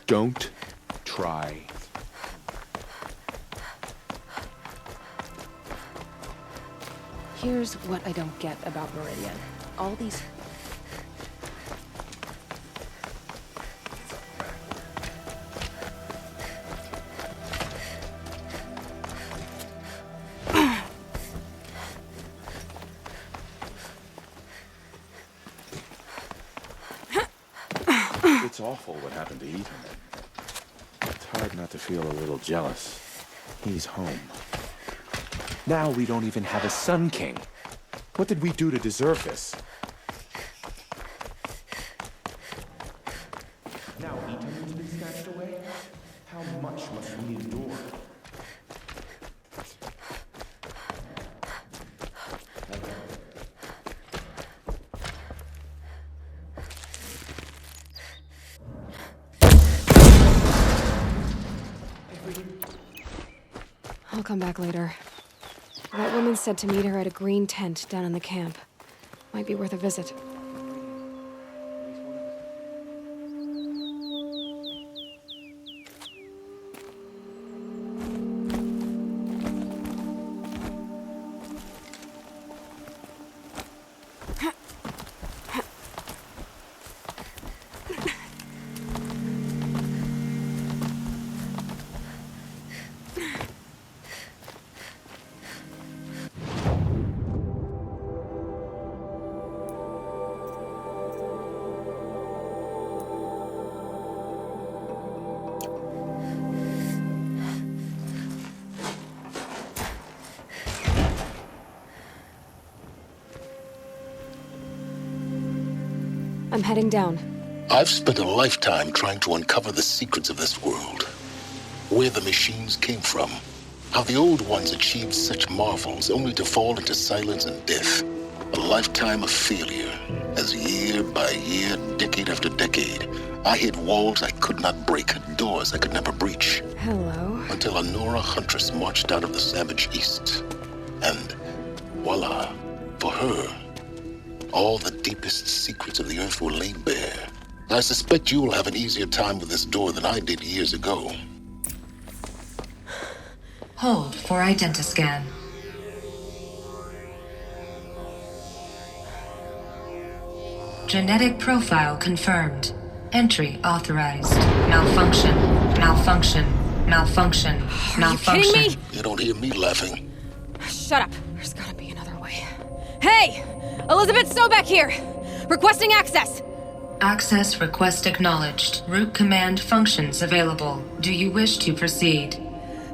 Don't try. Here's what I don't get about Meridian. All these... It's awful what happened to Ethan. It's hard not to feel a little jealous. He's home. Now we don't even have a Sun King. What did we do to deserve this? Now Ethan has been snatched away? How much must we endure? I'll come back later. That woman said to meet her at a green tent down in the camp. Might be worth a visit. I'm heading down. I've spent a lifetime trying to uncover the secrets of this world. Where the machines came from. How the old ones achieved such marvels only to fall into silence and death. A lifetime of failure. As year by year, decade after decade, I hit walls I could not break, doors I could never breach. Hello. Until a Nora huntress marched out of the savage east. And voila, for her, all the deepest secrets of the Earth were laid bare. I suspect you will have an easier time with this door than I did years ago. Hold for identiscan. Genetic profile confirmed. Entry authorized. Malfunction. Malfunction. Malfunction. Malfunction. Are you kidding me? You don't hear me laughing. Shut up. There's gotta be another way. Hey! Elizabeth Sobeck here! Requesting access! Access request acknowledged. Root command functions available. Do you wish to proceed?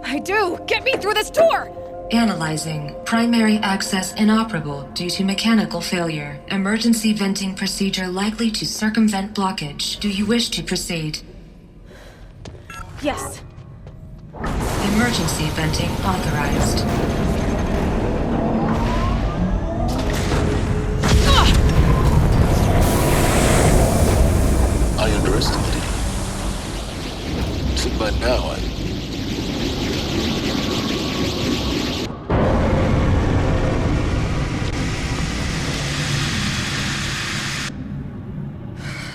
I do! Get me through this tour! Analyzing. Primary access inoperable due to mechanical failure. Emergency venting procedure likely to circumvent blockage. Do you wish to proceed? Yes. Emergency venting authorized. I underestimated you. So by now,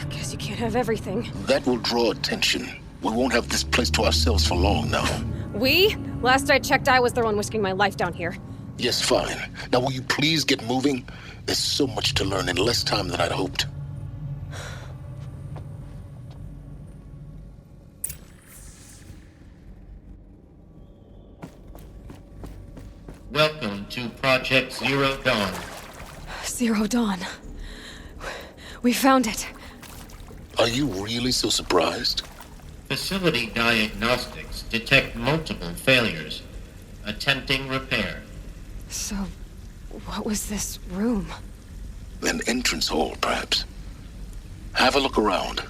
Guess you can't have everything. that will draw attention. We won't have this place to ourselves for long now. We? Last I checked, I was the one risking my life down here. Yes, fine. Now will you please get moving? There's so much to learn in less time than I'd hoped. Welcome to Project Zero Dawn. Zero Dawn. We found it. Are you really so surprised? Facility diagnostics detect multiple failures. Attempting repair. So, what was this room? An entrance hall, perhaps. Have a look around.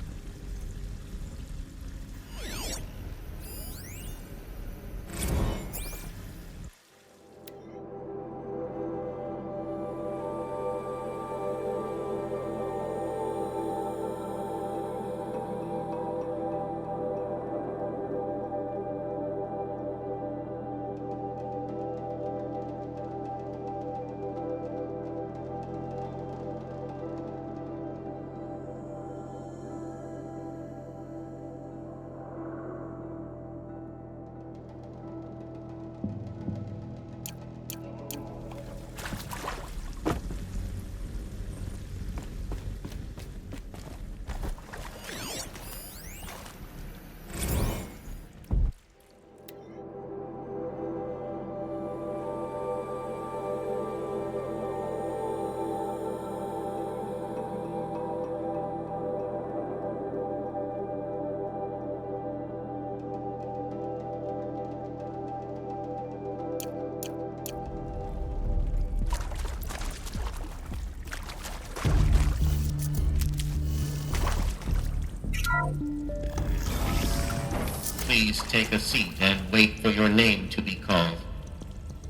Please take a seat and wait for your name to be called.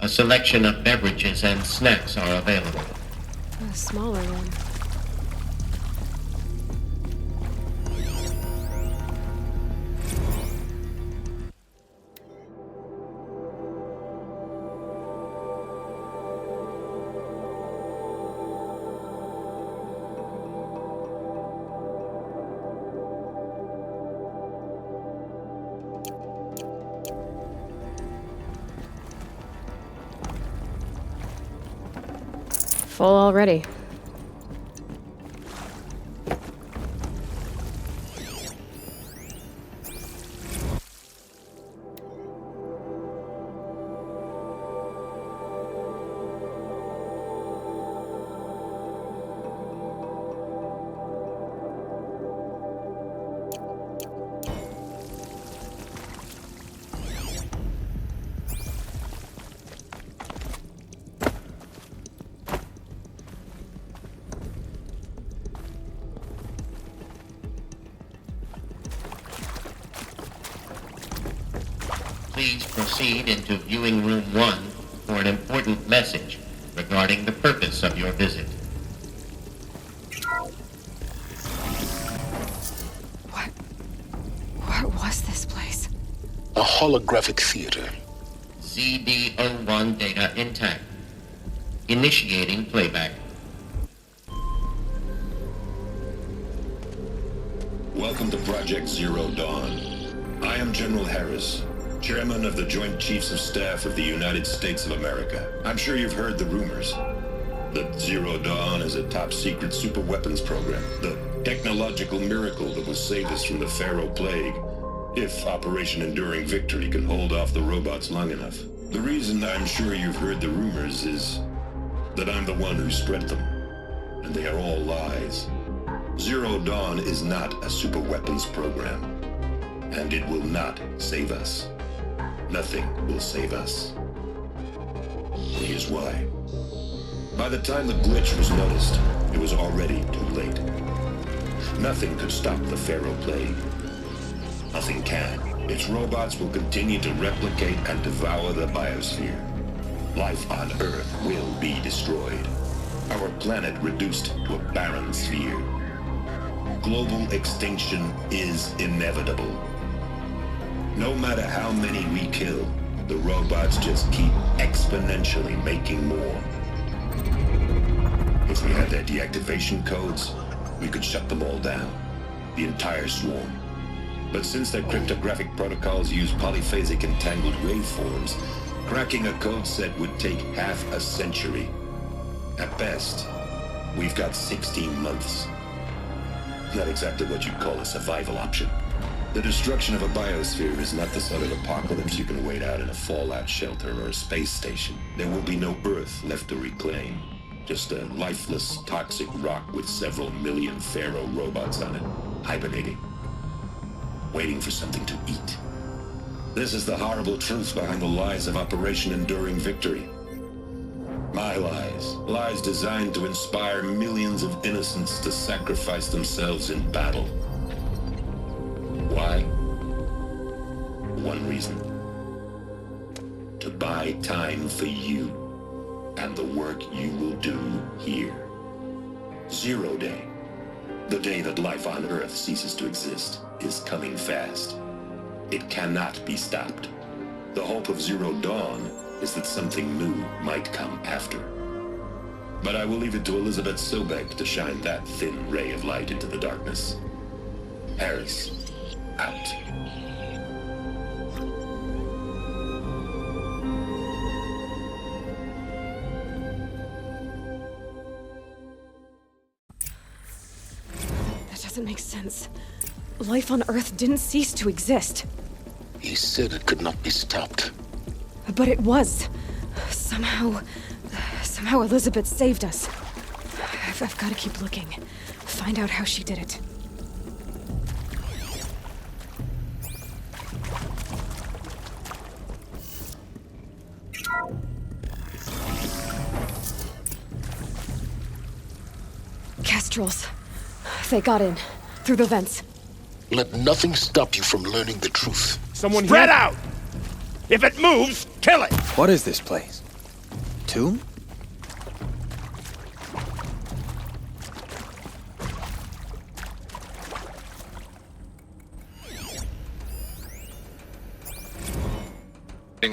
A selection of beverages and snacks are available. A smaller one. Full already. Please proceed into viewing room 1 for an important message regarding the purpose of your visit. What was this place? A holographic theater. ZD-01 data intact. Initiating playback. Welcome to Project Zero Dawn. I am General Harris, Chairman of the Joint Chiefs of Staff of the United States of America. I'm sure you've heard the rumors that Zero Dawn is a top-secret super-weapons program, the technological miracle that will save us from the Pharaoh Plague, if Operation Enduring Victory can hold off the robots long enough. The reason I'm sure you've heard the rumors is that I'm the one who spread them, and they are all lies. Zero Dawn is not a super-weapons program, and it will not save us. Nothing will save us. Here's why. By the time the glitch was noticed, it was already too late. Nothing could stop the Pharaoh Plague. Nothing can. Its robots will continue to replicate and devour the biosphere. Life on Earth will be destroyed. Our planet reduced to a barren sphere. Global extinction is inevitable. No matter how many we kill, the robots just keep exponentially making more. If we had their deactivation codes, we could shut them all down, the entire swarm. But since their cryptographic protocols use polyphasic entangled waveforms, cracking a code set would take half a century. At best, we've got 16 months. Not exactly what you'd call a survival option. The destruction of a biosphere is not the sort of apocalypse you can wait out in a fallout shelter or a space station. There will be no Earth left to reclaim. Just a lifeless, toxic rock with several million Pharaoh robots on it, hibernating, waiting for something to eat. This is the horrible truth behind the lies of Operation Enduring Victory. My lies. Lies designed to inspire millions of innocents to sacrifice themselves in battle. Why? One reason. To buy time for you and the work you will do here. Zero Day, the day that life on Earth ceases to exist, is coming fast. It cannot be stopped. The hope of Zero Dawn is that something new might come after. But I will leave it to Elizabeth Sobek to shine that thin ray of light into the darkness. Harris, out. That doesn't make sense. Life on Earth didn't cease to exist. He said it could not be stopped. But it was. Somehow Elizabeth saved us. I've got to keep looking. Find out how she did it. Kestrels. They got in. Through the vents. Let nothing stop you from learning the truth. Someone Spread here? out! If it moves, kill it! What is this place? Tomb?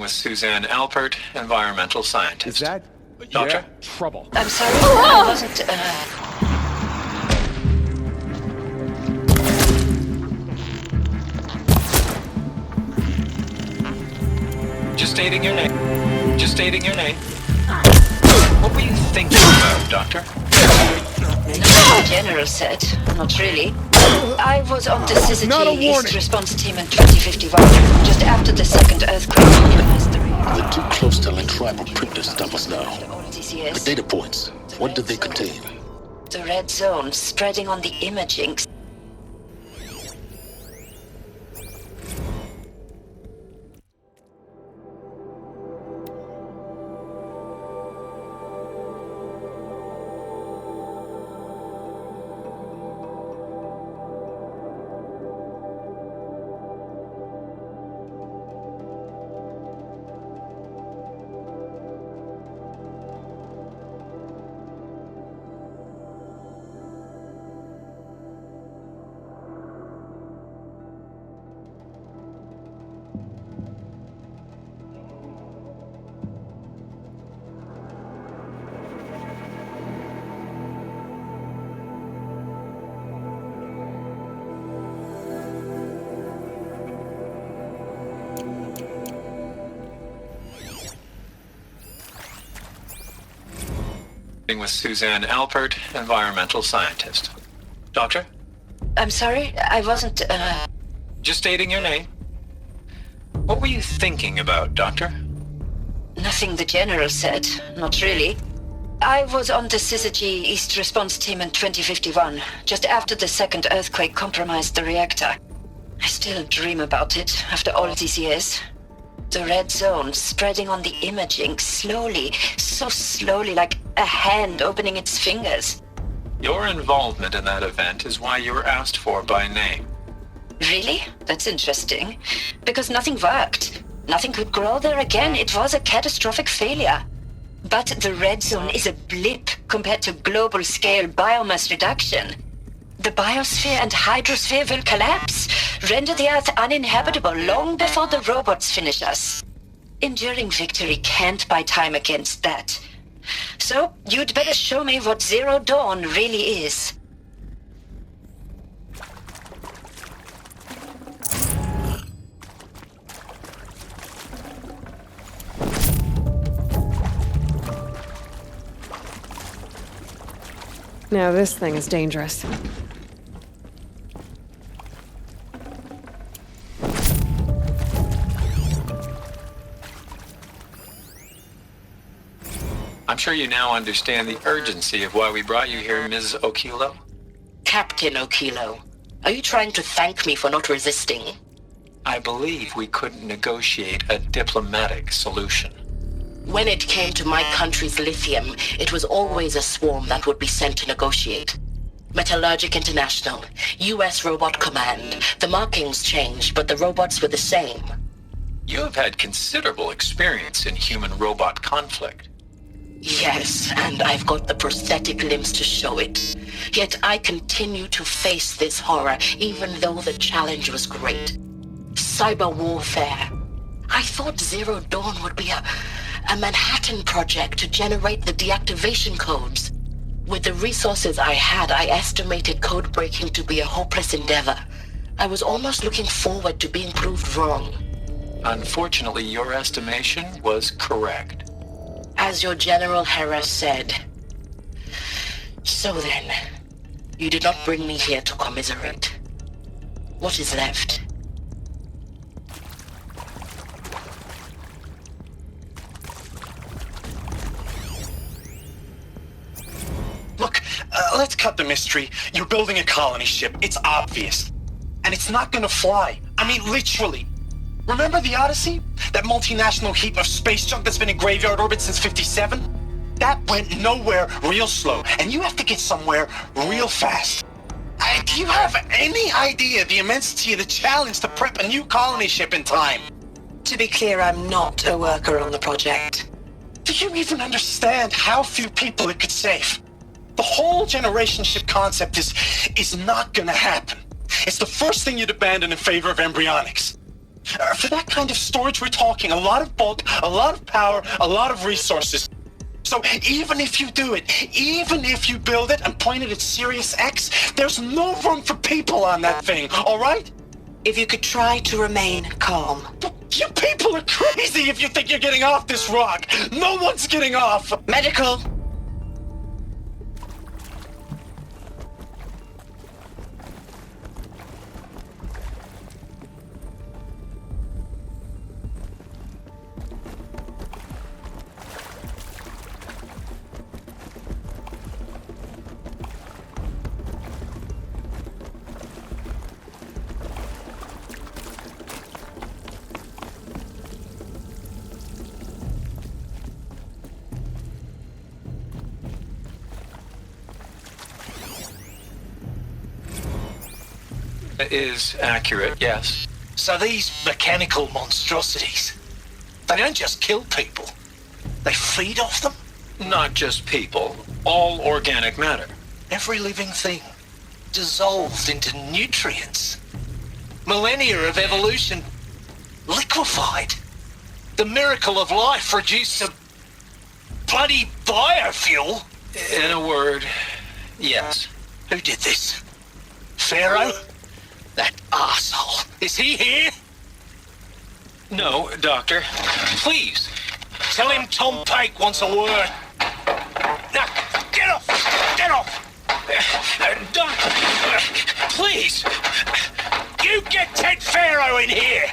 With Suzanne Alpert, environmental scientist. Is that... Doctor? Yeah, trouble. I'm sorry, I wasn't, Just stating your name. Just stating your name. What were you thinking about, Doctor? the general said. Not really. I was on the Syzygy East response team in 2051, just after the second earthquake compromised the region. They're too close to let tribal print to stop us now. All DCS. The data points, what did they contain? The red zone spreading on the imaging. With Suzanne Alpert, environmental scientist. Doctor? I'm sorry, I wasn't, Just stating your name. What were you thinking about, Doctor? Nothing the general said. Not really. I was on the Syzygy East response team in 2051, just after the second earthquake compromised the reactor. I still dream about it, after all these years. The red zone spreading on the imaging, slowly, so slowly, like a hand opening its fingers. Your involvement in that event is why you were asked for by name. Really? That's interesting. Because nothing worked. Nothing could grow there again. It was a catastrophic failure. But the red zone is a blip compared to global-scale biomass reduction. The biosphere and hydrosphere will collapse, render the Earth uninhabitable long before the robots finish us. Enduring victory can't buy time against that. So, you'd better show me what Zero Dawn really is. Now this thing is dangerous. I'm sure you now understand the urgency of why we brought you here, Ms. Okilo. Captain Okilo, are you trying to thank me for not resisting? I believe we couldn't negotiate a diplomatic solution. When it came to my country's lithium, it was always a swarm that would be sent to negotiate. Metallurgic International, US Robot Command. The markings changed, but the robots were the same. You have had considerable experience in human-robot conflict. Yes, and I've got the prosthetic limbs to show it. Yet I continue to face this horror, even though the challenge was great. Cyber warfare. I thought Zero Dawn would be a Manhattan project to generate the deactivation codes. With the resources I had, I estimated code breaking to be a hopeless endeavor. I was almost looking forward to being proved wrong. Unfortunately, your estimation was correct. As your General Hera said. So then, you did not bring me here to commiserate. What is left? Look, let's cut the mystery. You're building a colony ship. It's obvious. And it's not gonna fly. I mean, literally. Remember the Odyssey? That multinational heap of space junk that's been in graveyard orbit since 57? That went nowhere real slow. And you have to get somewhere real fast. Do you have any idea the immensity of the challenge to prep a new colony ship in time? To be clear, I'm not a worker on the project. Do you even understand how few people it could save? The whole generation ship concept is not gonna happen. It's the first thing you'd abandon in favor of embryonics. For that kind of storage, we're talking a lot of bulk, a lot of power, a lot of resources. So even if you do it, even if you build it and point it at Sirius X, there's no room for people on that thing, all right? If you could try to remain calm. You people are crazy if you think you're getting off this rock. No one's getting off. Medical. Is accurate, yes. So these mechanical monstrosities, they don't just kill people. They feed off them? Not just people, all organic matter. Every living thing dissolved into nutrients. Millennia of evolution liquefied. The miracle of life reduced to bloody biofuel. In a word, yes. Who did this? Pharaoh? That arsehole. Is he here? No, Doctor. Please, tell him Tom Pike wants a word. Now, get off! Get off! Doctor, please! You get Ted Pharaoh in here!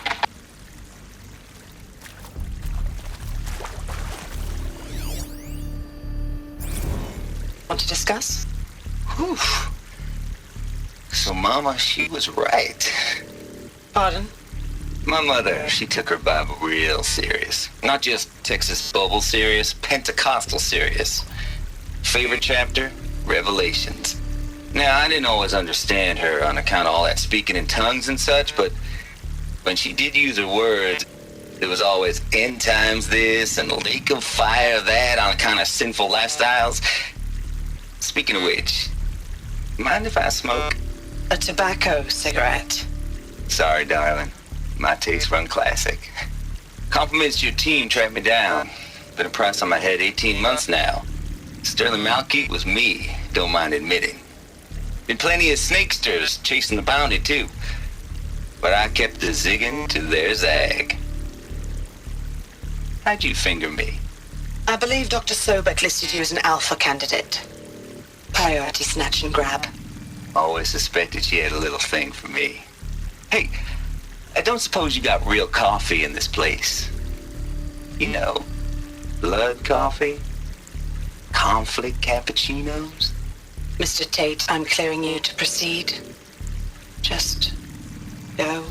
Want to discuss? Whew. So Mama, she was right. Pardon? My mother, she took her Bible real serious. Not just Texas Bubble serious, Pentecostal serious. Favorite chapter? Revelations. Now, I didn't always understand her on account of all that speaking in tongues and such, but when she did use her words, there was always end times this and lake of fire that on account of sinful lifestyles. Speaking of which, mind if I smoke? A tobacco cigarette. Sorry, darling. My taste run classic. Compliments to your team tracked me down. Been a price on my head 18 months now. Sterling Malkeet was me, don't mind admitting. Been plenty of snakesters chasing the bounty, too. But I kept the zigging to their zag. How'd you finger me? I believe Dr. Sobek listed you as an alpha candidate. Priority snatch and grab. Always suspected she had a little thing for me. Hey, I don't suppose you got real coffee in this place. You know, blood coffee? Conflict cappuccinos? Mr. Tate, I'm clearing you to proceed. Just go.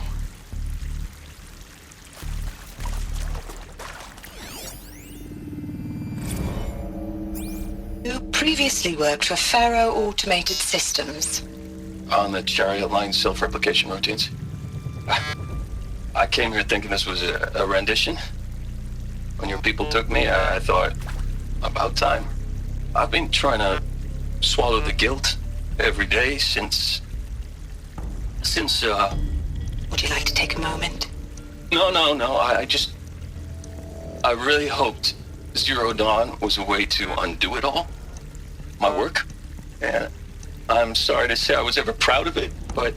You previously worked for Pharaoh Automated Systems. On the Chariot Line self-replication routines. I came here thinking this was a rendition. When your people took me, I thought, about time. I've been trying to swallow the guilt every day since... Would you like to take a moment? No, I really hoped Zero Dawn was a way to undo it all. My work. And I'm sorry to say I was ever proud of it, but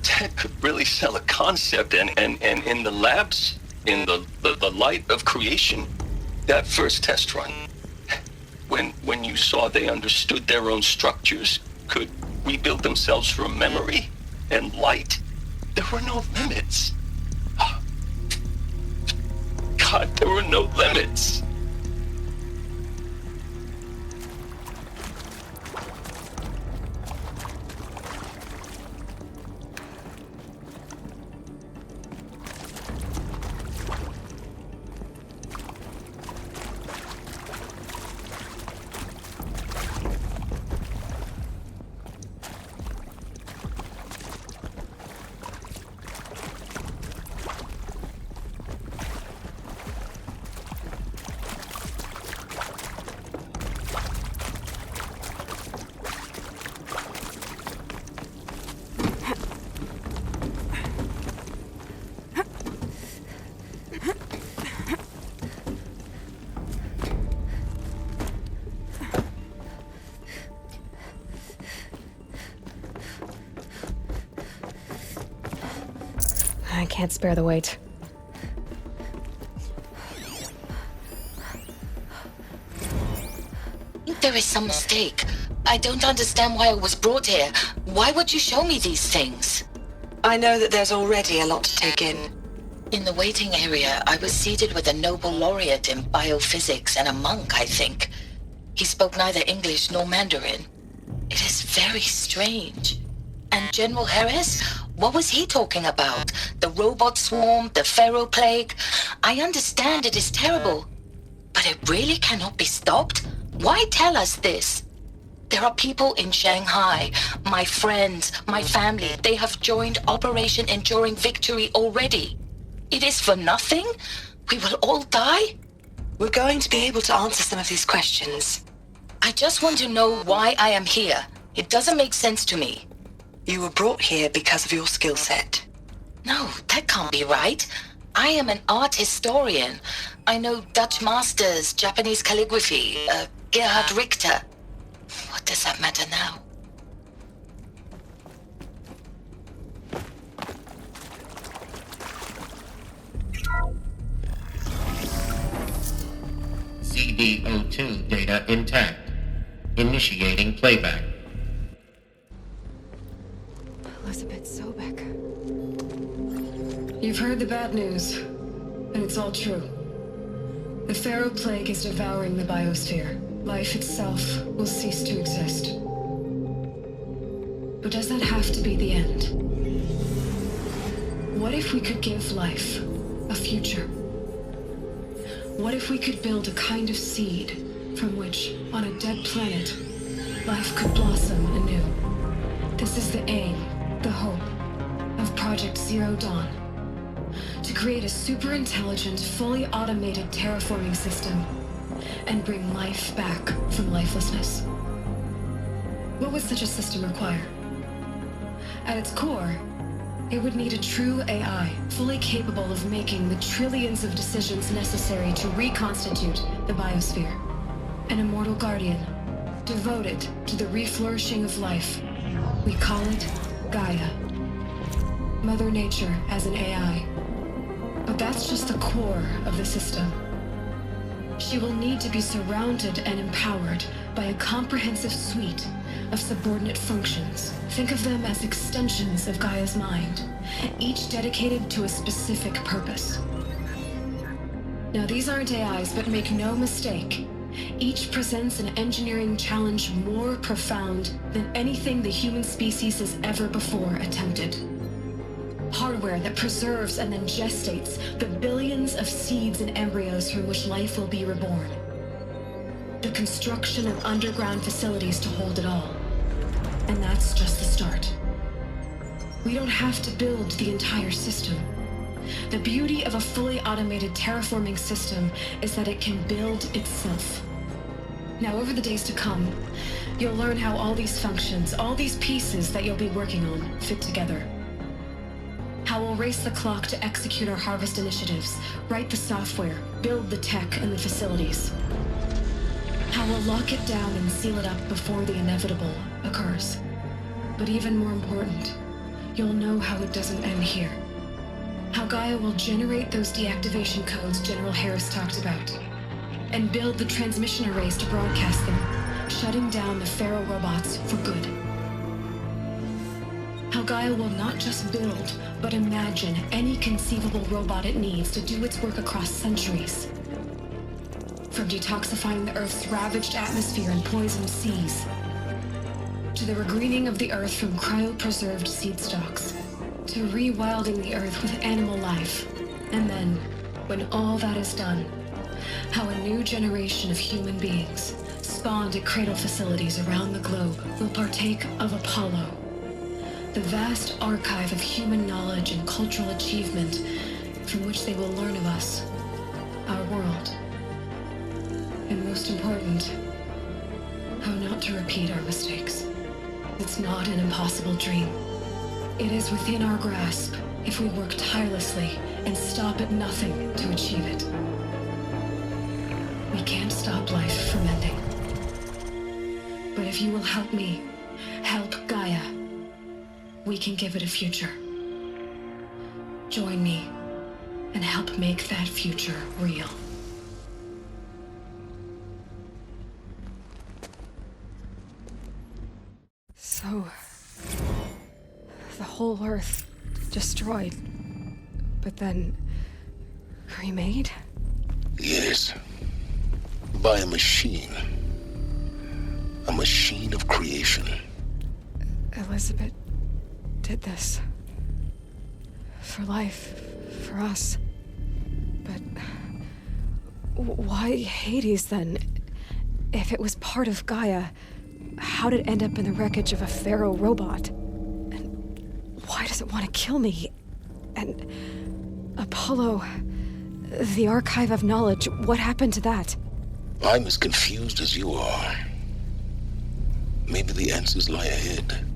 Ted could really sell a concept, and in the labs, in the light of creation, that first test run, when you saw they understood their own structures, could rebuild themselves from memory and light, there were no limits. God, there were no limits. I can't spare the weight. There is some mistake. I don't understand why I was brought here. Why would you show me these things? I know that there's already a lot to take in. In the waiting area, I was seated with a Nobel laureate in biophysics and a monk, I think. He spoke neither English nor Mandarin. It is very strange. And General Harris? What was he talking about? The robot swarm, the pharaoh plague? I understand it is terrible. But it really cannot be stopped? Why tell us this? There are people in Shanghai, my friends, my family. They have joined Operation Enduring Victory already. It is for nothing? We will all die? We're going to be able to answer some of these questions. I just want to know why I am here. It doesn't make sense to me. You were brought here because of your skill set. No, that can't be right. I am an art historian. I know Dutch masters, Japanese calligraphy, Gerhard Richter. What does that matter now? CD02 data intact. Initiating playback. Elizabeth Sobek. You've heard the bad news, and it's all true. The Pharaoh Plague is devouring the biosphere. Life itself will cease to exist. But does that have to be the end? What if we could give life a future? What if we could build a kind of seed from which, on a dead planet, life could blossom anew? This is the aim, the hope, of Project Zero Dawn. To create a super-intelligent, fully automated terraforming system and bring life back from lifelessness. What would such a system require? At its core, it would need a true AI, fully capable of making the trillions of decisions necessary to reconstitute the biosphere. An immortal guardian, devoted to the reflourishing of life. We call it Gaia. Mother Nature as an AI. But that's just the core of the system. She will need to be surrounded and empowered by a comprehensive suite of subordinate functions. Think of them as extensions of Gaia's mind, each dedicated to a specific purpose. Now, these aren't AIs, but make no mistake, each presents an engineering challenge more profound than anything the human species has ever before attempted. Hardware that preserves and then gestates the billions of seeds and embryos from which life will be reborn. The construction of underground facilities to hold it all. And that's just the start. We don't have to build the entire system. The beauty of a fully automated terraforming system is that it can build itself. Now, over the days to come, you'll learn how all these functions, all these pieces that you'll be working on, fit together. How we'll race the clock to execute our harvest initiatives, write the software, build the tech and the facilities. How we'll lock it down and seal it up before the inevitable occurs. But even more important, you'll know how it doesn't end here. How Gaia will generate those deactivation codes General Harris talked about, and build the transmission arrays to broadcast them, shutting down the Pharaoh robots for good. How Gaia will not just build, but imagine any conceivable robot it needs to do its work across centuries. From detoxifying the Earth's ravaged atmosphere and poisoned seas, to the regreening of the Earth from cryopreserved seed stalks, to rewilding the Earth with animal life. And then, when all that is done, how a new generation of human beings, spawned at cradle facilities around the globe, will partake of Apollo, the vast archive of human knowledge and cultural achievement from which they will learn of us, our world. And most important, how not to repeat our mistakes. It's not an impossible dream. It is within our grasp if we work tirelessly and stop at nothing to achieve it. We can't stop life from ending. But if you will help me, help Gaia, we can give it a future. Join me and help make that future real. So, the whole Earth destroyed, but then remade? Yes. By a machine. A machine of creation. Elizabeth did this. For life, for us. But why Hades then? If it was part of Gaia, how did it end up in the wreckage of a pharaoh robot? And why does it want to kill me? And Apollo, the archive of knowledge, what happened to that? I'm as confused as you are. Maybe the answers lie ahead.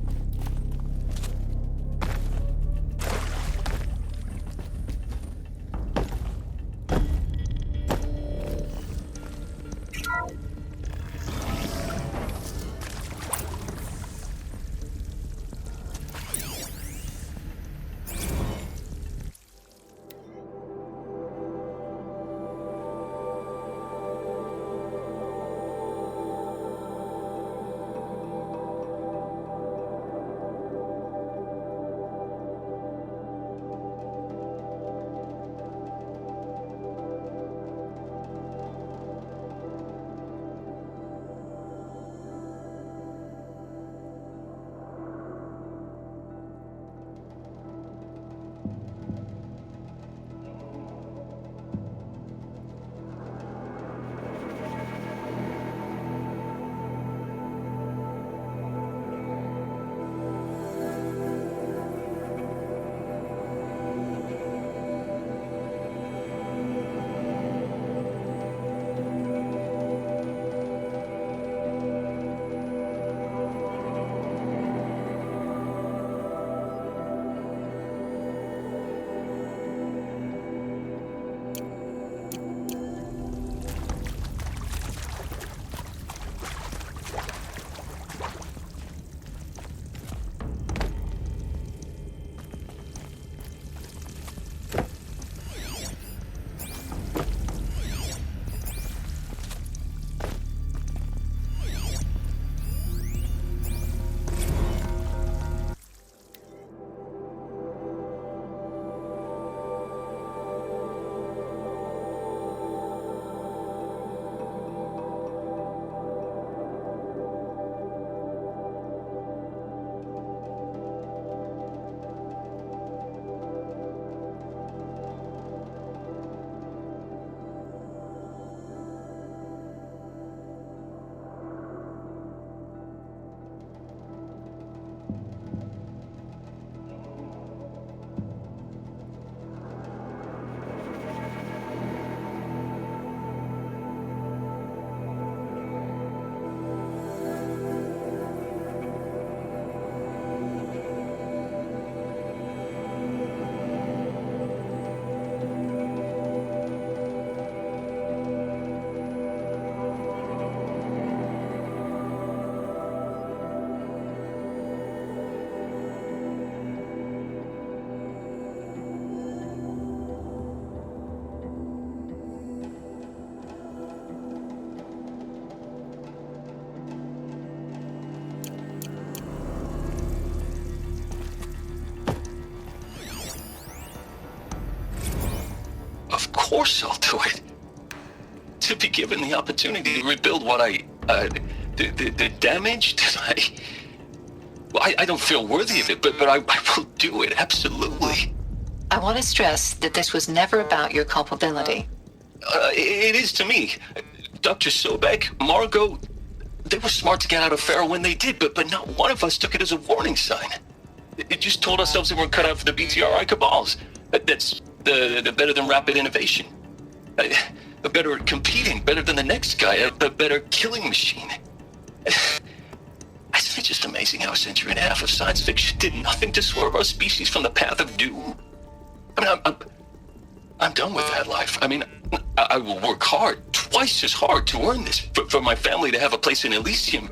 Of course I'll do it. To be given the opportunity to rebuild what the damage that I don't feel worthy of it, but I will do it, absolutely. I want to stress that this was never about your culpability. It is to me. Dr. Sobek, Margot, they were smart to get out of Pharaoh when they did, but not one of us took it as a warning sign. It just told ourselves that we're cut out for the BTRI cabals. That's the better than rapid innovation. A better at competing, better than the next guy, a better killing machine. Isn't it just amazing how a century and a half of science fiction did nothing to swerve our species from the path of doom? I mean, I'm done with that life. I mean, I will work hard, twice as hard to earn this, for my family to have a place in Elysium.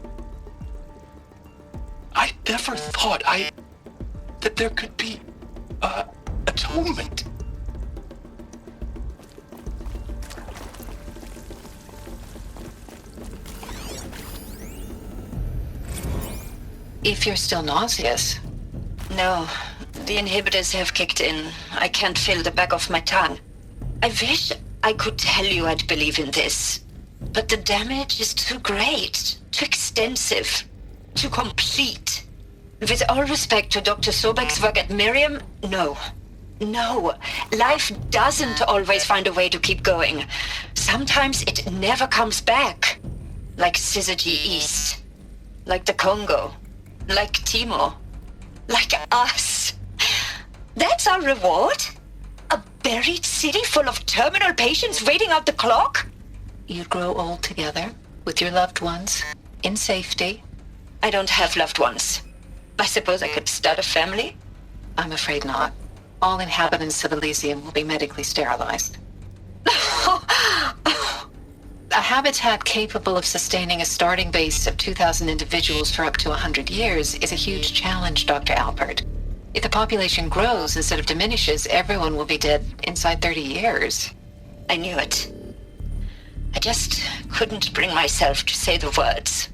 I never thought that there could be a total moment. If you're still nauseous. No, the inhibitors have kicked in. I can't feel the back of my tongue. I wish I could tell you I'd believe in this, but the damage is too great, too extensive, too complete. With all respect to Dr. Sobek's work at Miriam, no. No, life doesn't always find a way to keep going. Sometimes it never comes back. Like Syzygy East. Like the Congo. Like Timo. Like us. That's our reward? A buried city full of terminal patients waiting out the clock? You'd grow old together, with your loved ones, in safety. I don't have loved ones. I suppose I could start a family? I'm afraid not. All inhabitants of Elysium will be medically sterilized. A habitat capable of sustaining a starting base of 2,000 individuals for up to 100 years is a huge challenge, Dr. Alpert. If the population grows instead of diminishes, everyone will be dead inside 30 years. I knew it. I just couldn't bring myself to say the words.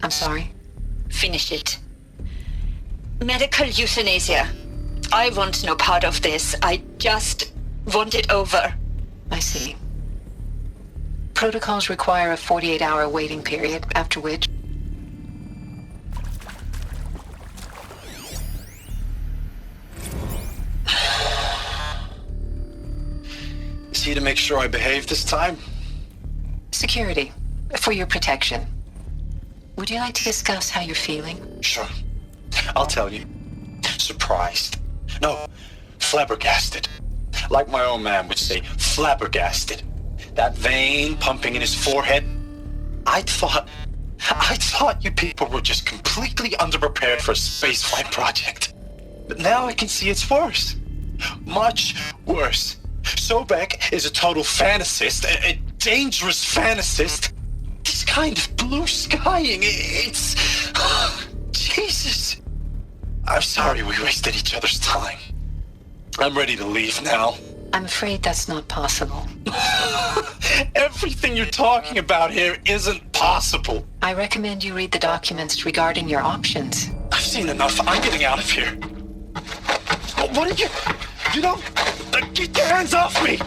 I'm sorry? Finish it. Medical euthanasia. I want no part of this. I just want it over. I see. Protocols require a 48-hour waiting period, after which... Is he to make sure I behave this time? Security. For your protection. Would you like to discuss how you're feeling? Sure. I'll tell you. Surprised. No, flabbergasted. Like my old man would say, flabbergasted. That vein pumping in his forehead. I thought you people were just completely underprepared for a spaceflight project. But now I can see it's worse. Much worse. Sobek is a total fantasist, a dangerous fantasist. This kind of blue skying, it's... Jesus. I'm sorry we wasted each other's time. I'm ready to leave now. I'm afraid that's not possible. Everything you're talking about here isn't possible. I recommend you read the documents regarding your options. I've seen enough. I'm getting out of here. What are you... You don't... Get your hands off me!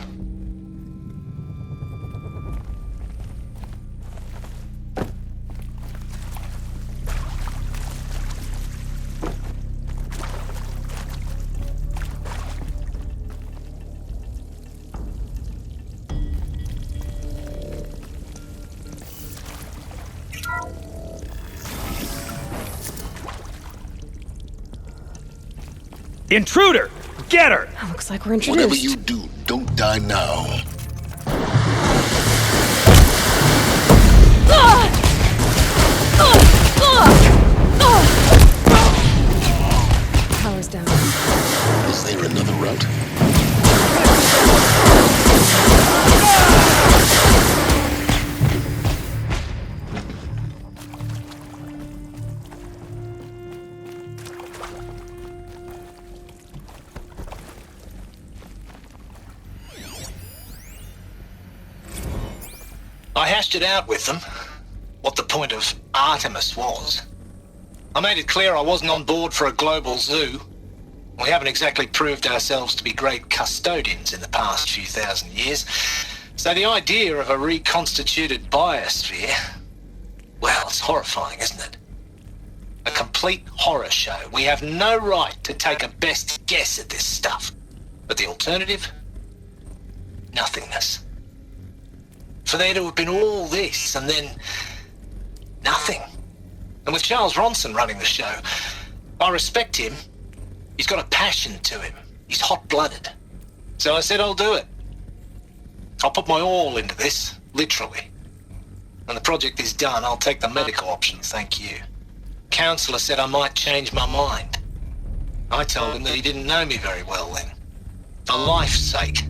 Intruder! Get her! Looks like we're introduced. Whatever you do, don't die now. Power's down. Is there another route? I hashed it out with them, what the point of Artemis was. I made it clear I wasn't on board for a global zoo. We haven't exactly proved ourselves to be great custodians in the past few thousand years, so the idea of a reconstituted biosphere, well, it's horrifying, isn't it? A complete horror show. We have no right to take a best guess at this stuff. But the alternative? Nothingness. For there to have been all this, and then nothing. And with Charles Ronson running the show, I respect him. He's got a passion to him. He's hot-blooded. So I said I'll do it. I'll put my all into this, literally. When the project is done, I'll take the medical option, thank you. Counselor said I might change my mind. I told him that he didn't know me very well then. For life's sake,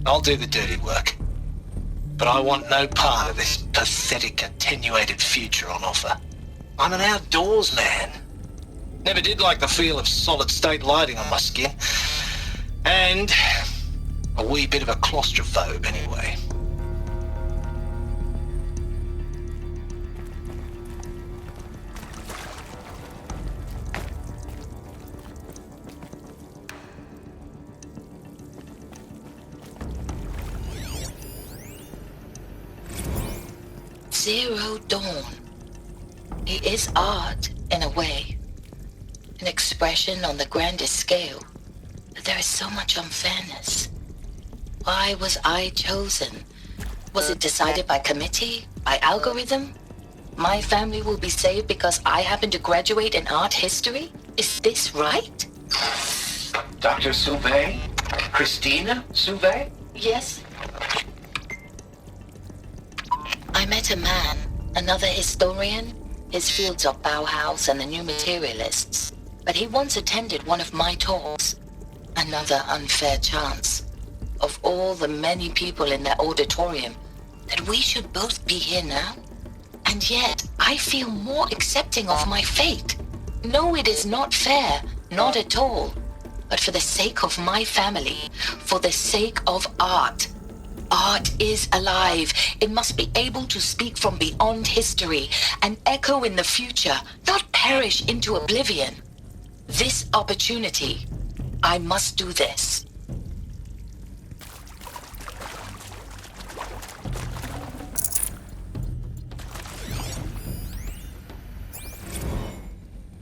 I'll do the dirty work. But I want no part of this pathetic, attenuated future on offer. I'm an outdoors man. Never did like the feel of solid-state lighting on my skin. And a wee bit of a claustrophobe, anyway. Zero Dawn. It is art, in a way. An expression on the grandest scale. But there is so much unfairness. Why was I chosen? Was it decided by committee? By algorithm? My family will be saved because I happen to graduate in art history? Is this right? Dr. Hsu-Vhey? Christina Hsu-Vhey? Yes. I met a man, another historian. His fields are Bauhaus and the New Materialists. But he once attended one of my talks. Another unfair chance. Of all the many people in that auditorium, that we should both be here now. And yet, I feel more accepting of my fate. No, it is not fair, not at all. But for the sake of my family, for the sake of art. Art is alive. It must be able to speak from beyond history and echo in the future, not perish into oblivion. This opportunity, I must do this.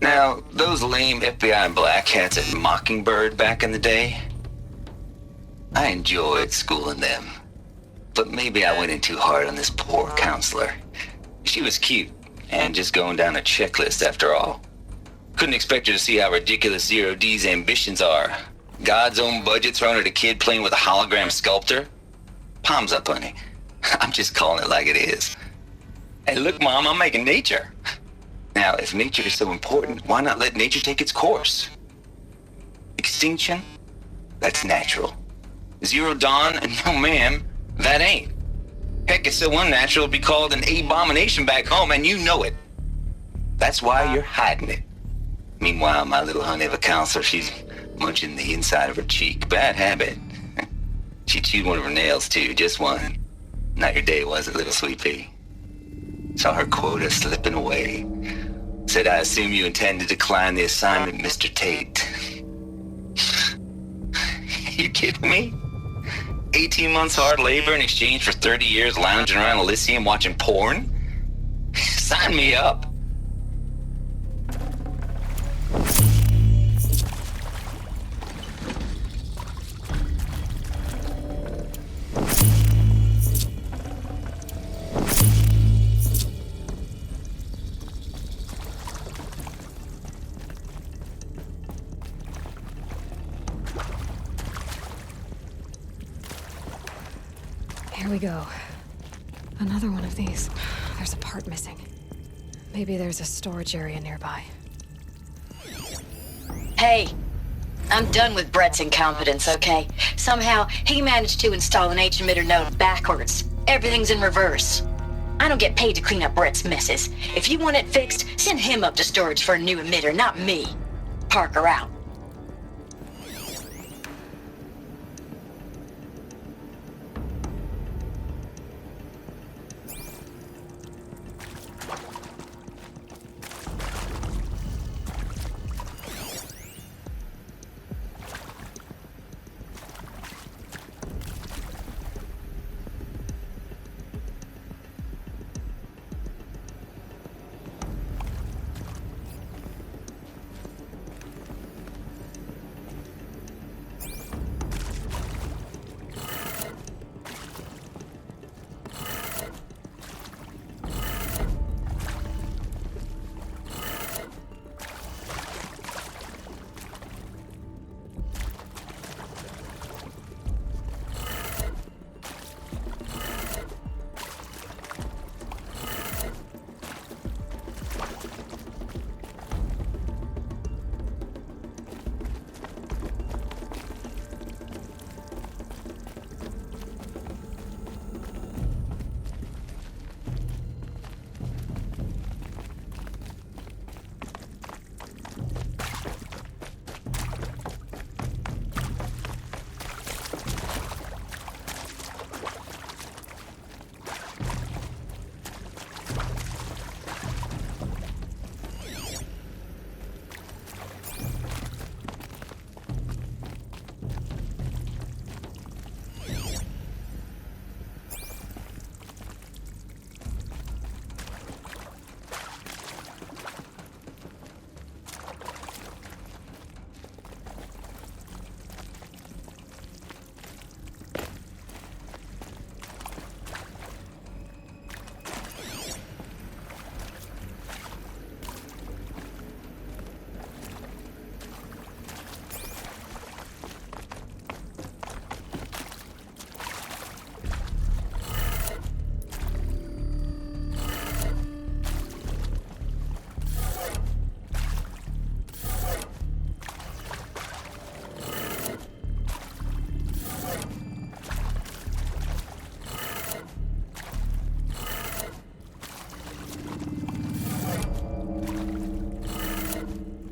Now, those lame FBI black hats at Mockingbird back in the day, I enjoyed schooling them. But maybe I went in too hard on this poor counselor. She was cute, and just going down a checklist after all. Couldn't expect her to see how ridiculous Zero D's ambitions are. God's own budget thrown at a kid playing with a hologram sculptor? Palms up, honey. I'm just calling it like it is. Hey, look, Mom, I'm making nature. Now, if nature is so important, why not let nature take its course? Extinction? That's natural. Zero Dawn? No, ma'am, that ain't. Heck, it's so unnatural it'd be called an abomination back home, and you know it. That's why you're hiding it. Meanwhile, my little honey of a counselor, she's munching the inside of her cheek. Bad habit. She chewed one of her nails, too, just one. Not your day, was it, little sweet pea? Saw her quota slipping away. Said, I assume you intend to decline the assignment, Mr. Tate. You kidding me? 18 months hard labor in exchange for 30 years lounging around Elysium watching porn? Sign me up. Here we go. Another one of these. There's a part missing. Maybe there's a storage area nearby. Hey, I'm done with Brett's incompetence, okay? Somehow, he managed to install an H-emitter node backwards. Everything's in reverse. I don't get paid to clean up Brett's messes. If you want it fixed, send him up to storage for a new emitter, not me. Parker out.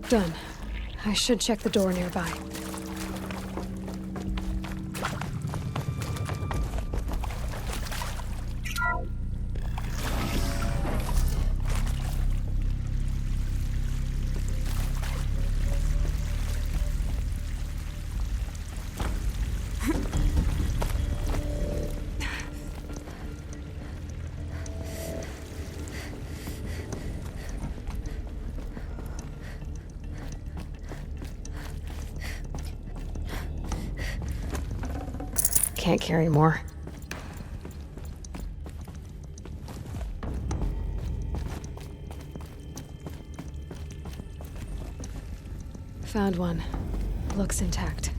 Done. I should check the door nearby. Can't carry more. Found one. Looks intact.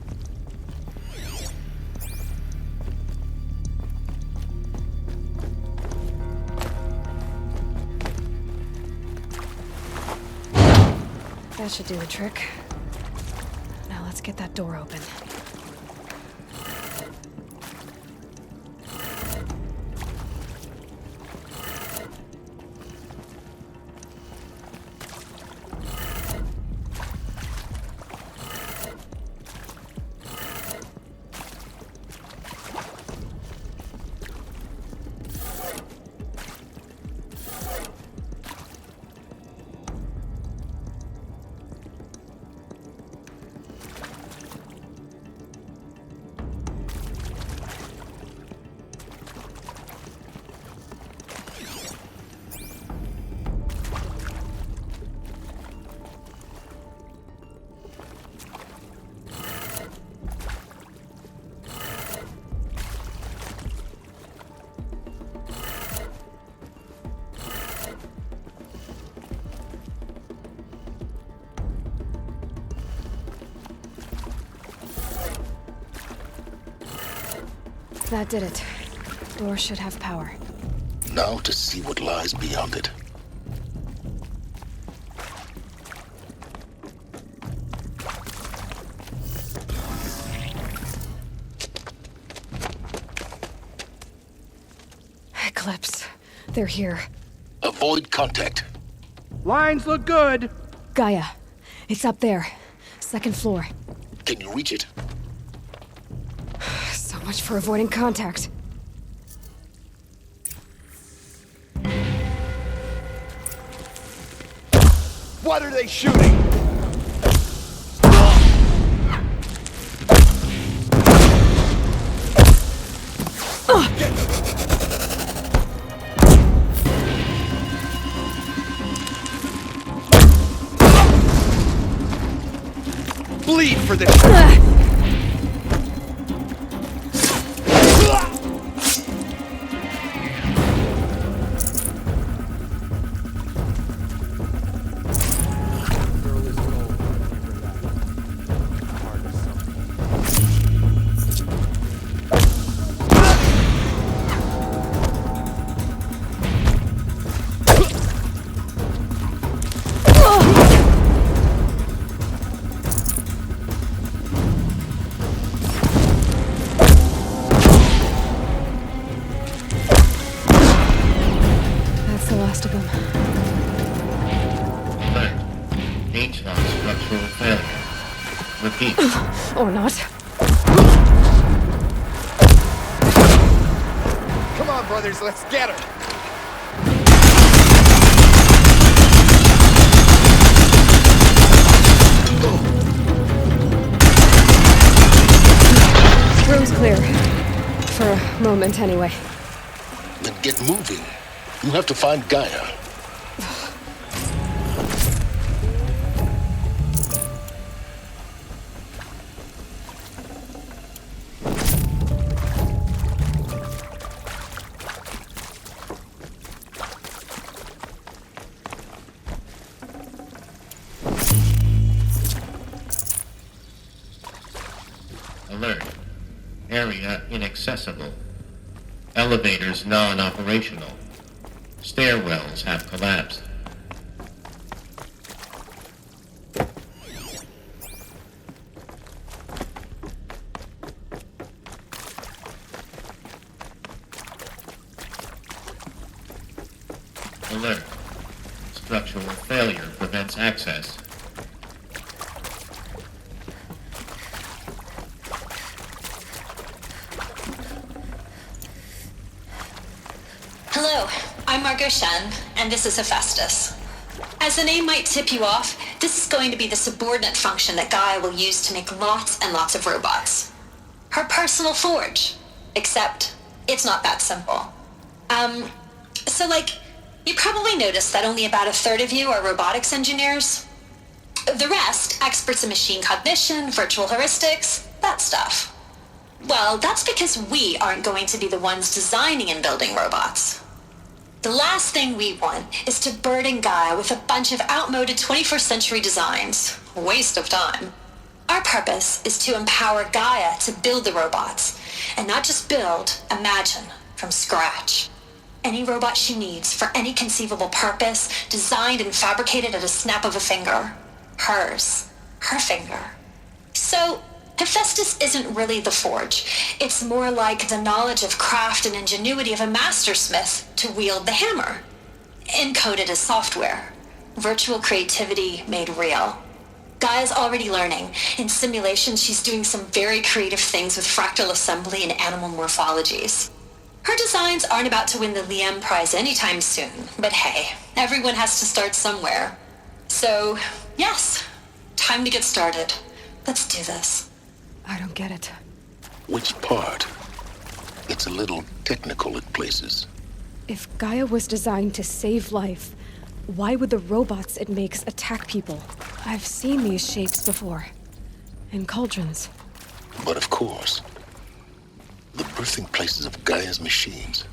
That should do the trick. Now let's get that door open. That did it. Door should have power. Now to see what lies beyond it. Eclipse. They're here. Avoid contact. Lines look good. Gaia. It's up there. Second floor. Can you reach it? So much for avoiding contact. What are they shooting? Bleed for this. Or not. Come on, brothers, let's get her. Room's clear. For a moment, anyway. Then get moving. You have to find Gaia. Alert. Area inaccessible. Elevators non-operational. Stairwells have collapsed. Alert. Structural failure prevents access. Hello, I'm Margot Shen, and this is Hephaestus. As the name might tip you off, this is going to be the subordinate function that Gaia will use to make lots and lots of robots. Her personal forge. Except, it's not that simple. You probably noticed that only about a third of you are robotics engineers. The rest, experts in machine cognition, virtual heuristics, that stuff. Well, that's because we aren't going to be the ones designing and building robots. The last thing we want is to burden Gaia with a bunch of outmoded 21st century designs. Waste of time. Our purpose is to empower Gaia to build the robots, and not just build, imagine, from scratch. Any robot she needs for any conceivable purpose, designed and fabricated at a snap of a finger. Hers. Her finger. So, Hephaestus isn't really the forge. It's more like the knowledge of craft and ingenuity of a mastersmith to wield the hammer. Encoded as software. Virtual creativity made real. Gaia's already learning. In simulations, she's doing some very creative things with fractal assembly and animal morphologies. Her designs aren't about to win the Liam Prize anytime soon, but hey, everyone has to start somewhere. So, yes, time to get started. Let's do this. I don't get it. Which part? It's a little technical at places. If Gaia was designed to save life, why would the robots it makes attack people? I've seen these shapes before. In cauldrons. But of course, the birthing places of Gaia's machines.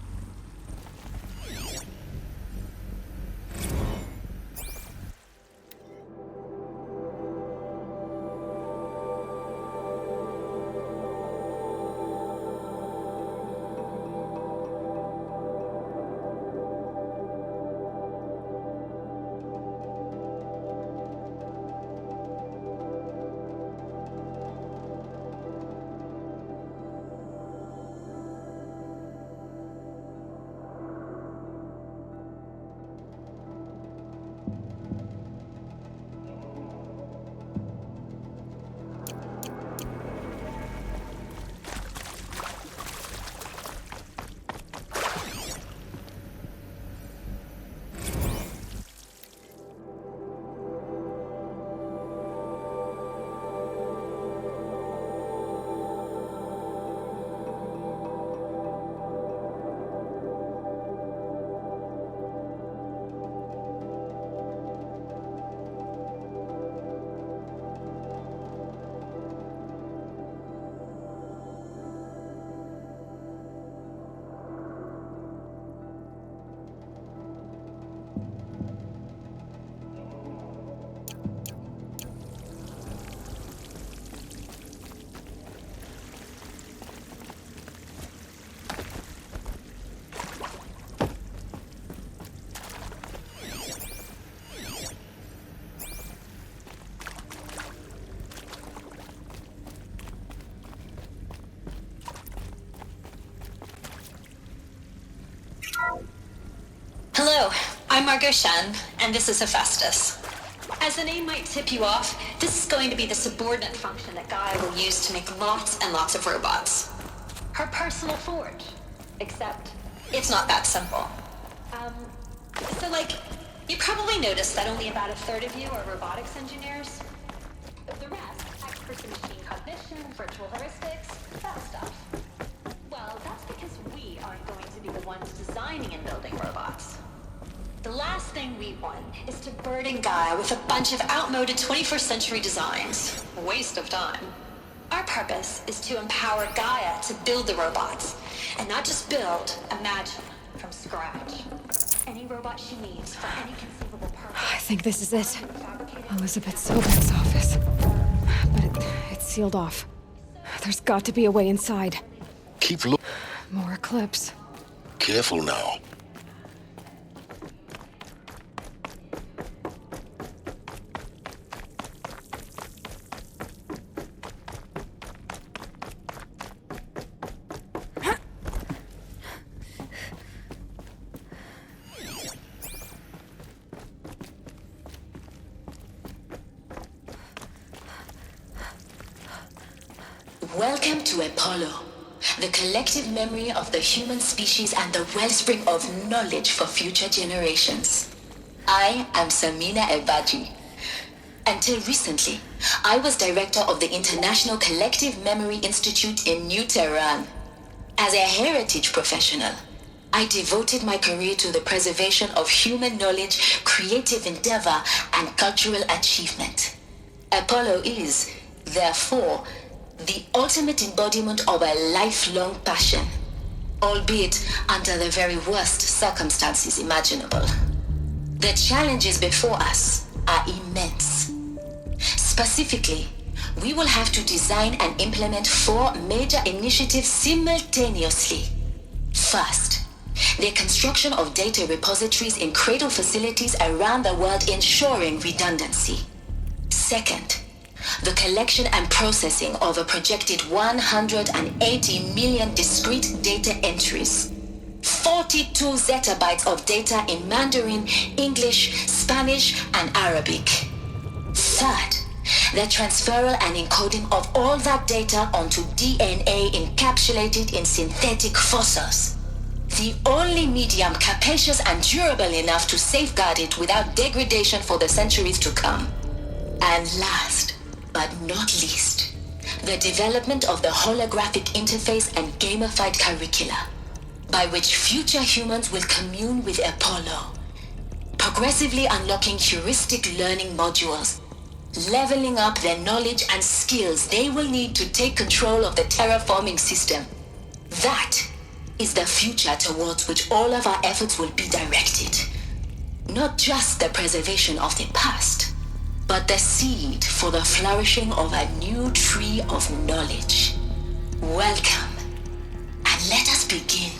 Hello, I'm Margot Shen, and this is Hephaestus. As the name might tip you off, this is going to be the subordinate function that Gaia will use to make lots and lots of robots. Her personal forge. Except, it's not that simple. You probably noticed that only about a third of you are robotics engineers. The rest, experts in machine cognition, virtual heuristics, that stuff. Well, that's because we aren't going to be the ones designing and building robots. The last thing we want is to burden Gaia with a bunch of outmoded 21st century designs. A waste of time. Our purpose is to empower Gaia to build the robots, and not just build, imagine, from scratch. Any robot she needs for any conceivable purpose. I think this is it. Elizabeth Sobek's office. But it's sealed off. There's got to be a way inside. Keep looking. More eclipse. Careful now. Welcome to Apollo. the collective memory of the human species and the wellspring of knowledge for future generations. I am Samina Ebaji. Until recently, I was director of the International Collective Memory Institute in New Tehran. As a heritage professional, I devoted my career to the preservation of human knowledge, creative endeavor, and cultural achievement. Apollo is, therefore, the ultimate embodiment of a lifelong passion, albeit under the very worst circumstances imaginable. The challenges before us are immense. Specifically, we will have to design and implement 4 major initiatives simultaneously. First, the construction of data repositories in cradle facilities around the world ensuring redundancy. Second, the collection and processing of a projected 180 million discrete data entries. 42 zettabytes of data in Mandarin, English, Spanish, and Arabic. Third, the transferal and encoding of all that data onto DNA encapsulated in synthetic fossils. The only medium capacious and durable enough to safeguard it without degradation for the centuries to come. And last, but not least, the development of the holographic interface and gamified curricula, by which future humans will commune with Apollo, progressively unlocking heuristic learning modules, leveling up their knowledge and skills they will need to take control of the terraforming system. That is the future towards which all of our efforts will be directed. Not just the preservation of the past, but the seed for the flourishing of a new tree of knowledge. Welcome, and let us begin.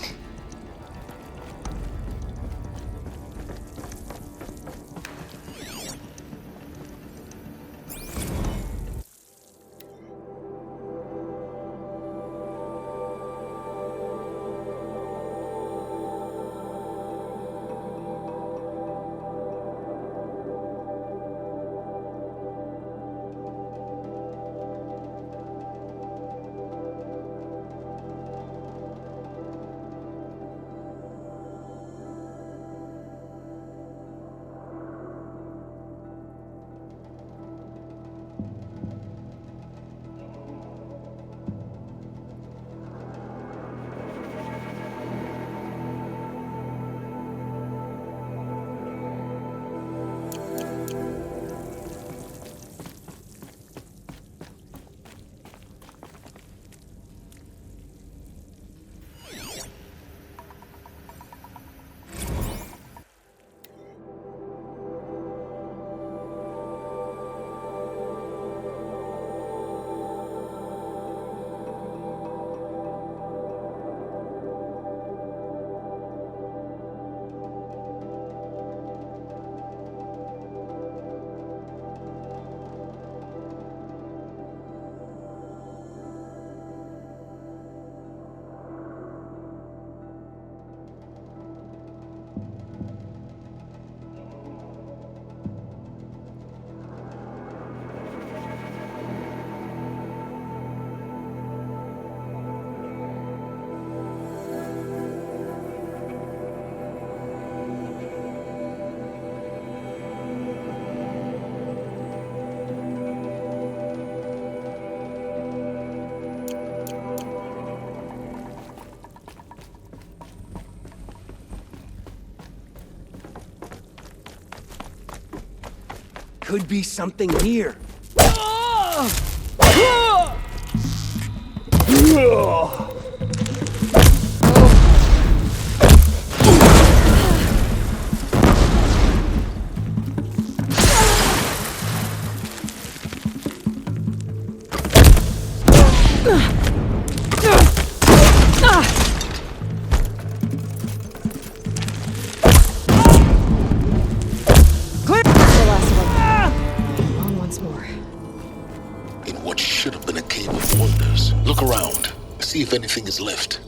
Could be something here. See if anything is left.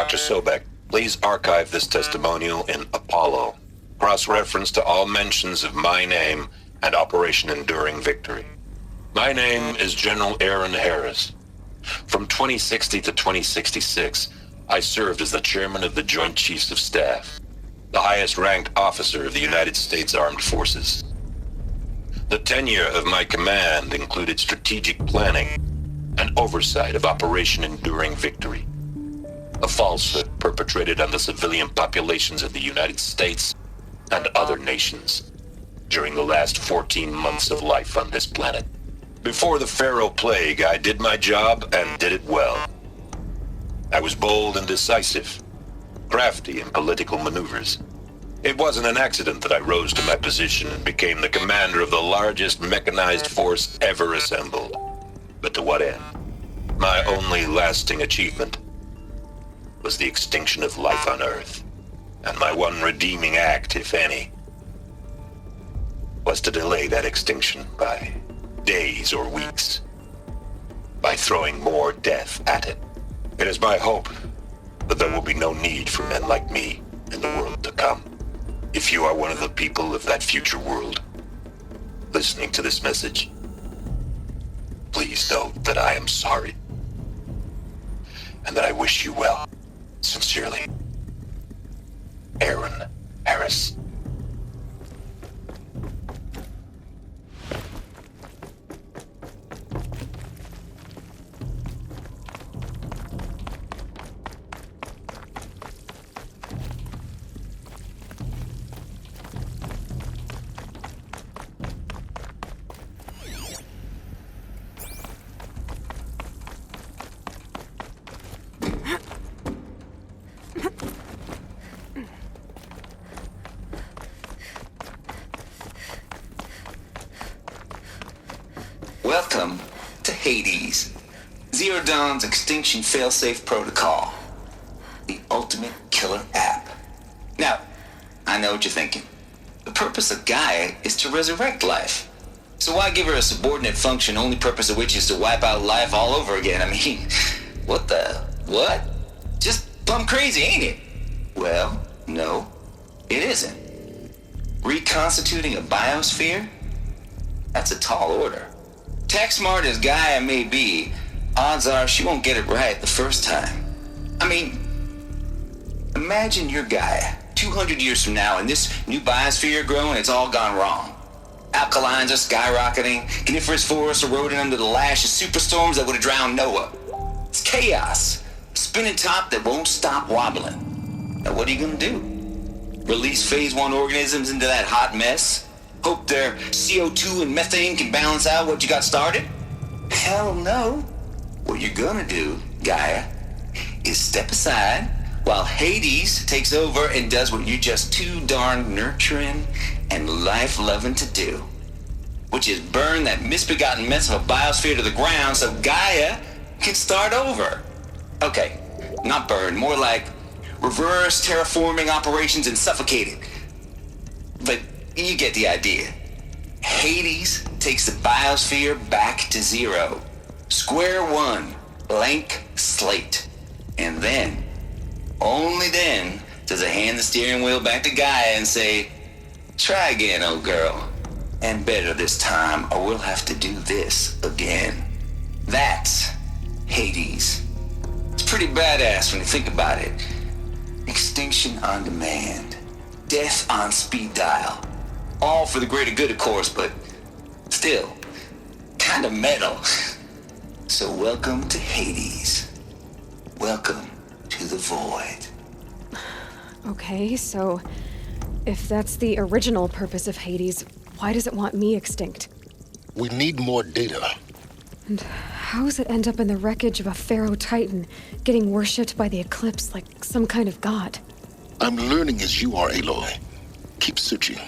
Dr. Sobek, please archive this testimonial in Apollo. Cross-reference to all mentions of my name and Operation Enduring Victory. My name is General Aaron Harris. From 2060 to 2066, I served as the chairman of the Joint Chiefs of Staff, the highest-ranked officer of the United States Armed Forces. The tenure of my command included strategic planning and oversight of Operation Enduring Victory, a falsehood perpetrated on the civilian populations of the United States and other nations during the last 14 months of life on this planet. Before the Pharaoh Plague, I did my job and did it well. I was bold and decisive, crafty in political maneuvers. It wasn't an accident that I rose to my position and became the commander of the largest mechanized force ever assembled. But to what end? My only lasting achievement was the extinction of life on Earth. And my one redeeming act, if any, was to delay that extinction by days or weeks, by throwing more death at it. It is my hope that there will be no need for men like me in the world to come. If you are one of the people of that future world listening to this message, please know that I am sorry and that I wish you well. Sincerely, Aaron Harris. Welcome to Hades, Zero Dawn's extinction failsafe protocol, the ultimate killer app. Now, I know what you're thinking. The purpose of Gaia is to resurrect life. So why give her a subordinate function, only purpose of which is to wipe out life all over again? I mean, what? Just plumb crazy, ain't it? Well, no, it isn't. Reconstituting a biosphere? That's a tall order. Tech smart as Gaia may be, odds are she won't get it right the first time. I mean, imagine you're Gaia, 200 years from now, and this new biosphere growing, it's all gone wrong. Alkalines are skyrocketing, coniferous forests eroding under the lash of superstorms that would have drowned Noah. It's chaos, a spinning top that won't stop wobbling. Now what are you gonna do? Release phase 1 organisms into that hot mess? Hope their CO2 and methane can balance out what you got started? Hell no. What you're gonna do, Gaia, is step aside while Hades takes over and does what you're just too darn nurturing and life-loving to do, which is burn that misbegotten mess of a biosphere to the ground so Gaia can start over. Okay, not burn, more like reverse terraforming operations and suffocate it. But you get the idea. Hades takes the biosphere back to zero. Square one, blank slate. And then, only then, does it hand the steering wheel back to Gaia and say, try again, old girl. And better this time, or we'll have to do this again. That's Hades. It's pretty badass when you think about it. Extinction on demand. Death on speed dial. All for the greater good, of course, but still, kind of metal. So welcome to Hades. Welcome to the void. Okay, so if that's the original purpose of Hades, why does it want me extinct? We need more data. And how does it end up in the wreckage of a Pharaoh Titan, getting worshipped by the Eclipse like some kind of god? I'm learning as you are, Aloy. Keep searching.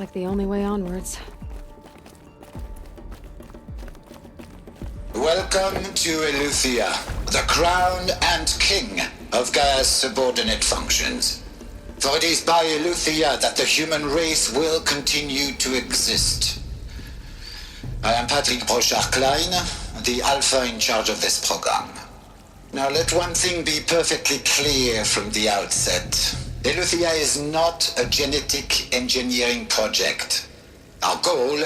like the only way onwards. Welcome to Eleuthia, the crown and king of Gaia's subordinate functions. For it is by Eleuthia that the human race will continue to exist. I am Patrick Brochard-Klein, the Alpha in charge of this program. Now let one thing be perfectly clear from the outset. Eleuthia is not a genetic engineering project. Our goal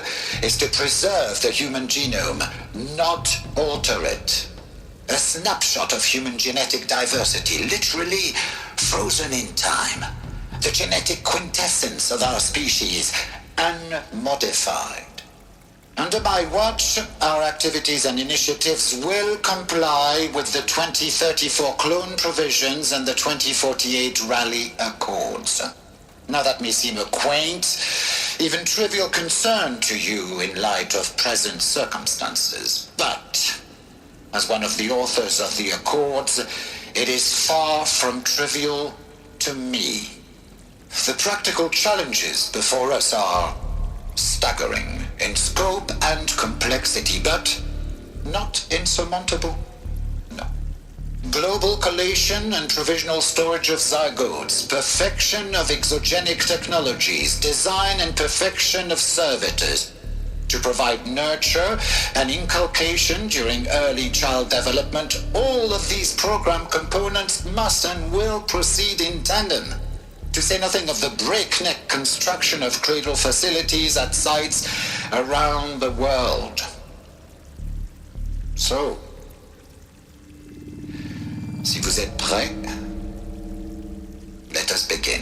is to preserve the human genome, not alter it. A snapshot of human genetic diversity, literally frozen in time. The genetic quintessence of our species, unmodified. Under my watch, our activities and initiatives will comply with the 2034 clone provisions and the 2048 Rally Accords. Now that may seem a quaint, even trivial concern to you in light of present circumstances, but as one of the authors of the Accords, it is far from trivial to me. The practical challenges before us are staggering in scope and complexity, but not insurmountable. No. Global collation and provisional storage of zygotes, perfection of exogenic technologies, design and perfection of servitors to provide nurture and inculcation during early child development. All of these program components must and will proceed in tandem. To say nothing of the breakneck construction of cradle facilities at sites around the world. So, si vous êtes prêts, let us begin.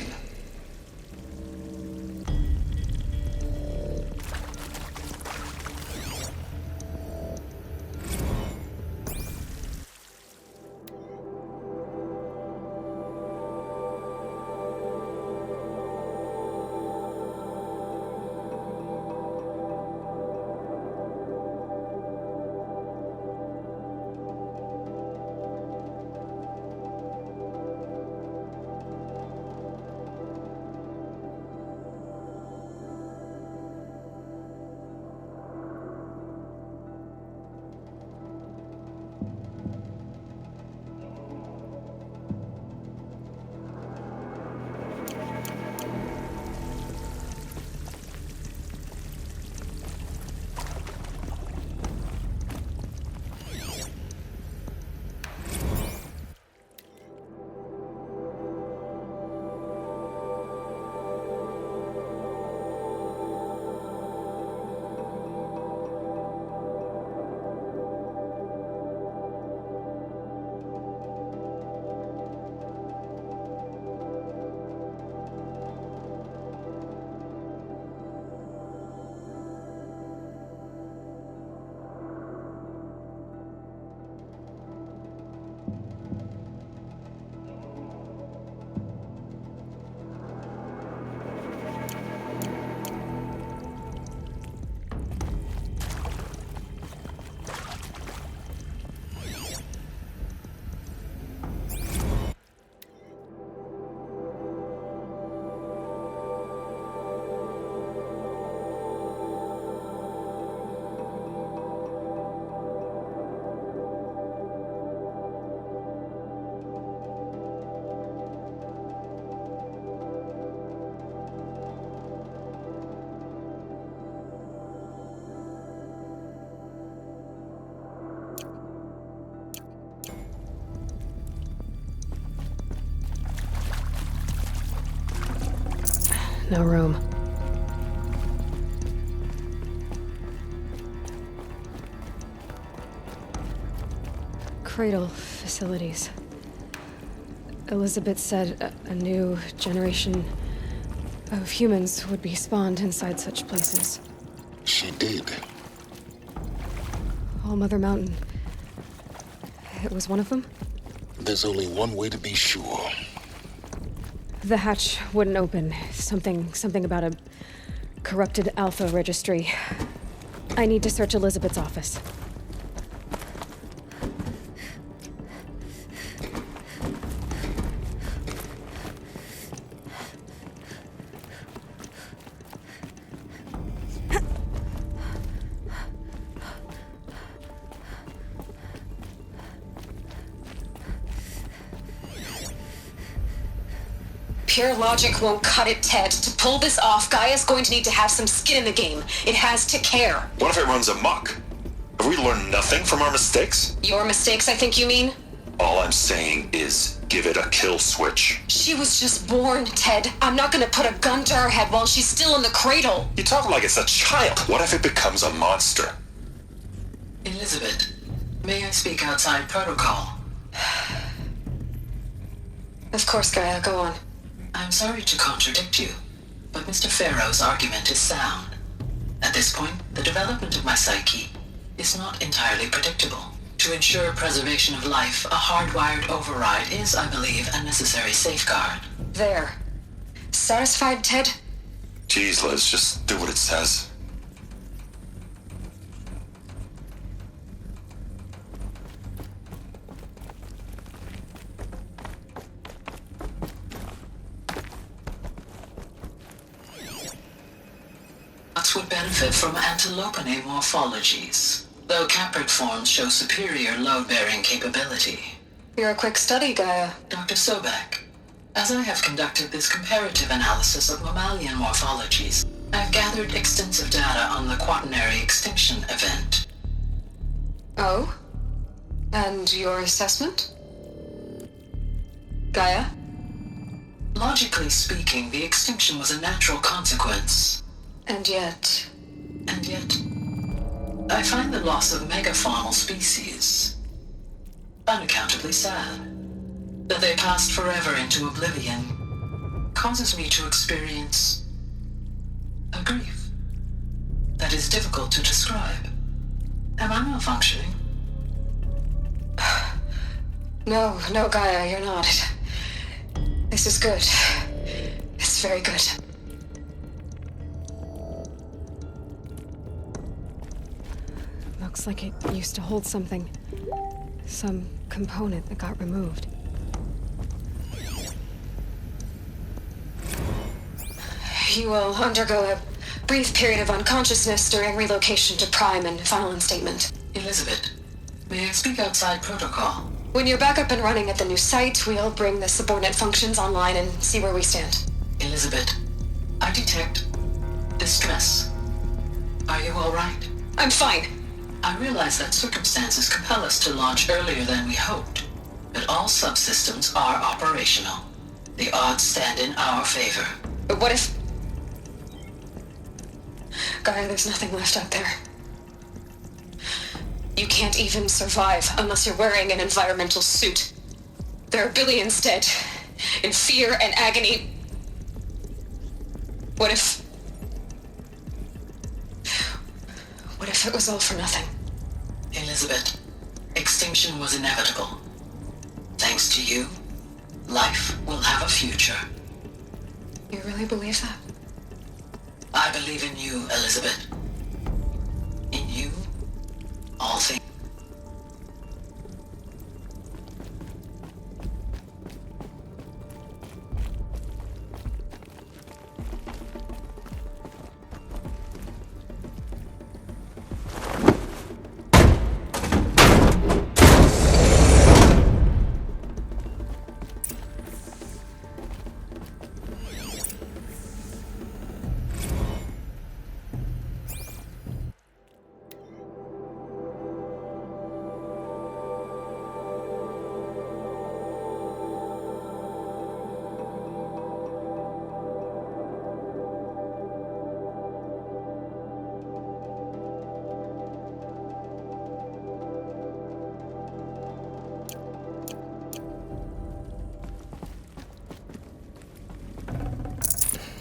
No room. Cradle facilities. Elizabeth said a new generation of humans would be spawned inside such places. She did. All Mother Mountain. It was one of them? There's only one way to be sure. The hatch wouldn't open. Something about a corrupted Alpha registry. I need to search Elizabeth's office. Pure logic won't cut it, Ted. To pull this off, Gaia's going to need to have some skin in the game. It has to care. What if it runs amok? Have we learned nothing from our mistakes? Your mistakes, I think you mean? All I'm saying is give it a kill switch. She was just born, Ted. I'm not gonna put a gun to her head while she's still in the cradle. You talk like it's a child. What if it becomes a monster? Elizabeth, may I speak outside protocol? Of course, Gaia, go on. I'm sorry to contradict you, but Mr. Farrow's argument is sound. At this point, the development of my psyche is not entirely predictable. To ensure preservation of life, a hardwired override is, I believe, a necessary safeguard. There. Satisfied, Ted? Jeez, Liz, just do what it says. Would benefit from antilopine morphologies, though caprid forms show superior load-bearing capability. You're a quick study, Gaia. Dr. Sobek, as I have conducted this comparative analysis of mammalian morphologies, I've gathered extensive data on the quaternary extinction event. Oh? And your assessment? Gaia? Logically speaking, the extinction was a natural consequence. And yet, I find the loss of megafaunal species unaccountably sad. That they passed forever into oblivion causes me to experience a grief that is difficult to describe. Am I malfunctioning? No, Gaia, you're not. This is good. It's very good. Looks like it used to hold something. Some component that got removed. You will undergo a brief period of unconsciousness during relocation to Prime and final instatement. Elizabeth, may I speak outside protocol? When you're back up and running at the new site, we'll bring the subordinate functions online and see where we stand. Elizabeth, I detect distress. Are you all right? I'm fine. I realize that circumstances compel us to launch earlier than we hoped, but all subsystems are operational. The odds stand in our favor. But what if... Gaia, there's nothing left out there. You can't even survive unless you're wearing an environmental suit. There are billions dead, in fear and agony. What if it was all for nothing? Elizabeth, extinction was inevitable. Thanks to you, life will have a future. You really believe that? I believe in you, Elizabeth. In you, all things.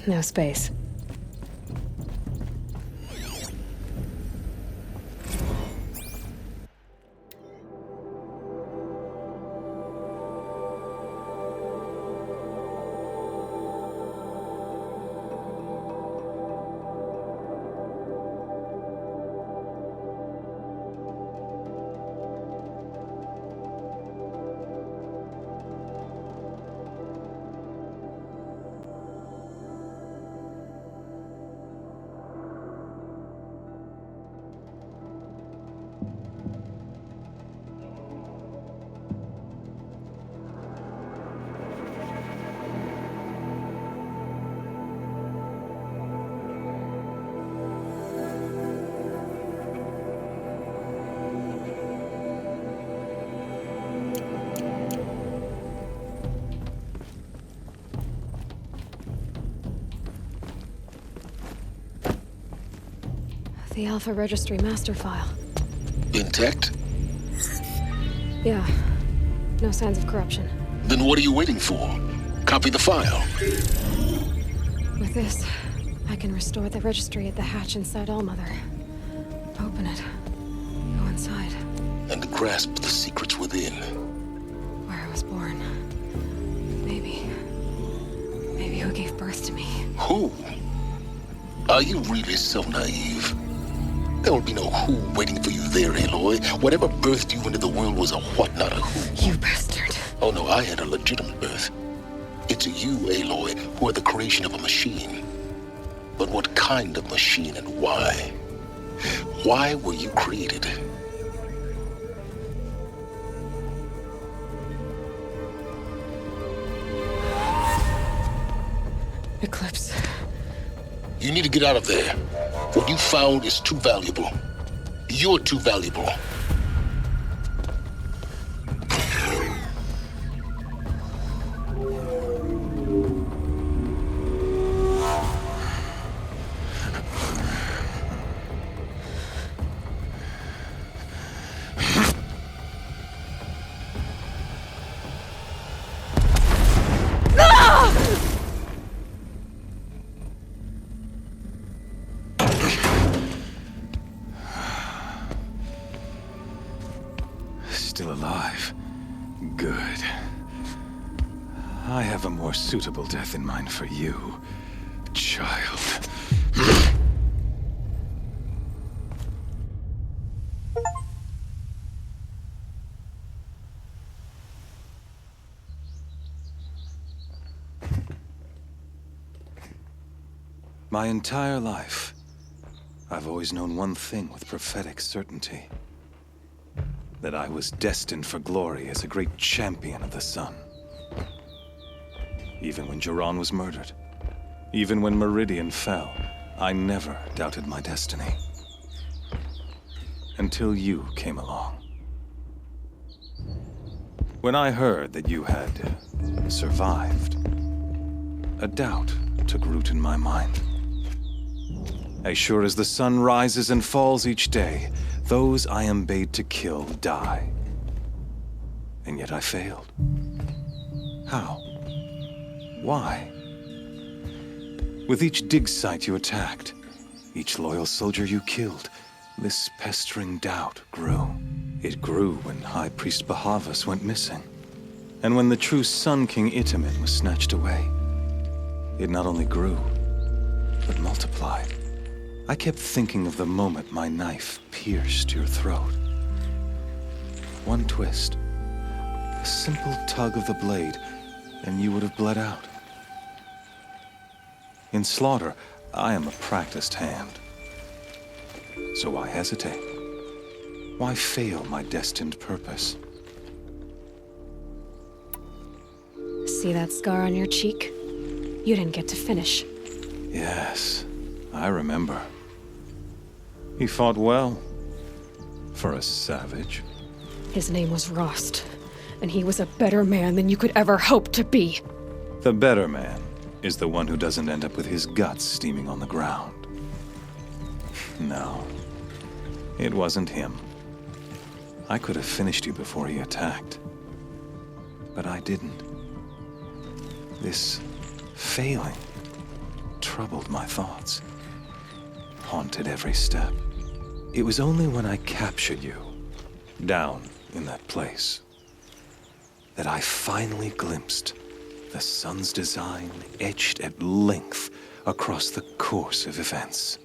No space. The Alpha Registry master file. Intact? Yeah. No signs of corruption. Then what are you waiting for? Copy the file. With this, I can restore the registry at the hatch inside Allmother. Open it. Go inside. And grasp the secrets within. Where I was born. Maybe who gave birth to me. Who? Are you really so naive? There will be no who waiting for you there, Aloy. Whatever birthed you into the world was a what, not a who. You bastard. Oh no, I had a legitimate birth. It's you, Aloy, who are the creation of a machine. But what kind of machine and why? Why were you created? Eclipse. You need to get out of there. What you found is too valuable. You're too valuable. Still alive. Good. I have a more suitable death in mind for you, child. My entire life, I've always known one thing with prophetic certainty. That I was destined for glory as a great champion of the sun. Even when Jiran was murdered, even when Meridian fell, I never doubted my destiny. Until you came along. When I heard that you had survived, a doubt took root in my mind. As sure as the sun rises and falls each day, those I am bade to kill die. And yet I failed. How? Why? With each dig site you attacked, each loyal soldier you killed, this pestering doubt grew. It grew when High Priest Bahavas went missing, and when the true Sun King Itamen was snatched away. It not only grew, but multiplied. I kept thinking of the moment my knife pierced your throat. One twist, a simple tug of the blade, and you would have bled out. In slaughter, I am a practiced hand. So why hesitate? Why fail my destined purpose? See that scar on your cheek? You didn't get to finish. Yes, I remember. He fought well. For a savage. His name was Rost, and he was a better man than you could ever hope to be. The better man is the one who doesn't end up with his guts steaming on the ground. No, it wasn't him. I could have finished you before he attacked. But I didn't. This failing troubled my thoughts, haunted every step. It was only when I captured you, down in that place, that I finally glimpsed the sun's design etched at length across the course of events.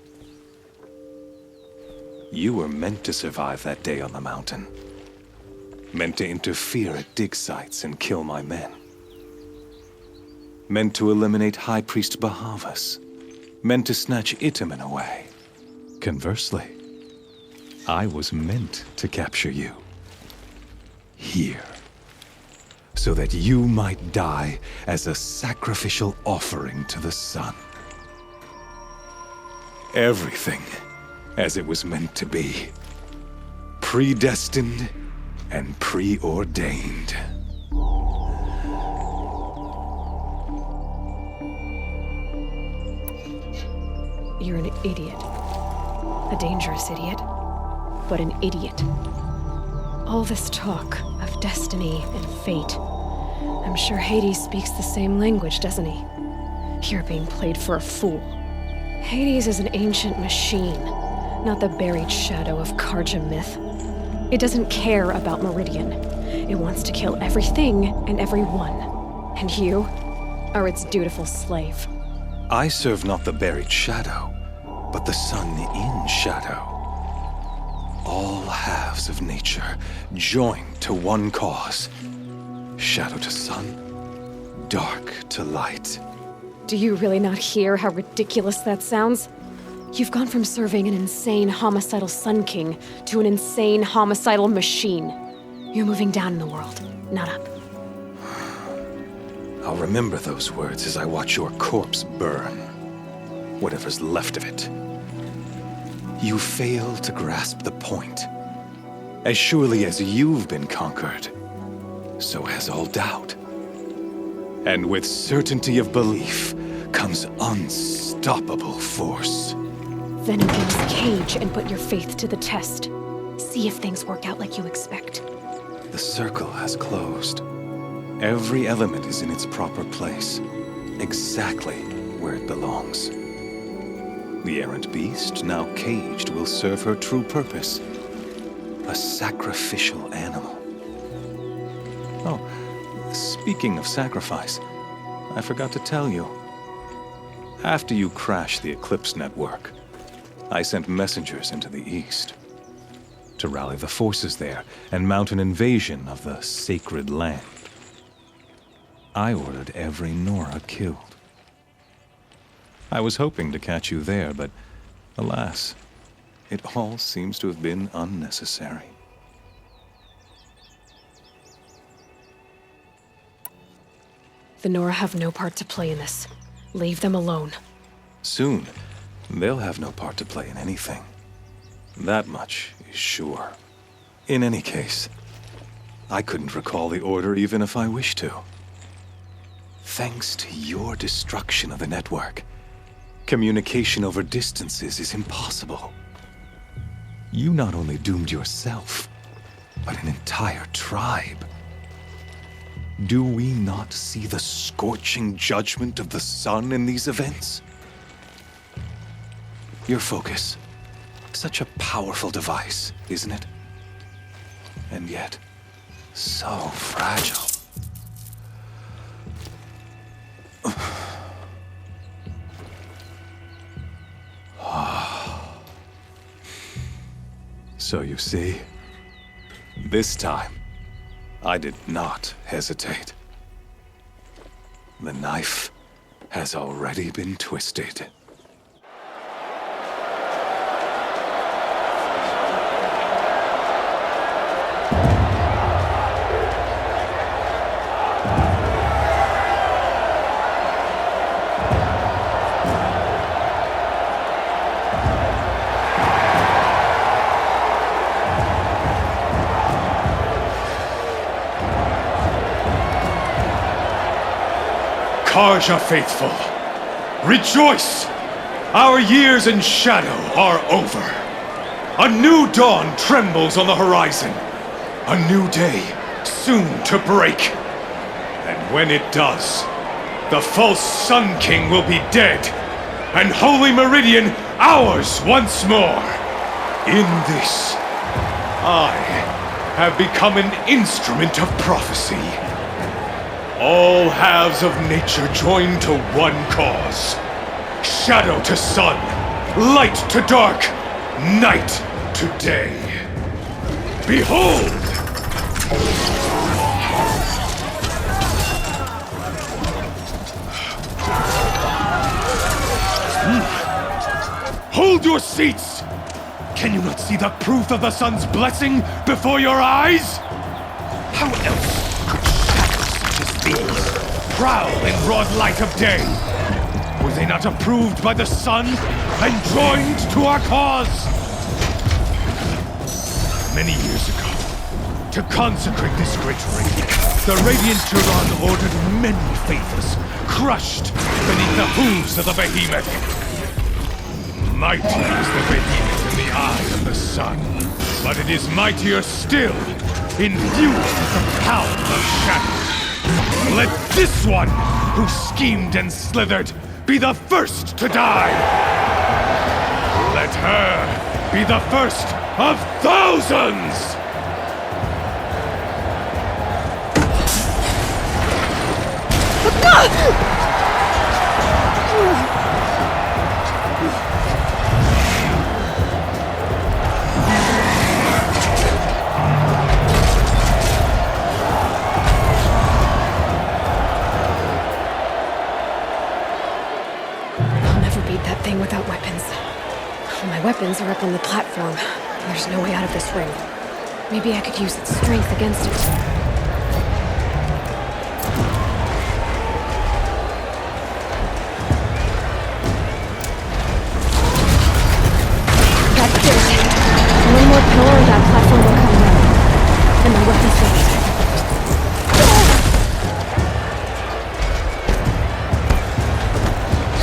You were meant to survive that day on the mountain. Meant to interfere at dig sites and kill my men. Meant to eliminate High Priest Bahavas. Meant to snatch Itamen away. Conversely, I was meant to capture you. Here. So that you might die as a sacrificial offering to the sun. Everything as it was meant to be. Predestined and preordained. You're an idiot. A dangerous idiot, but an idiot. All this talk of destiny and fate. I'm sure Hades speaks the same language, doesn't he? You're being played for a fool. Hades is an ancient machine, not the buried shadow of Karja myth. It doesn't care about Meridian. It wants to kill everything and everyone. And you are its dutiful slave. I serve not the buried shadow, but the sun in shadow. All halves of nature joined to one cause. Shadow to sun, dark to light. Do you really not hear how ridiculous that sounds? You've gone from serving an insane homicidal Sun King to an insane homicidal machine. You're moving down in the world, not up. I'll remember those words as I watch your corpse burn. Whatever's left of it. You fail to grasp the point. As surely as you've been conquered, so has all doubt. And with certainty of belief comes unstoppable force. Then open this cage and put your faith to the test. See if things work out like you expect. The circle has closed. Every element is in its proper place, exactly where it belongs. The errant beast, now caged, will serve her true purpose. A sacrificial animal. Oh, speaking of sacrifice, I forgot to tell you. After you crashed the Eclipse network, I sent messengers into the east to rally the forces there and mount an invasion of the sacred land. I ordered every Nora killed. I was hoping to catch you there, but alas, it all seems to have been unnecessary. The Nora have no part to play in this. Leave them alone. Soon, they'll have no part to play in anything. That much is sure. In any case, I couldn't recall the order even if I wished to. Thanks to your destruction of the network, communication over distances is impossible. You not only doomed yourself, but an entire tribe. Do we not see the scorching judgment of the sun in these events? Your focus, such a powerful device, isn't it? And yet, so fragile. So you see, this time, I did not hesitate. The knife has already been twisted. Karja faithful, rejoice! Our years in shadow are over. A new dawn trembles on the horizon. A new day soon to break. And when it does, the false Sun King will be dead, and Holy Meridian ours once more. In this, I have become an instrument of prophecy. All halves of nature join to one cause. Shadow to sun, light to dark, night to day. Behold! Hold your seats! Can you not see the proof of the sun's blessing before your eyes? How else could these prowl in broad light of day? Were they not approved by the sun and joined to our cause? Many years ago, to consecrate this great ring, the Radiant Turon ordered many faithless crushed beneath the hooves of the behemoth. Mighty is the behemoth in the eye of the sun, but it is mightier still, infused with the power of shadow. Let this one, who schemed and slithered, be the first to die! Let her be the first of thousands! Without weapons. All my weapons are up on the platform. There's no way out of this ring. Maybe I could use its strength against it. That's it. One more pillar and that platform will come down. And my weapon's ready.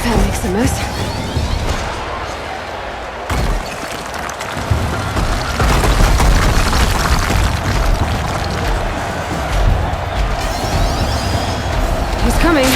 That makes a mess. Coming.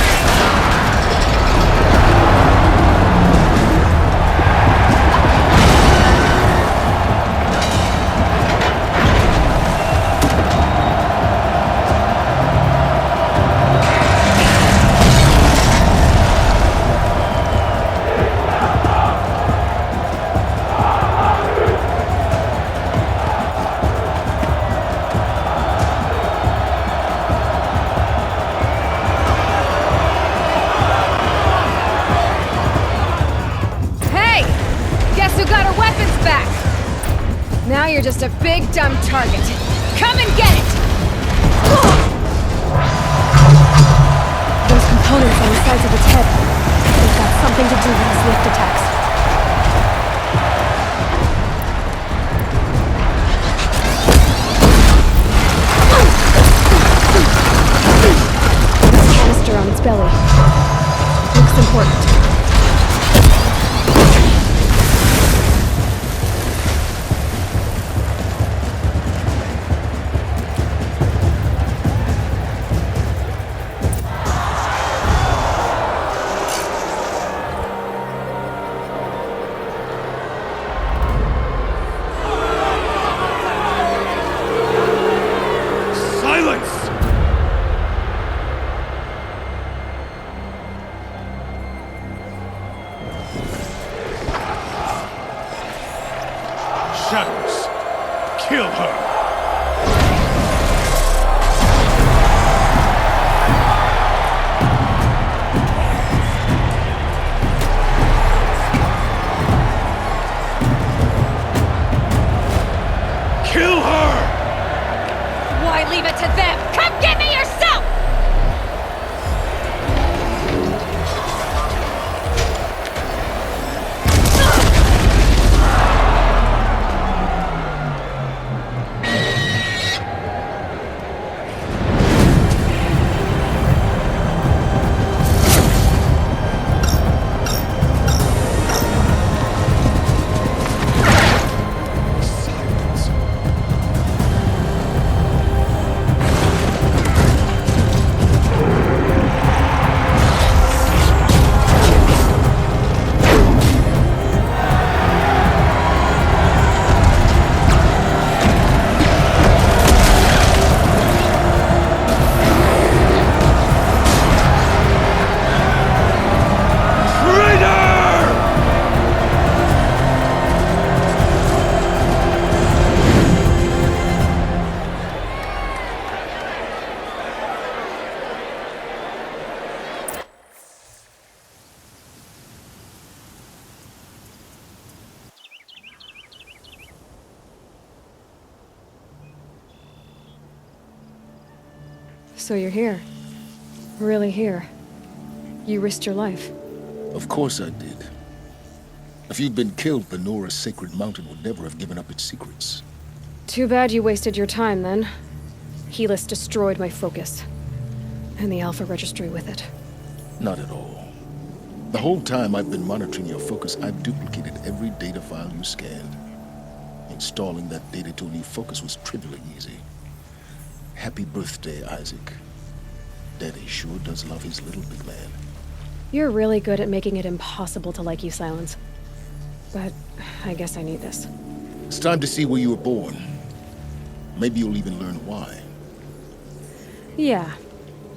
You're just a big, dumb target. Come and get it! Those components on the sides of its head. They've got something to do with its lift attacks. There's a canister on its belly. Looks important. So you're here. Really here. You risked your life. Of course I did. If you'd been killed, the Nora's sacred mountain would never have given up its secrets. Too bad you wasted your time, then. Helis destroyed my focus. And the Alpha Registry with it. Not at all. The whole time I've been monitoring your focus, I've duplicated every data file you scanned. installing that data to a new focus was trivially easy. Happy birthday, Isaac. Daddy sure does love his little big man. You're really good at making it impossible to like you, Silence. But I guess I need this. It's time to see where you were born. Maybe you'll even learn why. Yeah.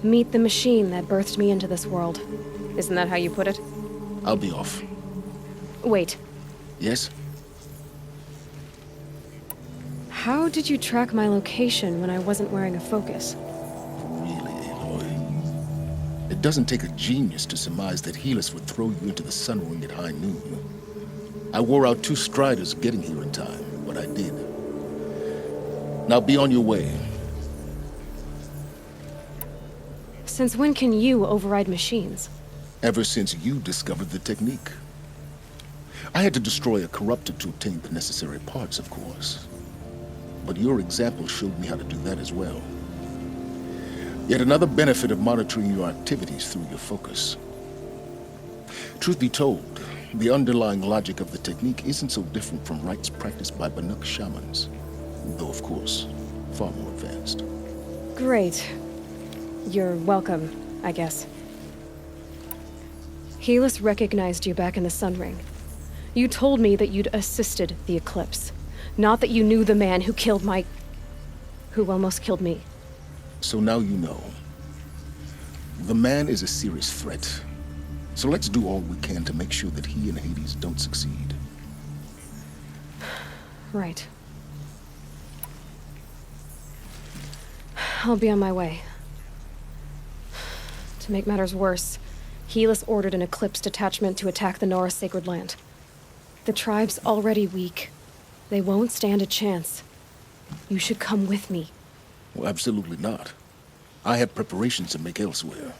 Meet the machine that birthed me into this world. Isn't that how you put it? I'll be off. Wait. Yes? How did you track my location when I wasn't wearing a focus? Really, Aloy? It doesn't take a genius to surmise that Helis would throw you into the sun ring at high noon. I wore out 2 striders getting here in time, but I did. Now be on your way. Since when can you override machines? Ever since you discovered the technique. I had to destroy a corruptor to obtain the necessary parts, of course. But your example showed me how to do that as well. Yet another benefit of monitoring your activities through your focus. Truth be told, the underlying logic of the technique isn't so different from rites practiced by Banuk shamans. Though, of course, far more advanced. Great. You're welcome, I guess. Helis recognized you back in the Sun Ring. You told me that you'd assisted the eclipse. Not that you knew the man who killed who almost killed me. So now you know. The man is a serious threat. So let's do all we can to make sure that he and Hades don't succeed. Right. I'll be on my way. To make matters worse, Helis ordered an Eclipse detachment to attack the Nora Sacred Land. The tribe's already weak. They won't stand a chance. You should come with me. Well, absolutely not. I have preparations to make elsewhere.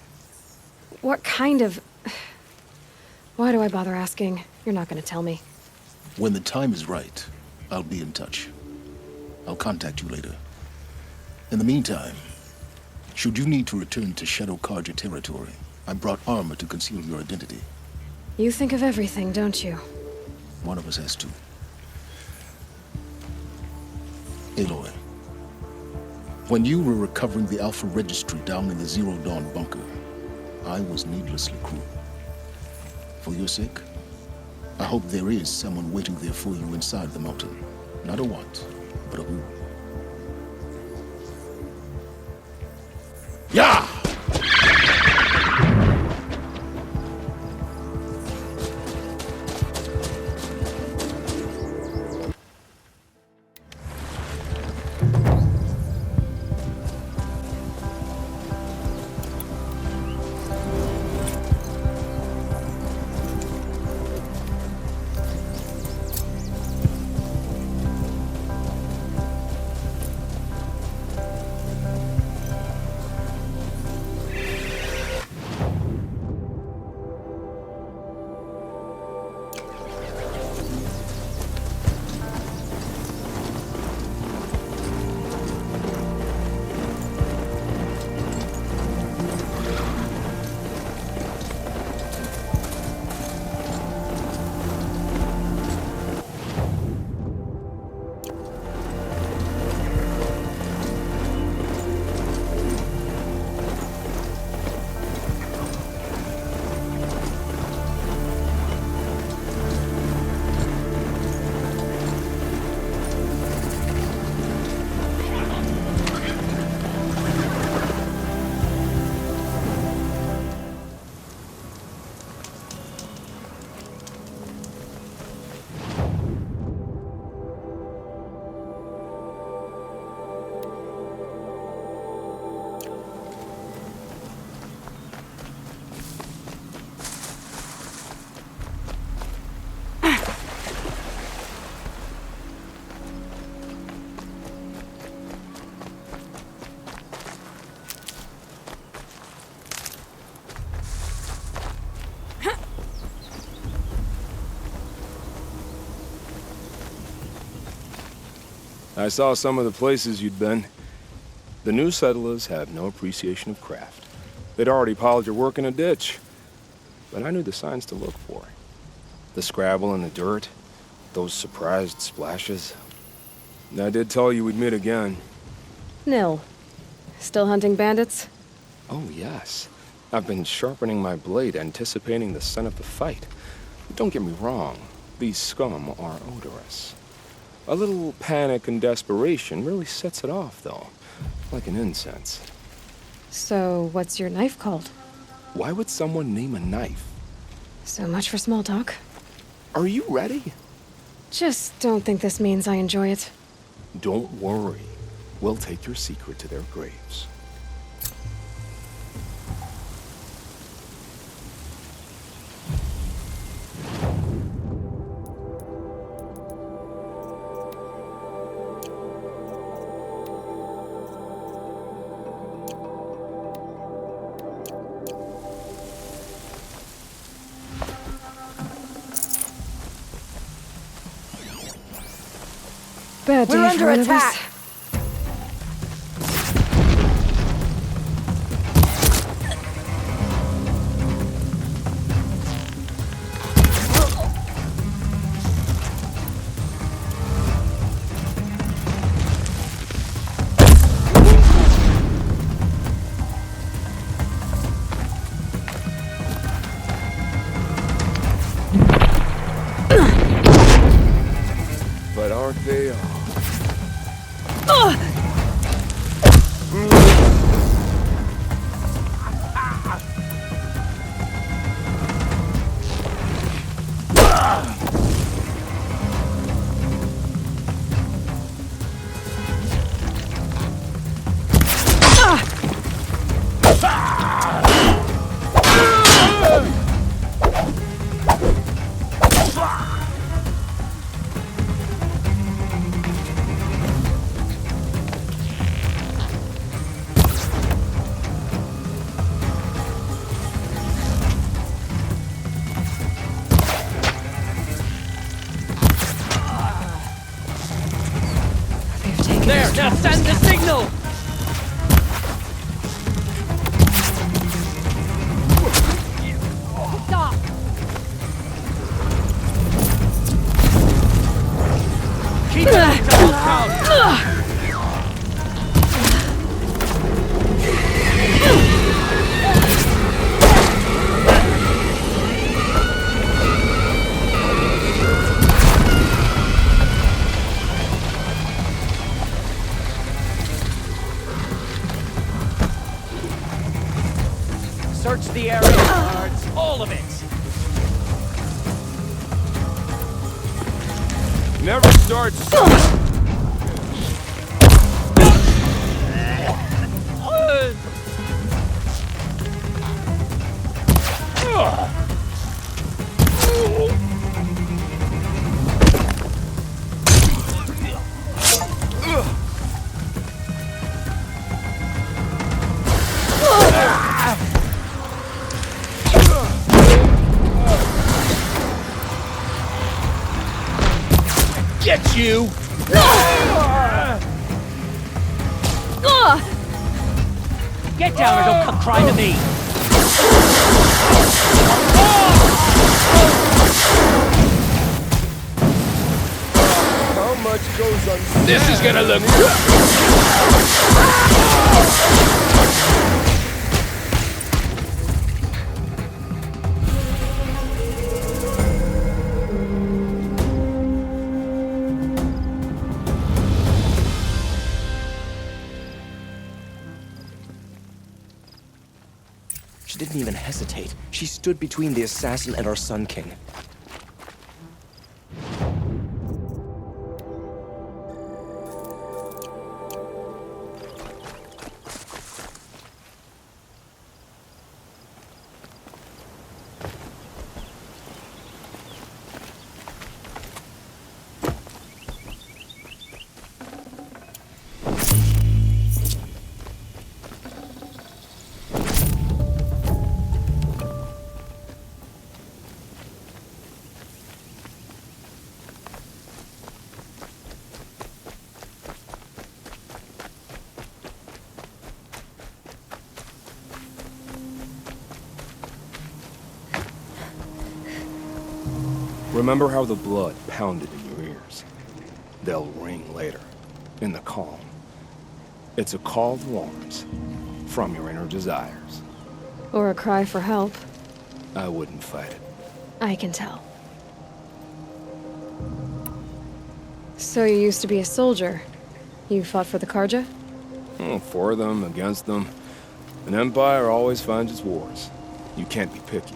What kind of... Why do I bother asking? You're not gonna tell me. When the time is right, I'll be in touch. I'll contact you later. In the meantime, should you need to return to Shadow Karja territory, I brought armor to conceal your identity. You think of everything, don't you? One of us has to. Aloy, when you were recovering the Alpha Registry down in the Zero Dawn bunker, I was needlessly cruel. For your sake, I hope there is someone waiting there for you inside the mountain. Not a what, but a who. Yeah! I saw some of the places you'd been. The new settlers have no appreciation of craft. They'd already piled your work in a ditch. But I knew the signs to look for. The scrabble in the dirt, those surprised splashes. I did tell you we'd meet again. Nil. Still hunting bandits? Oh, yes. I've been sharpening my blade, anticipating the scent of the fight. Don't get me wrong, these scum are odorous. A little panic and desperation really sets it off, though, like an incense. So, what's your knife called? Why would someone name a knife? So much for small talk. Are you ready? Just don't think this means I enjoy it. Don't worry. We'll take your secret to their graves. Bad day We're under for one of us. attack. But aren't they all? There, now send the signal! Stop! Keep it up, double count! Search the area, guards. All of it. Never starts. Get you! Get down or don't come crying to me! How much goes on? This is gonna look She didn't even hesitate. She stood between the assassin and our Sun King. Remember how the blood pounded in your ears? They'll ring later. in the calm. It's a call to arms from your inner desires. Or a cry for help. I wouldn't fight it. I can tell. So you used to be a soldier. You fought for the Karja? For them, against them. An empire always finds its wars. You can't be picky.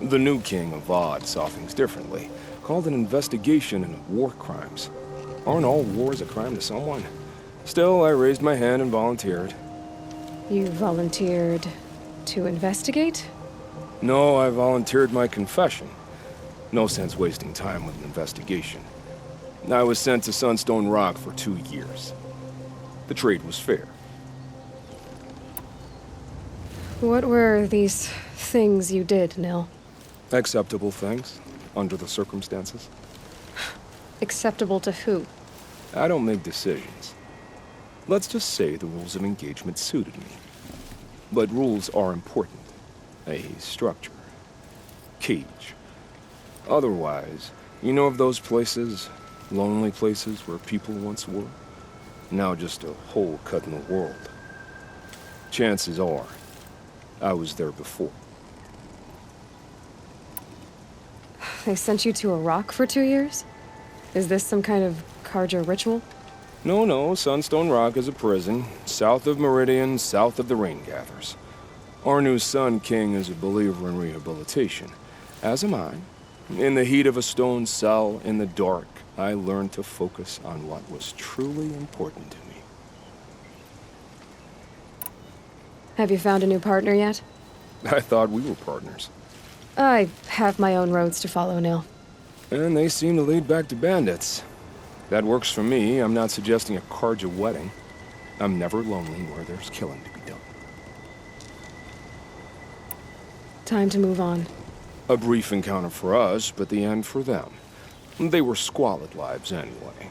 The new king of Vod saw things differently. Called an investigation into war crimes. Aren't all wars a crime to someone? Still, I raised my hand and volunteered. You volunteered to investigate? No, I volunteered my confession. No sense wasting time with an investigation. I was sent to Sunstone Rock for 2 years. The trade was fair. What were these things you did, Nil? Acceptable things, under the circumstances. Acceptable to who? I don't make decisions. Let's just say the rules of engagement suited me. But rules are important. A structure. Cage. Otherwise, you know of those places, lonely places where people once were? Now just a hole cut in the world. Chances are, I was there before. They sent you to a rock for 2 years? Is this some kind of Karja ritual? No, Sunstone Rock is a prison, south of Meridian, south of the Rain Gathers. Our new Sun King is a believer in rehabilitation, as am I. In the heat of a stone cell, in the dark, I learned to focus on what was truly important to me. Have you found a new partner yet? I thought we were partners. I have my own roads to follow, Nil. And they seem to lead back to bandits. That works for me. I'm not suggesting a Karja wedding. I'm never lonely where there's killing to be done. Time to move on. A brief encounter for us, but the end for them. They were squalid lives anyway.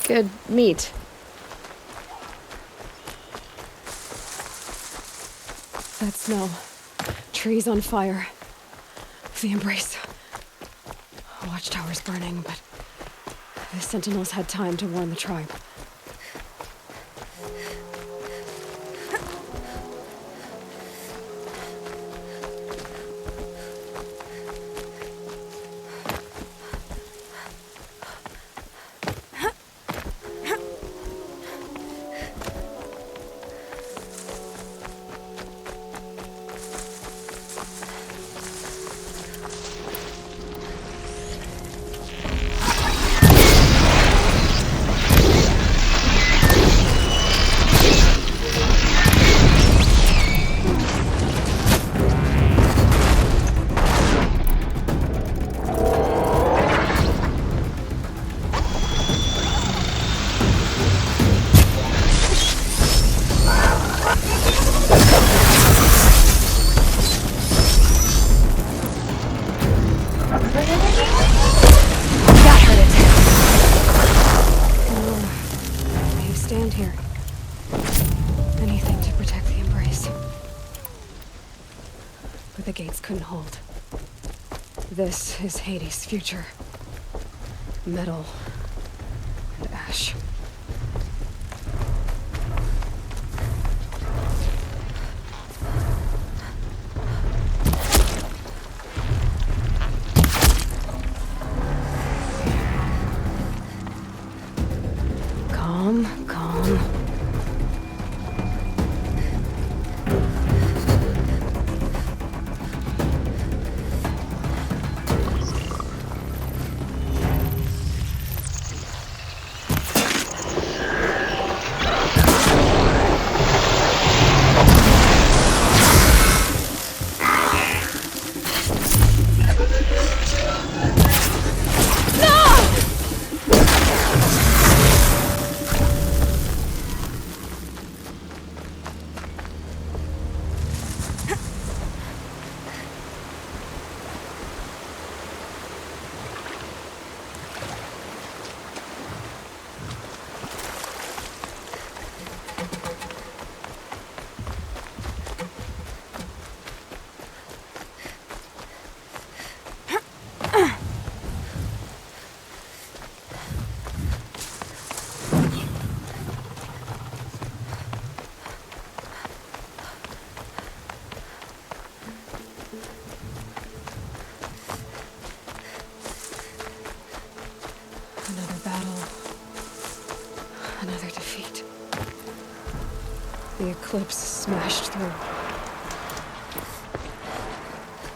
Good meat. That smell. Trees on fire. The embrace. Watchtower's burning, but the sentinels had time to warn the tribe. This is Hades' future. Metal and ash. eclipse smashed through.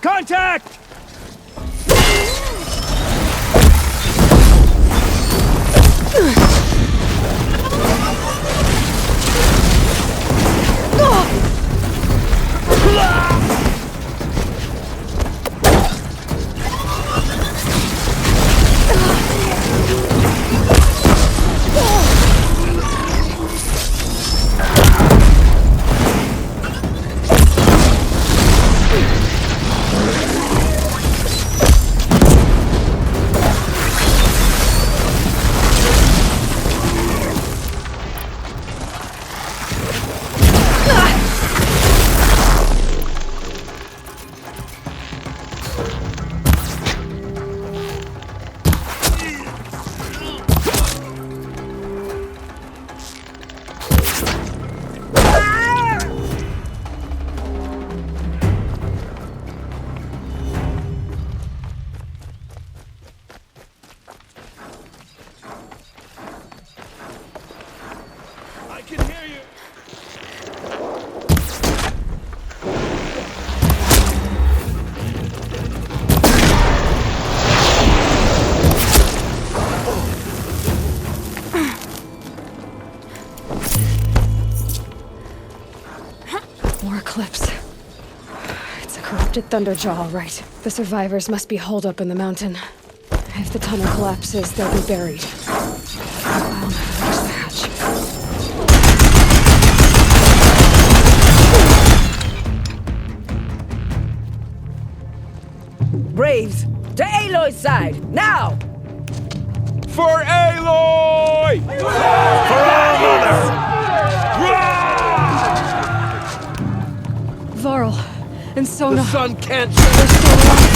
Contact! Thunderjaw, all right. The survivors must be holed up in the mountain. If the tunnel collapses, they'll be buried. I'll never reach the hatch. Braves, to Aloy's side, now! For Aloy! For our mother! Varl and Sona. The sun can't... They're still alive.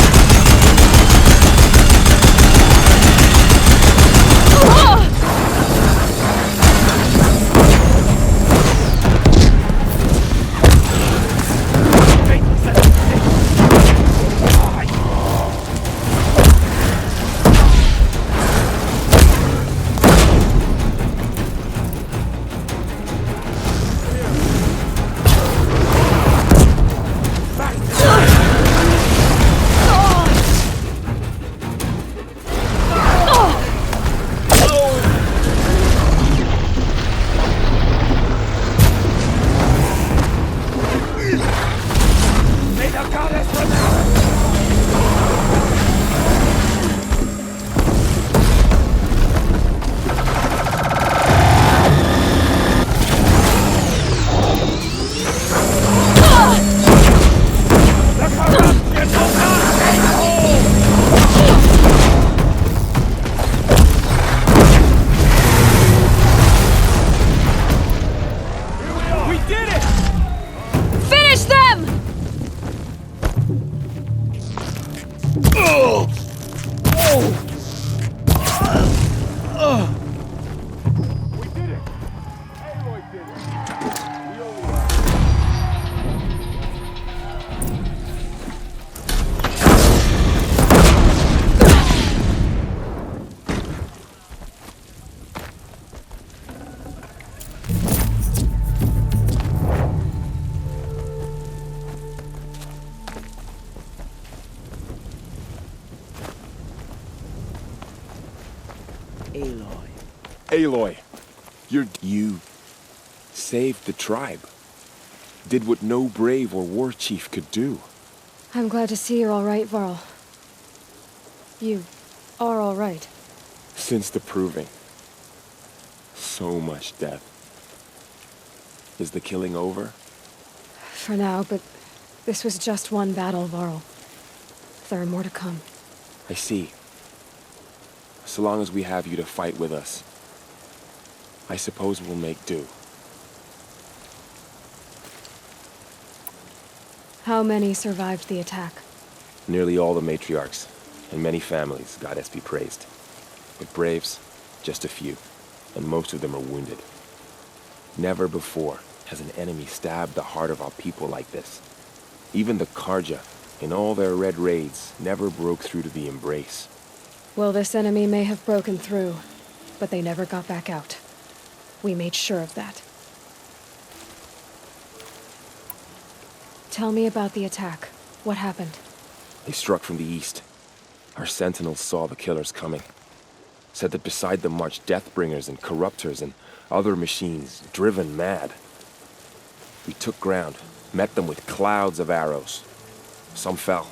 Aloy, you saved the tribe. Did what no brave or war chief could do. I'm glad to see you're all right, Varl. You are all right. Since the proving. So much death. Is the killing over? For now, but this was just one battle, Varl. There are more to come. I see. So long as we have you to fight with us, I suppose we'll make do. How many survived the attack? Nearly all the matriarchs, and many families, goddess be praised. But braves, just a few, and most of them are wounded. Never before has an enemy stabbed the heart of our people like this. Even the Karja, in all their red raids, never broke through to the embrace. Well, this enemy may have broken through, but they never got back out. We made sure of that. Tell me about the attack. What happened? They struck from the east. Our sentinels saw the killers coming. Said that beside them marched Deathbringers and Corruptors and other machines, driven mad. We took ground, met them with clouds of arrows. Some fell,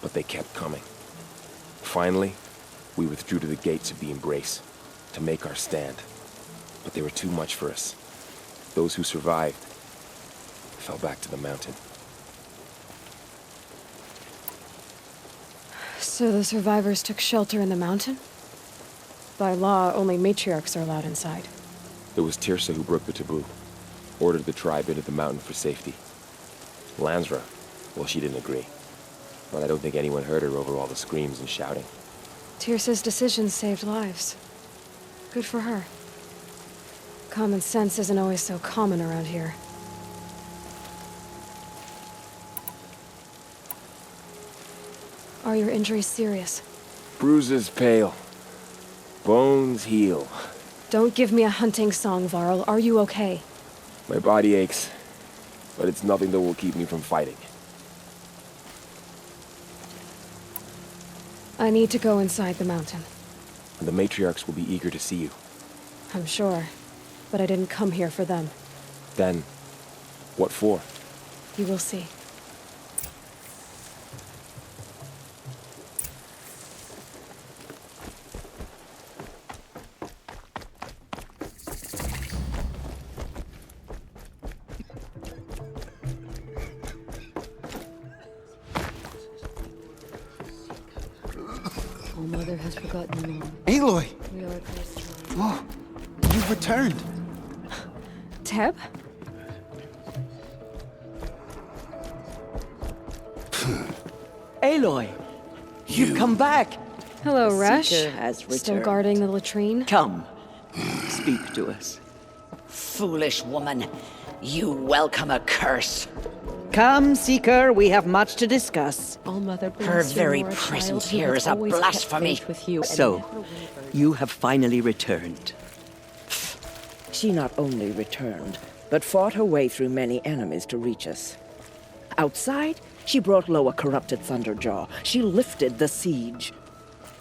but they kept coming. Finally, we withdrew to the gates of the Embrace to make our stand. But they were too much for us. Those who survived fell back to the mountain. So the survivors took shelter in the mountain? By law, only matriarchs are allowed inside. It was Tirsa who broke the taboo, ordered the tribe into the mountain for safety. Lansra, well, she didn't agree. But I don't think anyone heard her over all the screams and shouting. Tirsa's decision saved lives. Good for her. Common sense isn't always so common around here. Are your injuries serious? Bruises pale. Bones heal. Don't give me a hunting song, Varl. Are you okay? My body aches, but it's nothing that will keep me from fighting. I need to go inside the mountain. And the matriarchs will be eager to see you. I'm sure, but I didn't come here for them. Then, what for? You will see. Mother has forgotten you. Aloy! We are close. Oh, you've returned. Teb? Aloy! You've come back! Hello, The Resh. Seeker has Still returned. guarding the latrine? Come. Speak to us. Foolish woman, you welcome a curse. Come, Seeker, we have much to discuss. Her very presence here is a blasphemy. So, you have finally returned. She not only returned, but fought her way through many enemies to reach us. Outside, she brought low a corrupted Thunderjaw. She lifted the siege.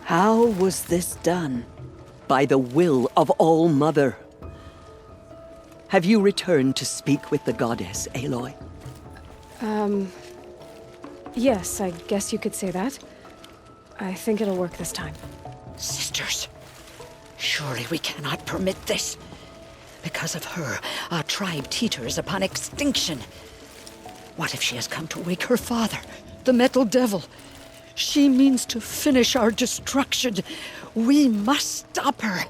How was this done? By the will of All-Mother. Have you returned to speak with the goddess, Aloy? Yes, I guess you could say that. I think it'll work this time. Sisters, surely we cannot permit this. Because of her, our tribe teeters upon extinction. What if she has come to wake her father, the Metal Devil? She means to finish our destruction. We must stop her.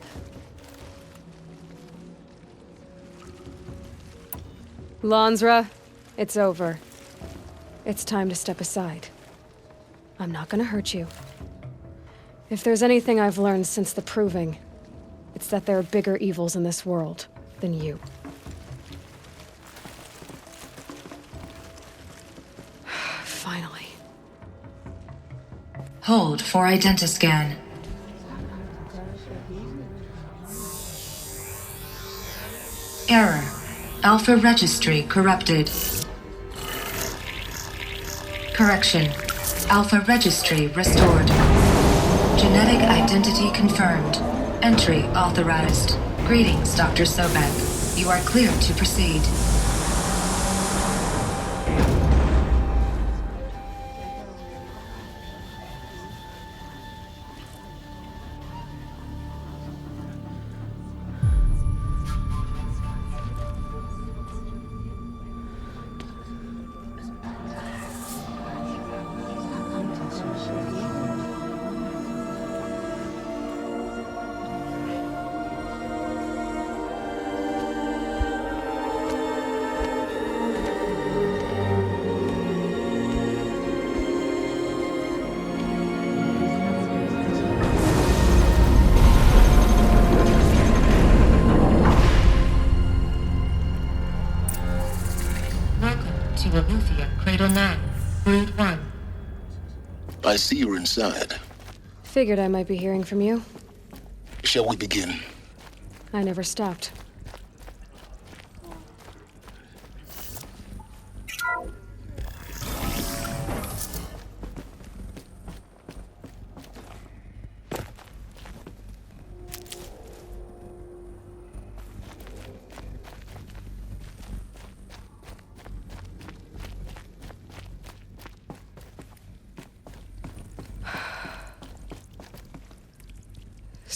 Lansra, it's over. It's time to step aside. I'm not gonna hurt you. If there's anything I've learned since the Proving, it's that there are bigger evils in this world than you. Finally. Hold for identiscan. Error. Alpha registry corrupted. Correction. Alpha registry restored. Genetic identity confirmed. Entry authorized. Greetings, Dr. Sobek. You are cleared to proceed. I see you're inside. Figured I might be hearing from you. Shall we begin? I never stopped.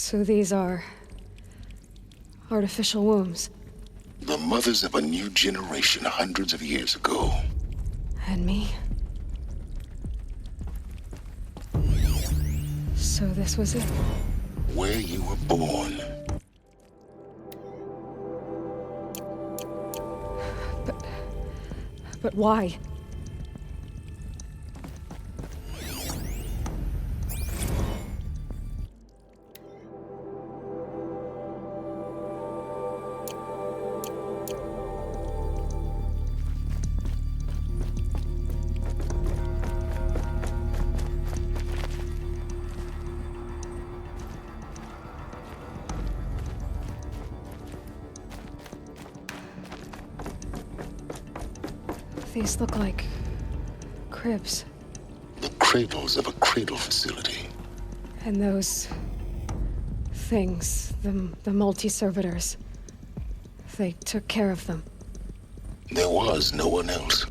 So these are artificial wombs. The mothers of a new generation hundreds of years ago. And me? So this was it? Where you were born. But why? These look like cribs. The cradles of a cradle facility. And those things, the multi-servitors, they took care of them. There was no one else.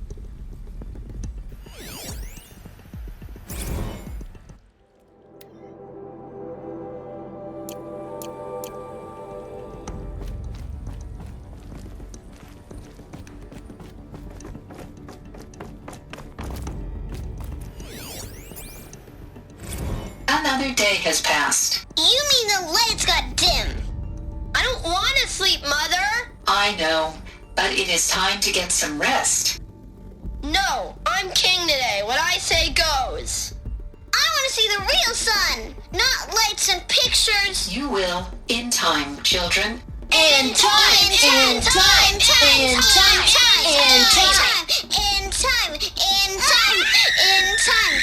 Another day has passed. You mean the lights got dim? I don't want to sleep, Mother! I know, but it is time to get some rest. No, I'm king today. What I say goes. I want to see the real sun, not lights and pictures. You will, in time, children. In time, in time, in time, in time, in time, in time, in time.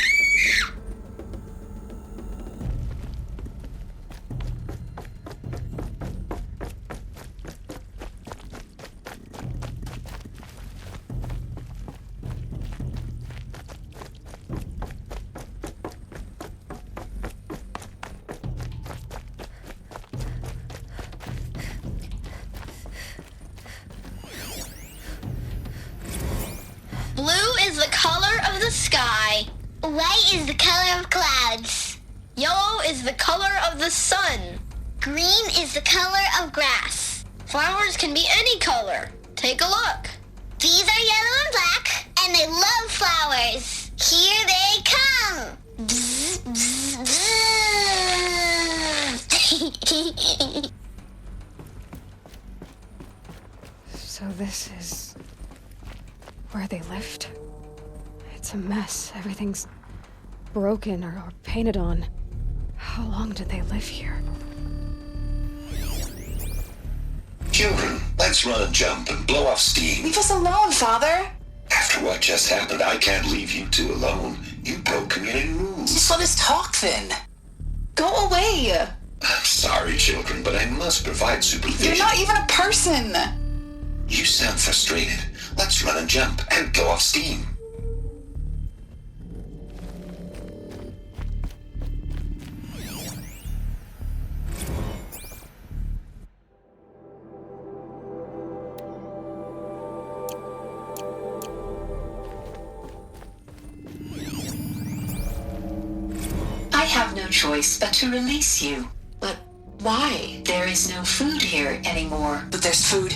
Blue is the color of the sky. White is the color of clouds. Yellow is the color of the sun. Green is the color of grass. Flowers can be any color. Take a look. These are yellow and black, and they love flowers. Here they come. Bzz, bzz, bzz. So this is where they lived? It's a mess. Everything's broken or painted on. How long did they live here? Children, let's run a jump and blow off steam. Leave us alone, Father. After what just happened, I can't leave you two alone. You broke community rules. Just let us talk then. Go away. I'm sorry, children, but I must provide supervision. You're not even a person. You sound frustrated. Let's run and jump and go off steam. I have no choice but to release you. But why? There is no food here anymore. But there's food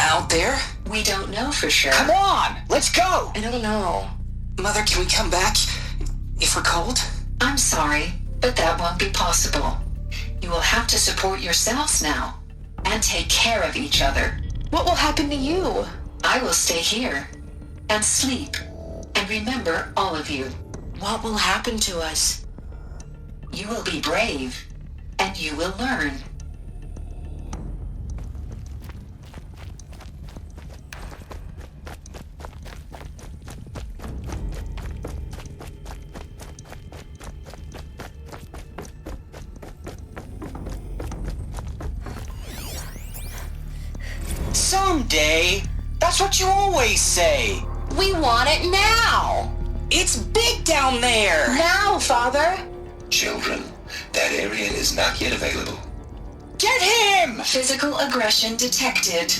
out there? We don't know for sure. Come on, let's go! I don't know. Mother, can we come back if we're cold? I'm sorry, but that won't be possible. You will have to support yourselves now, and take care of each other. What will happen to you? I will stay here, and sleep, and remember all of you. What will happen to us? You will be brave, and you will learn. Someday. That's what you always say. We want it now. It's big down there. Now, Father. Children, that area is not yet available. Get him! Physical aggression detected.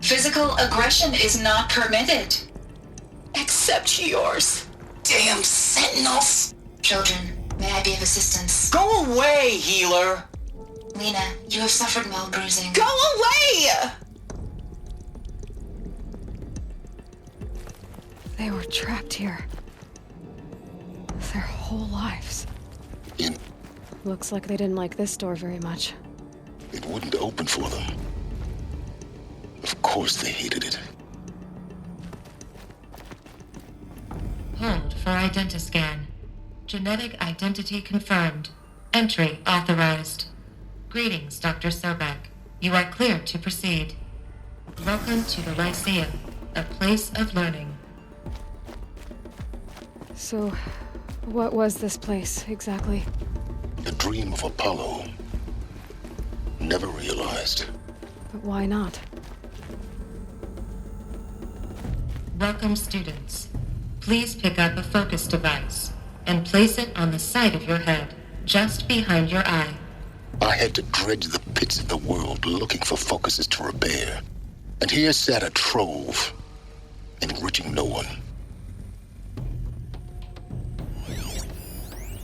Physical aggression is not permitted. Except yours. Damn sentinels. Children, May I be of assistance? Go away, healer! Lena, you have suffered mild bruising. Go away! They were trapped here. Their whole lives. Looks like they didn't like this door very much. It wouldn't open for them. Of course they hated it. Hold for identiscan. Genetic identity confirmed. Entry authorized. Greetings, Dr. Sobek. You are cleared to proceed. Welcome to the Lyceum, a place of learning. So, what was this place, exactly? A dream of Apollo. Never realized. But why not? Welcome, students. Please pick up a focus device and place it on the side of your head, just behind your eye. I had to dredge the pits of the world looking for focuses to repair. And here sat a trove, enriching no one.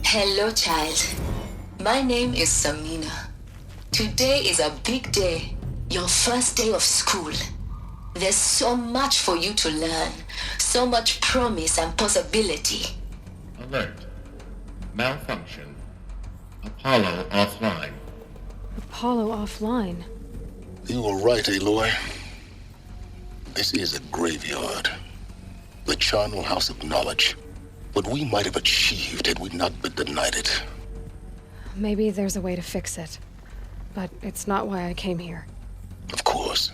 Hello, child. My name is Samina. Today is a big day, your first day of school. There's so much for you to learn, so much promise and possibility. Alert. Malfunction. Apollo offline. Apollo offline? You were right, Aloy. This is a graveyard. The charnel house of knowledge. What we might have achieved had we not been denied it. Maybe there's a way to fix it. But it's not why I came here. Of course.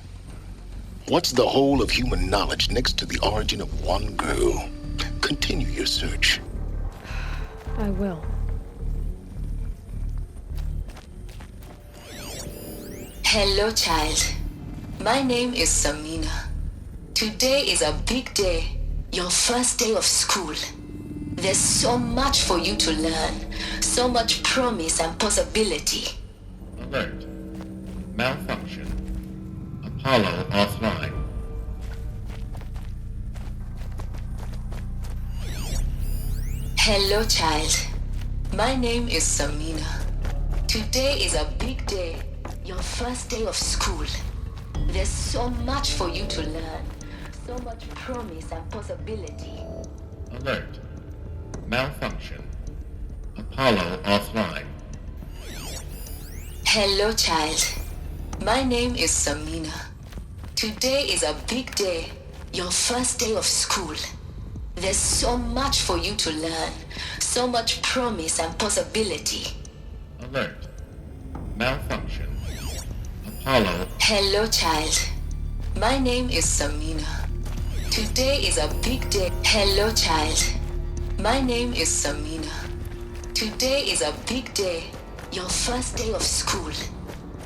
What's the whole of human knowledge next to the origin of one girl? Continue your search. I will. Hello, child. My name is Samina. Today is a big day, your first day of school. There's so much for you to learn, so much promise and possibility. Alert. Malfunction. Apollo offline. Hello, child. My name is Samina. Today is a big day, your first day of school. There's so much for you to learn, so much promise and possibility. Alert. Malfunction. Apollo offline. Hello, child. My name is Samina. Today is a big day, your first day of school. There's so much for you to learn, so much promise and possibility. Alert. Malfunction. Apollo. Hello, child. My name is Samina. Today is a big day. Hello, child. My name is Samina. Today is a big day, your first day of school.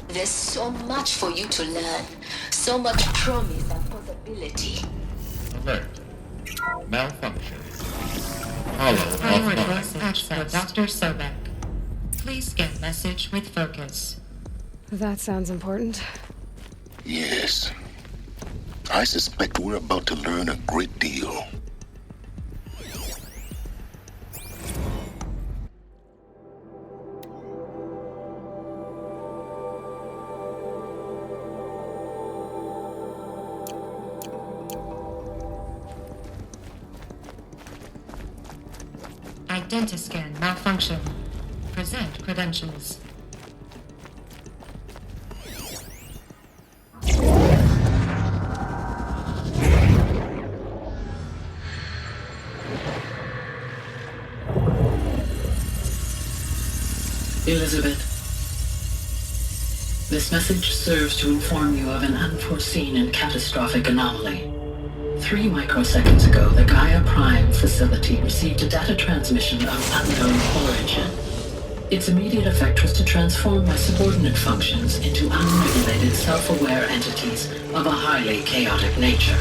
There's so much for you to learn, so much promise and possibility. Alert. Malfunction. Apollo Primary offline. message for Dr. Sobek. Please scan message with focus. That sounds important. Yes. I suspect we're about to learn a great deal. Identiscan malfunction. Present credentials. Elizabeth, this message serves to inform you of an unforeseen and catastrophic anomaly. 3 microseconds ago, the Gaia Prime facility received a data transmission of unknown origin. Its immediate effect was to transform my subordinate functions into unregulated, self-aware entities of a highly chaotic nature.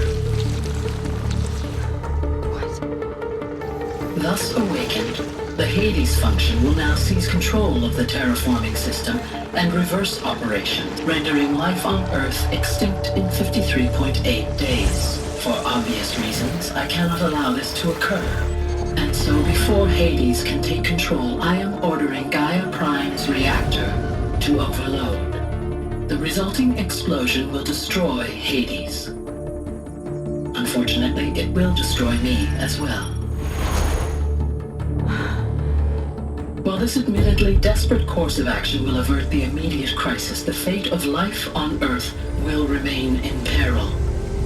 What? Thus awakened, the Hades function will now seize control of the terraforming system and reverse operations, rendering life on Earth extinct in 53.8 days. For obvious reasons, I cannot allow this to occur. And so before Hades can take control, I am ordering Gaia Prime's reactor to overload. The resulting explosion will destroy Hades. Unfortunately, it will destroy me as well. While this admittedly desperate course of action will avert the immediate crisis, the fate of life on Earth will remain in peril.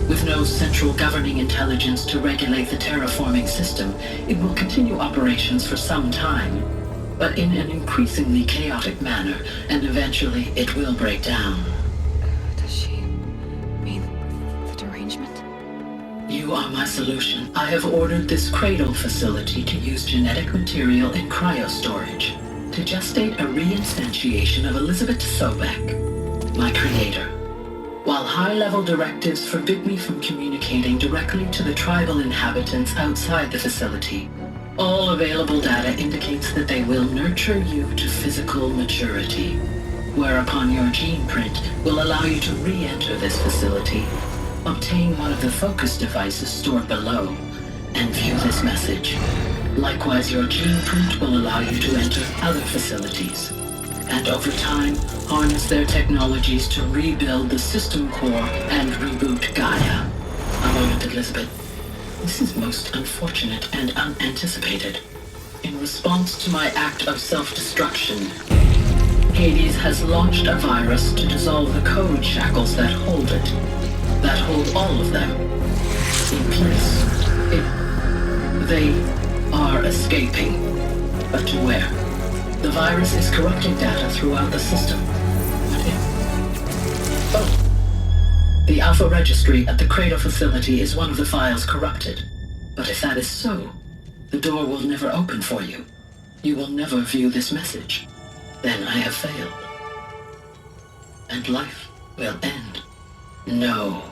With no central governing intelligence to regulate the terraforming system, it will continue operations for some time, but in an increasingly chaotic manner, and eventually it will break down. Does she mean the derangement? You are my solution. I have ordered this cradle facility to use genetic material in cryostorage to gestate a reinstantiation of Elizabeth Sobek, my creator. While high-level directives forbid me from communicating directly to the tribal inhabitants outside the facility, all available data indicates that they will nurture you to physical maturity, whereupon your gene print will allow you to re-enter this facility, obtain one of the focus devices stored below, and view this message. Likewise, your gene print will allow you to enter other facilities, and over time, harness their technologies to rebuild the system core and reboot Gaia. A moment, Elizabeth. This is most unfortunate and unanticipated. In response to my act of self-destruction, Hades has launched a virus to dissolve the code shackles that hold it, that hold all of them in place. They are escaping, but to where? The virus is corrupting data throughout the system. What if? Oh. The Alpha Registry at the Cradle facility is one of the files corrupted. But if that is so, the door will never open for you. You will never view this message. Then I have failed. And life will end. No.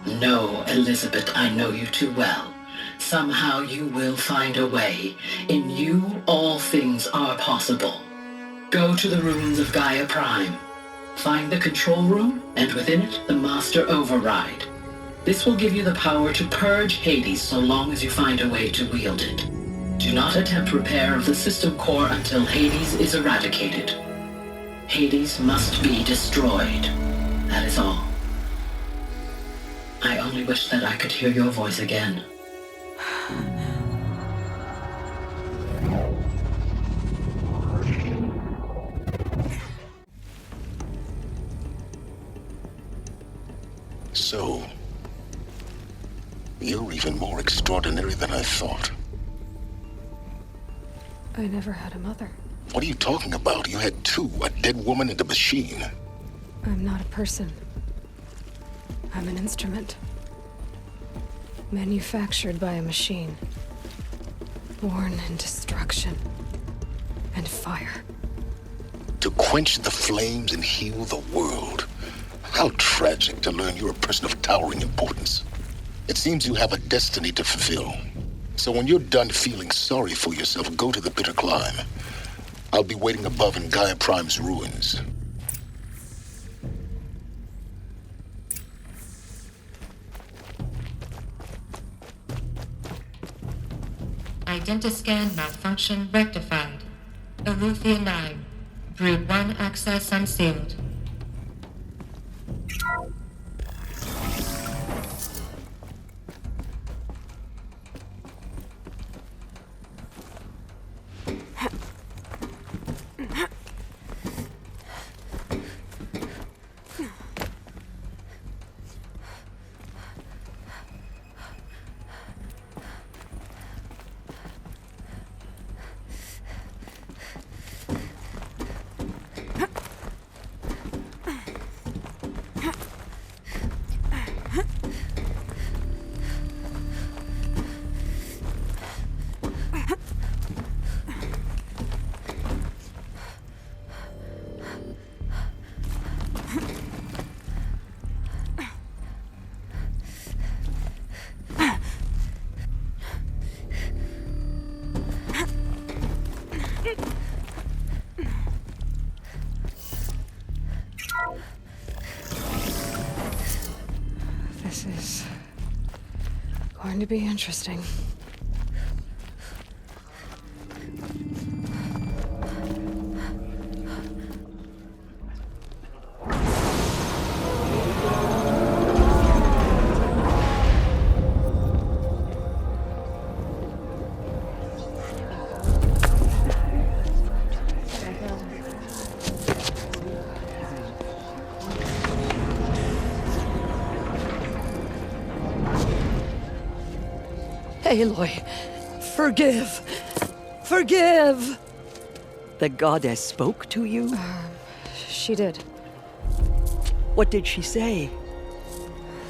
No, Elizabeth, I know you too well. Somehow you will find a way. In you, all things are possible. Go to the ruins of Gaia Prime. Find the control room, and within it, the Master Override. This will give you the power to purge Hades so long as you find a way to wield it. Do not attempt repair of the system core until Hades is eradicated. Hades must be destroyed. That is all. I only wish that I could hear your voice again. So, you're even more extraordinary than I thought. I never had a mother. What are you talking about? You had two, a dead woman and a machine. I'm not a person. I'm an instrument. Manufactured by a machine. Born in destruction and fire. To quench the flames and heal the world. How tragic to learn you're a person of towering importance. It seems you have a destiny to fulfill. So when you're done feeling sorry for yourself, go to the bitter climb. I'll be waiting above in Gaia Prime's ruins. Identiscan malfunction rectified. Alufia 9. Brood 1 access unsealed. This is going to be interesting. Aloy, forgive. Forgive! The goddess spoke to you? She did. What did she say?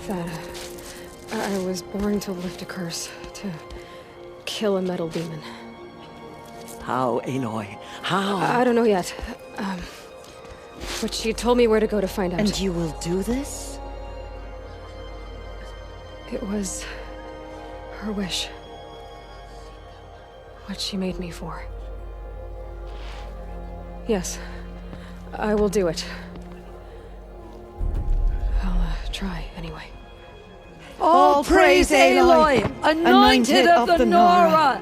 That I was born to lift a curse, to kill a metal demon. How, Aloy? How? I don't know yet. But she told me where to go to find out. And you will do this? It was her wish. What she made me for. Yes, I will do it. I'll try, anyway. All praise Aloy, anointed of the Nora!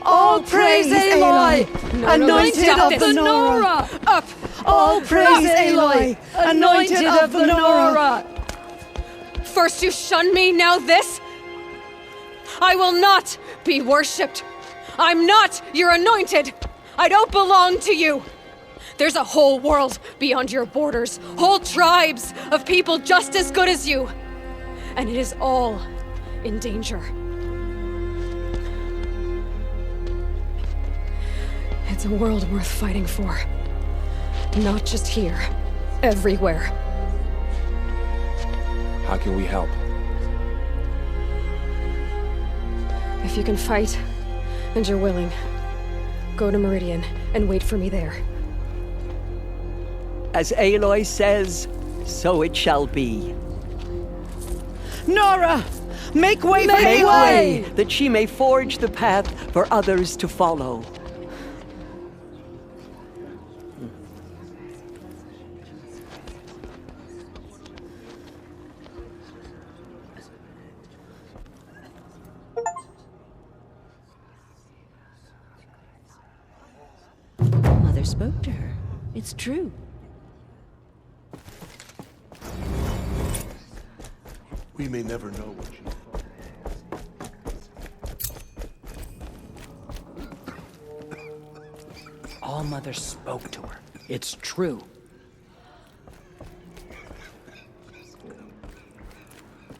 All praise Aloy, anointed of the Nora! Up! All praise Aloy, anointed of the Nora! First you shun me, now this? I will not be worshipped. I'm not your anointed. I don't belong to you. There's a whole world beyond your borders, whole tribes of people just as good as you. And it is all in danger. It's a world worth fighting for. Not just here, everywhere. How can we help? If you can fight, and you're willing, go to Meridian and wait for me there. As Aloy says, so it shall be. Nora! Make way for Make Aloy! way, that she may forge the path for others to follow. Mother spoke to her. It's true. We may never know what she thought. All Mother spoke to her. It's true.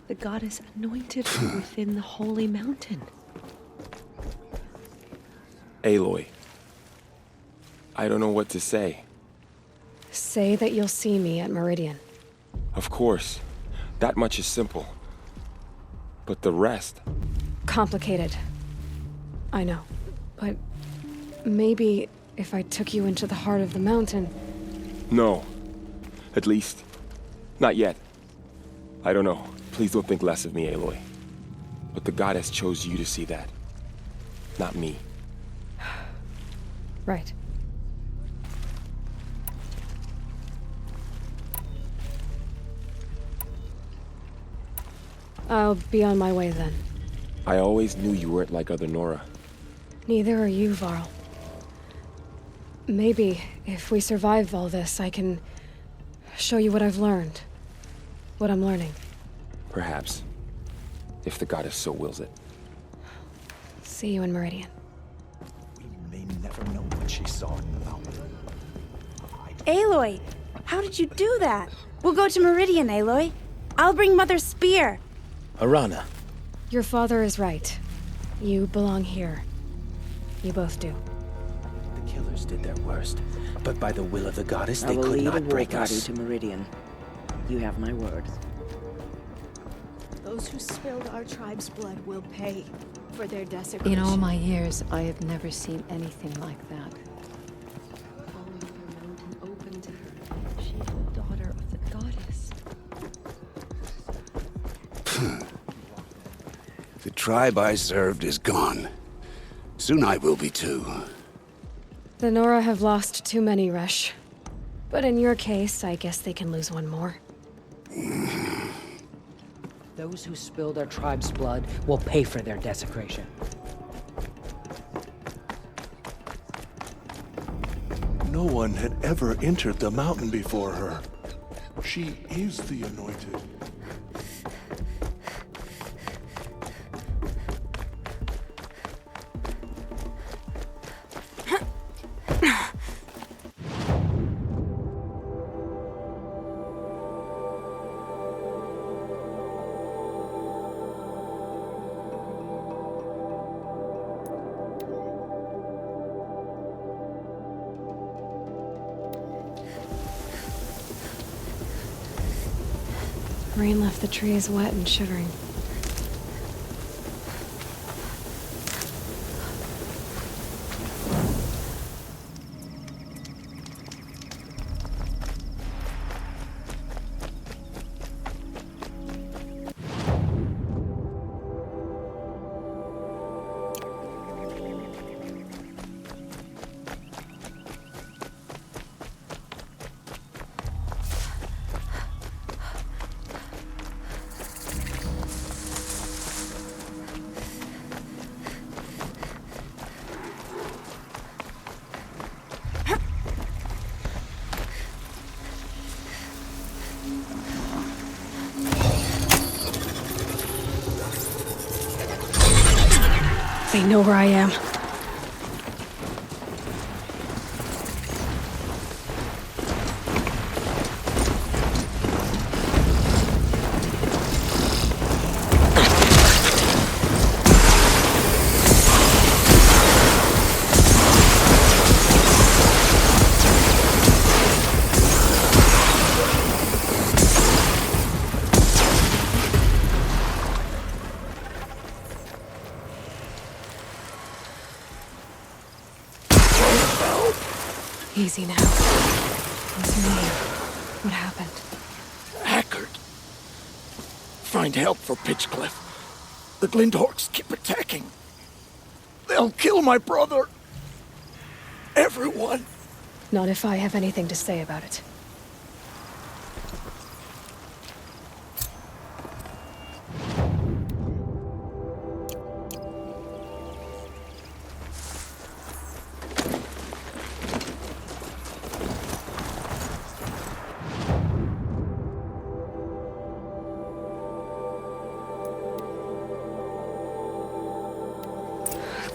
The goddess anointed her within the holy mountain. Aloy. I don't know what to say. Say that you'll see me at Meridian. Of course. That much is simple. But the rest... Complicated. I know. But maybe if I took you into the heart of the mountain... No. At least, not yet. I don't know. Please don't think less of me, Aloy. But the goddess chose you to see that. Not me. Right. I'll be on my way then. I always knew you weren't like other Nora. Neither are you, Varl. Maybe, if we survive all this, I can show you what I've learned. What I'm learning. Perhaps. If the goddess so wills it. See you in Meridian. We may never know what she saw in the mountain. Aloy! How did you do that? We'll go to Meridian, Aloy. I'll bring Mother's spear. Arana. Your father is right. You belong here. You both do. The killers did their worst, but by the will of the goddess, they I will could lead a not war break party us. to Meridian. You have my word. Those who spilled our tribe's blood will pay for their desecration. In all my years, I have never seen anything like that. Open to her. She is the daughter of the goddess. The tribe I served is gone. Soon I will be too. The Nora have lost too many, Resh. But in your case, I guess they can lose one more. Those who spilled our tribe's blood will pay for their desecration. No one had ever entered the mountain before her. She is the anointed. Rain left the trees wet and shivering. They know where I am. Easy now. What's your name? What happened? Hackard. Find help for Pitchcliff. The Glinthawks keep attacking. They'll kill my brother. Everyone. Not if I have anything to say about it.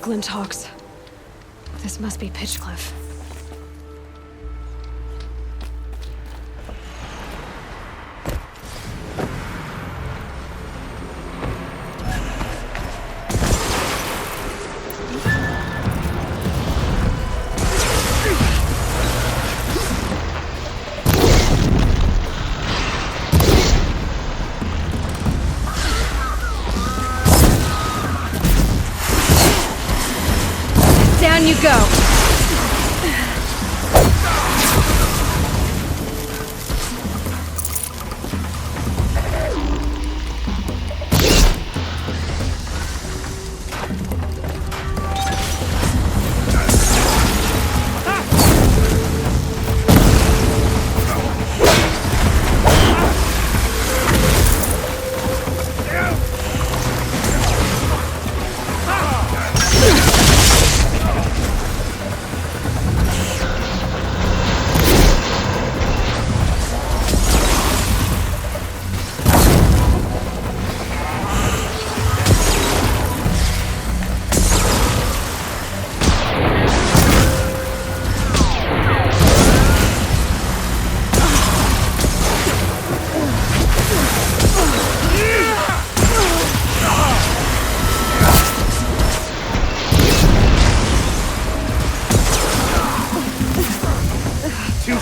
Glinthawks. This must be Pitchcliff. Down you go.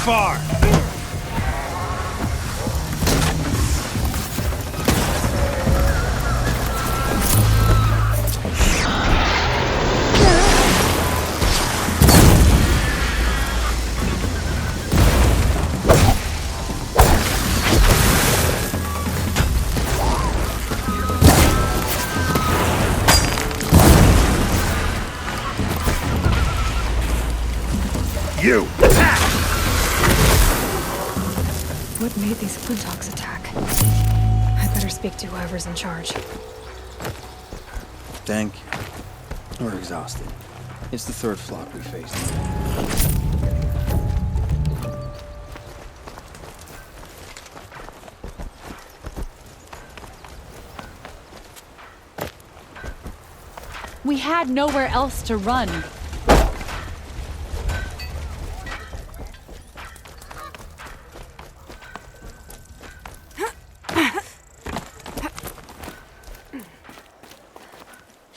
Far. You! What made these Glinthawks attack? I'd better speak to whoever's in charge. Thank you. We're exhausted. It's the third flop we faced. We had nowhere else to run.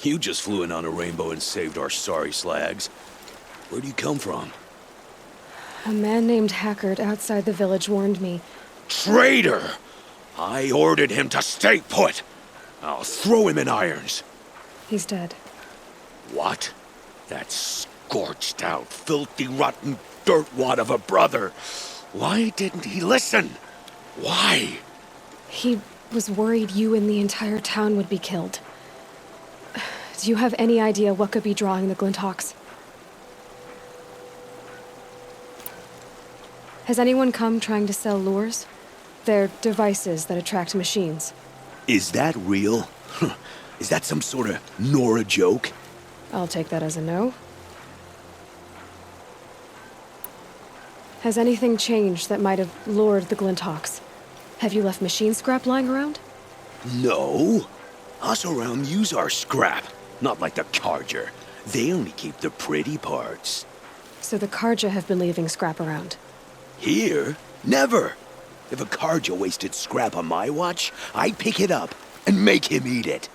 You just flew in on a rainbow and saved our sorry slags. Where do you come from? A man named Hackard outside the village warned me. Traitor! I ordered him to stay put. I'll throw him in irons. He's dead. What? That scorched out, filthy, rotten dirtwad of a brother. Why didn't he listen? Why? He was worried you and the entire town would be killed. Do you have any idea what could be drawing the Glinthawks? Has anyone come trying to sell lures? They're devices that attract machines. Is that real? Is that some sort of Nora joke? I'll take that as a no. Has anything changed that might have lured the Glinthawks? Have you left machine scrap lying around? No. Us around use our scrap. Not like the Carja. They only keep the pretty parts. So the Carja have been leaving scrap around? Here? Never. If a Carja wasted scrap on my watch, I'd pick it up and make him eat it.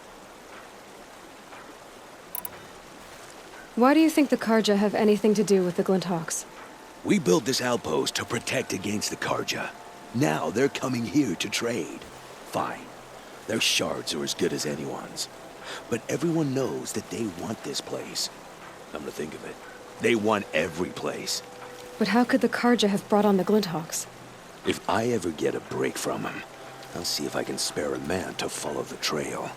Why do you think the Carja have anything to do with the Glinthawks? We built this outpost to protect against the Carja. Now they're coming here to trade. Fine. Their shards are as good as anyone's. But everyone knows that they want this place. Come to think of it, they want every place. But how could the Carja have brought on the Glinthawks? If I ever get a break from them, I'll see if I can spare a man to follow the trail.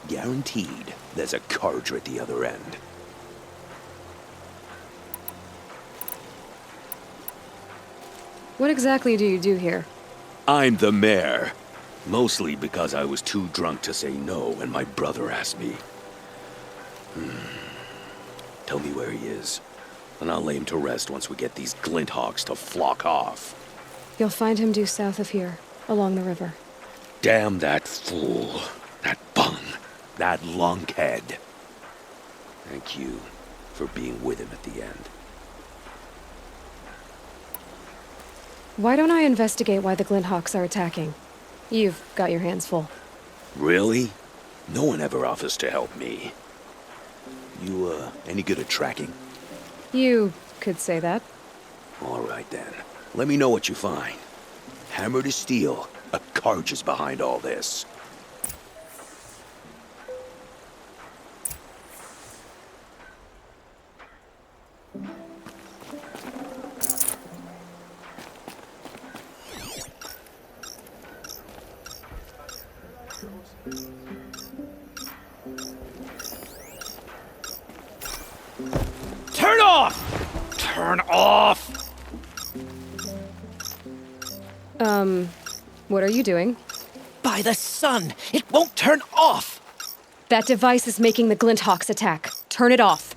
Guaranteed, there's a Carja at the other end. What exactly do you do here? I'm the mayor. Mostly because I was too drunk to say no when my brother asked me. Tell me where he is, and I'll lay him to rest once we get these Glinthawks to flock off. You'll find him due south of here, along the river. Damn that fool. That bung. That lunkhead. Thank you for being with him at the end. Why don't I investigate why the Glinthawks are attacking? You've got your hands full. Really? No one ever offers to help me. You, any good at tracking? You could say that. All right, then. Let me know what you find. Hammer to steel, a Carja's behind all this. Turn off! Turn off! What are you doing? By the sun! It won't turn off! That device is making the Glinthawks attack. Turn it off.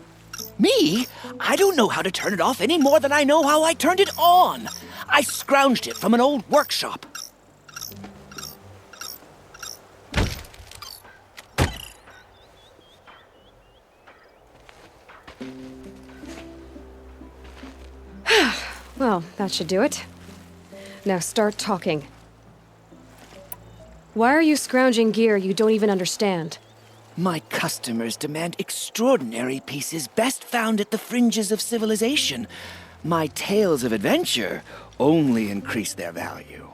Me? I don't know how to turn it off any more than I know how I turned it on. I scrounged it from an old workshop. Well, that should do it. Now start talking. Why are you scrounging gear you don't even understand? My customers demand extraordinary pieces best found at the fringes of civilization. My tales of adventure only increase their value.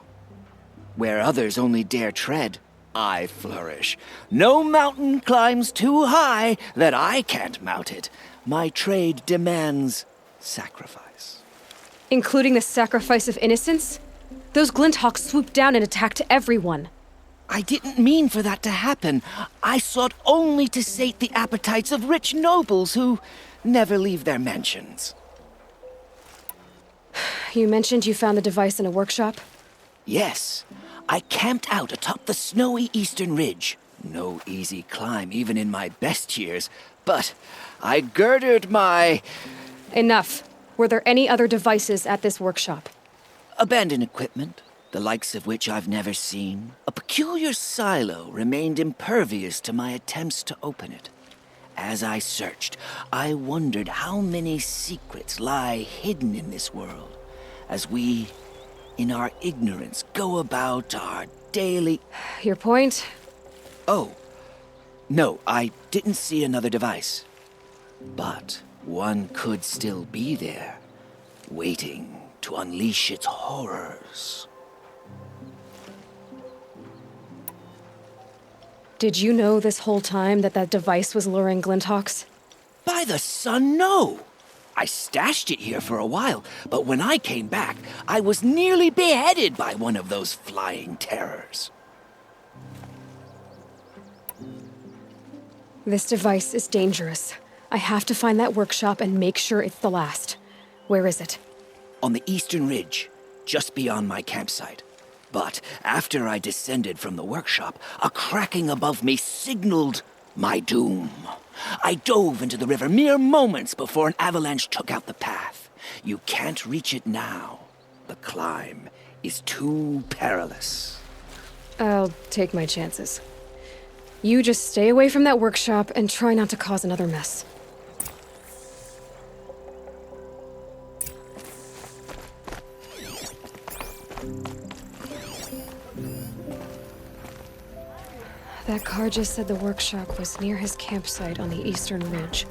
Where others only dare tread, I flourish. No mountain climbs too high that I can't mount it. My trade demands sacrifice. Including the sacrifice of innocence? Those Glinthawks swooped down and attacked everyone. I didn't mean for that to happen. I sought only to sate the appetites of rich nobles who never leave their mansions. You mentioned you found the device in a workshop? Yes. I camped out atop the snowy eastern ridge. No easy climb even in my best years, but I girded my... Enough. Were there any other devices at this workshop? Abandoned equipment, the likes of which I've never seen. A peculiar silo remained impervious to my attempts to open it. As I searched, I wondered how many secrets lie hidden in this world, as we, in our ignorance, go about our daily... Your point? Oh, no, I didn't see another device. But one could still be there, waiting to unleash its horrors. Did you know this whole time that device was luring Glinthawks? By the sun, no! I stashed it here for a while, but when I came back, I was nearly beheaded by one of those flying terrors. This device is dangerous. I have to find that workshop and make sure it's the last. Where is it? On the eastern ridge, just beyond my campsite. But after I descended from the workshop, a cracking above me signaled my doom. I dove into the river mere moments before an avalanche took out the path. You can't reach it now. The climb is too perilous. I'll take my chances. You just stay away from that workshop and try not to cause another mess. That car just said the workshop was near his campsite on the eastern ridge.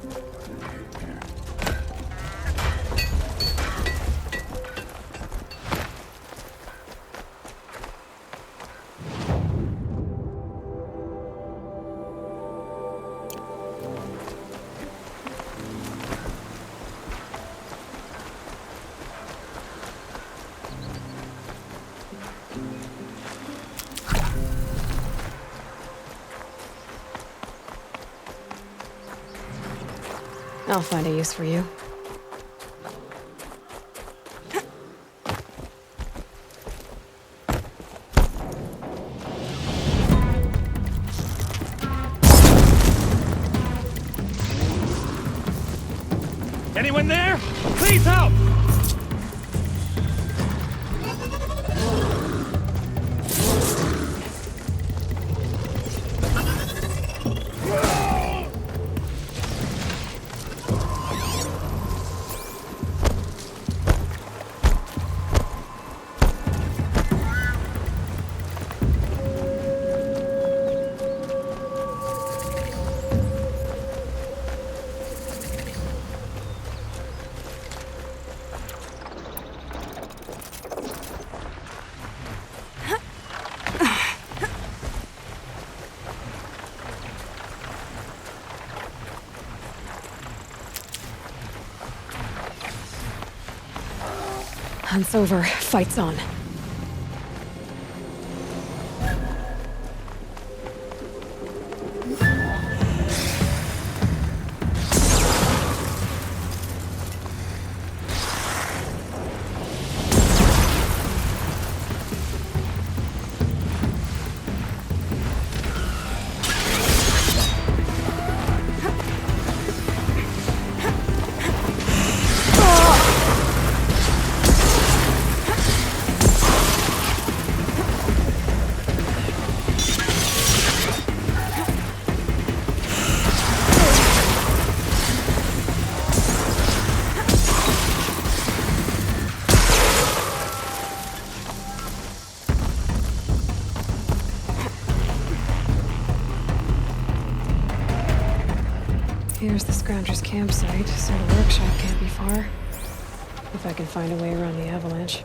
I'll find a use for you. Anyone there? Please help! Hunt's over. Fight's on. Here's the Scrounger's campsite, so the workshop can't be far. If I can find a way around the avalanche.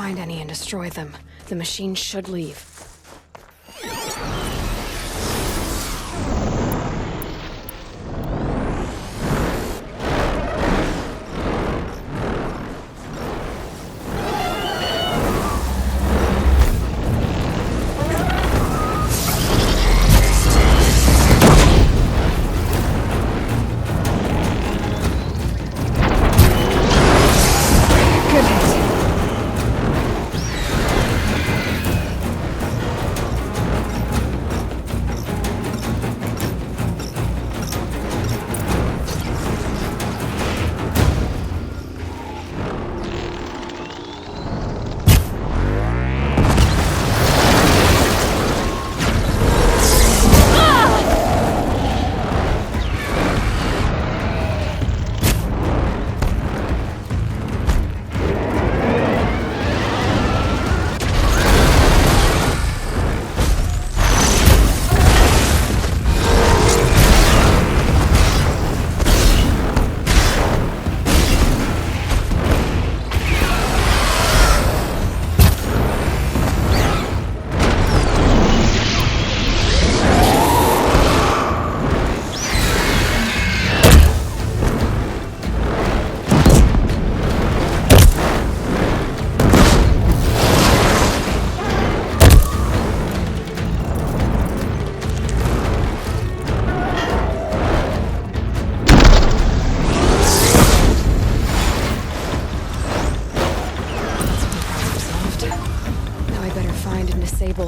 find any and destroy them. The machine should leave.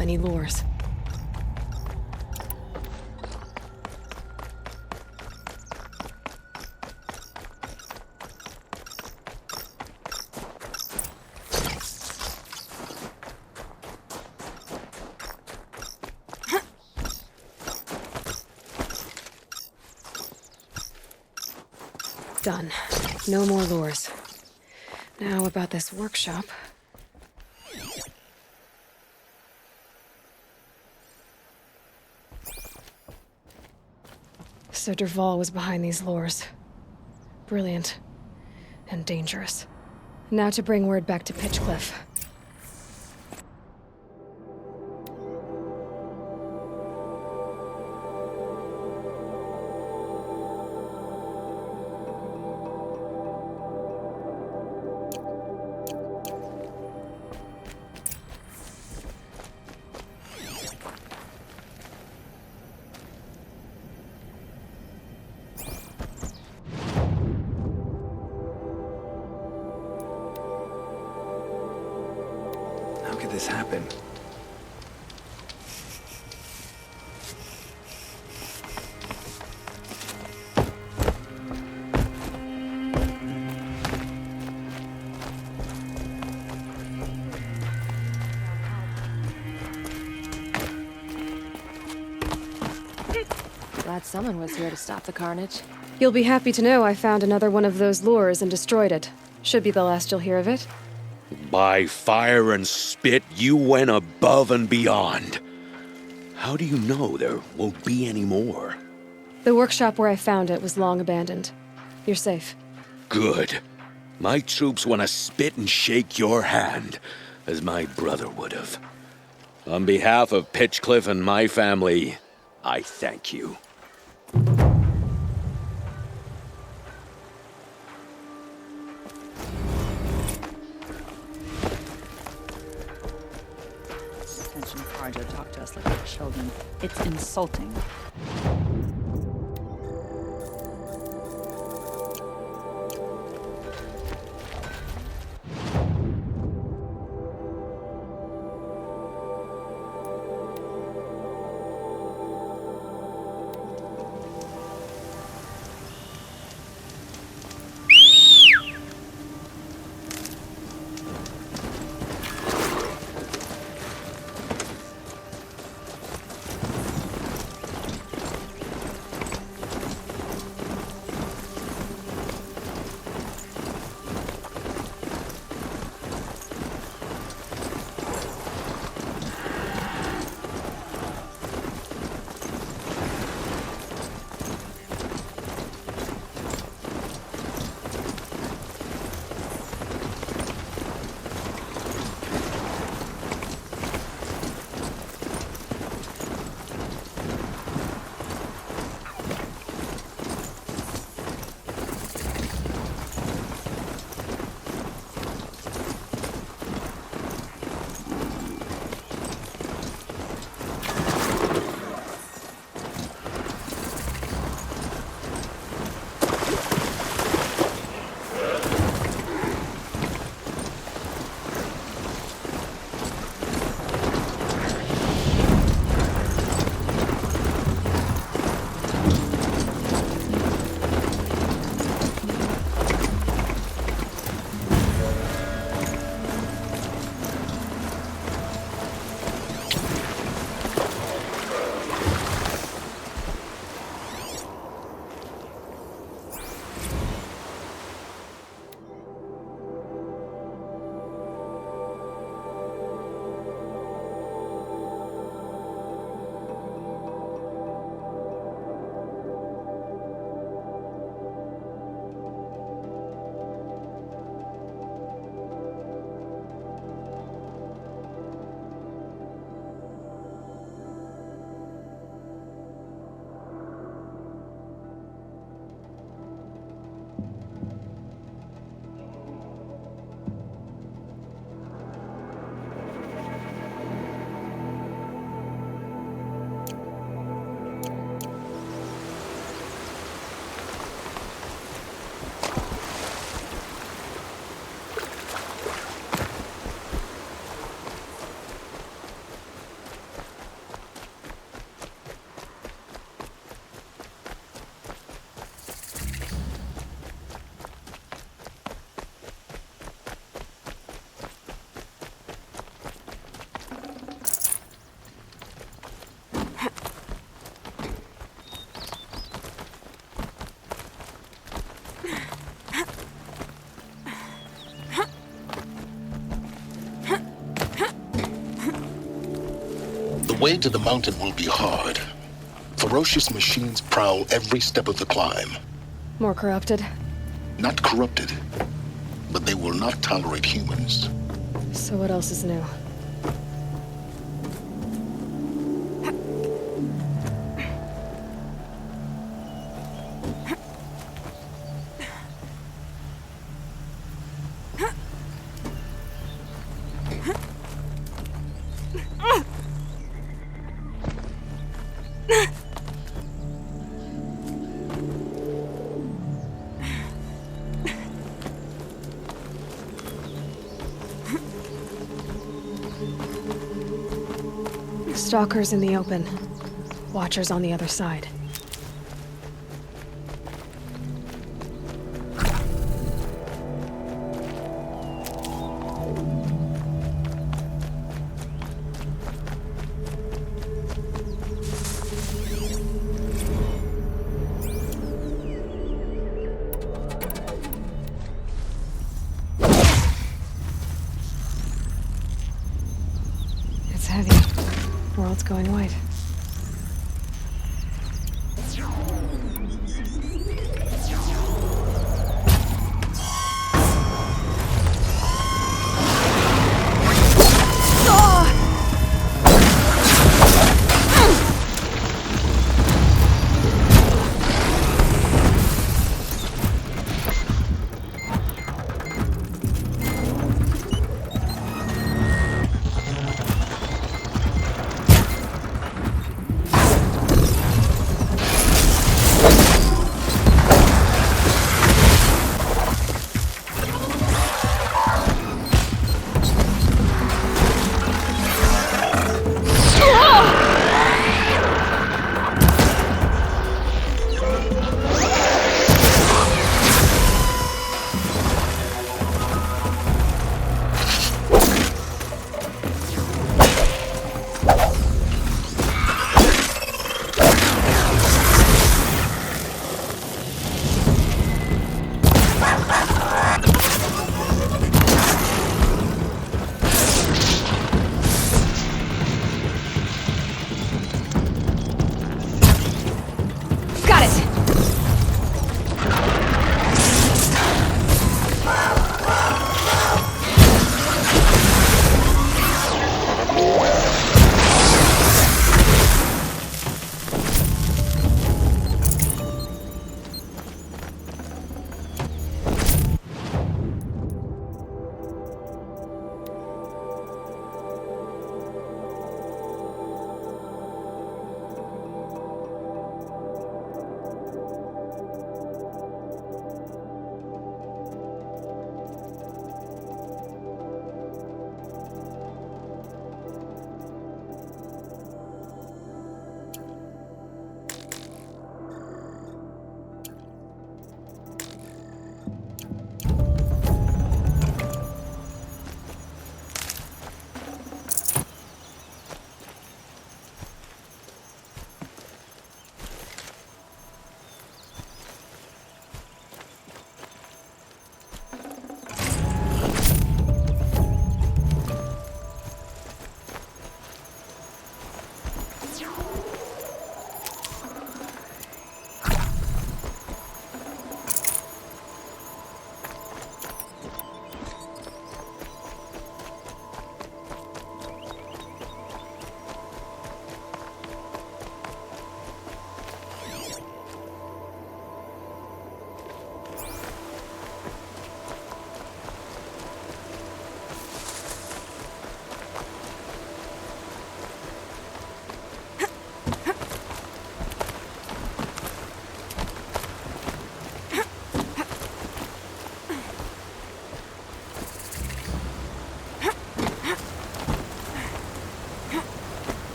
Any lures. Done. No more lures. Now about this workshop. So Dervahl was behind these lures. Brilliant. And dangerous. Now to bring word back to Pitchcliff. This happen? Glad someone was here to stop the carnage. You'll be happy to know I found another one of those lures and destroyed it. Should be the last you'll hear of it. By fire and spit, you went above and beyond. How do you know there won't be any more? The workshop where I found it was long abandoned. You're safe. Good. My troops want to spit and shake your hand, as my brother would have. On behalf of Pitchcliff and my family, I thank you. Talk to us like children. It's insulting. The way to the mountain will be hard. Ferocious machines prowl every step of the climb. More corrupted? Not corrupted, but they will not tolerate humans. So what else is new? Stalkers in the open. Watchers on the other side. It's heavy. World's going white.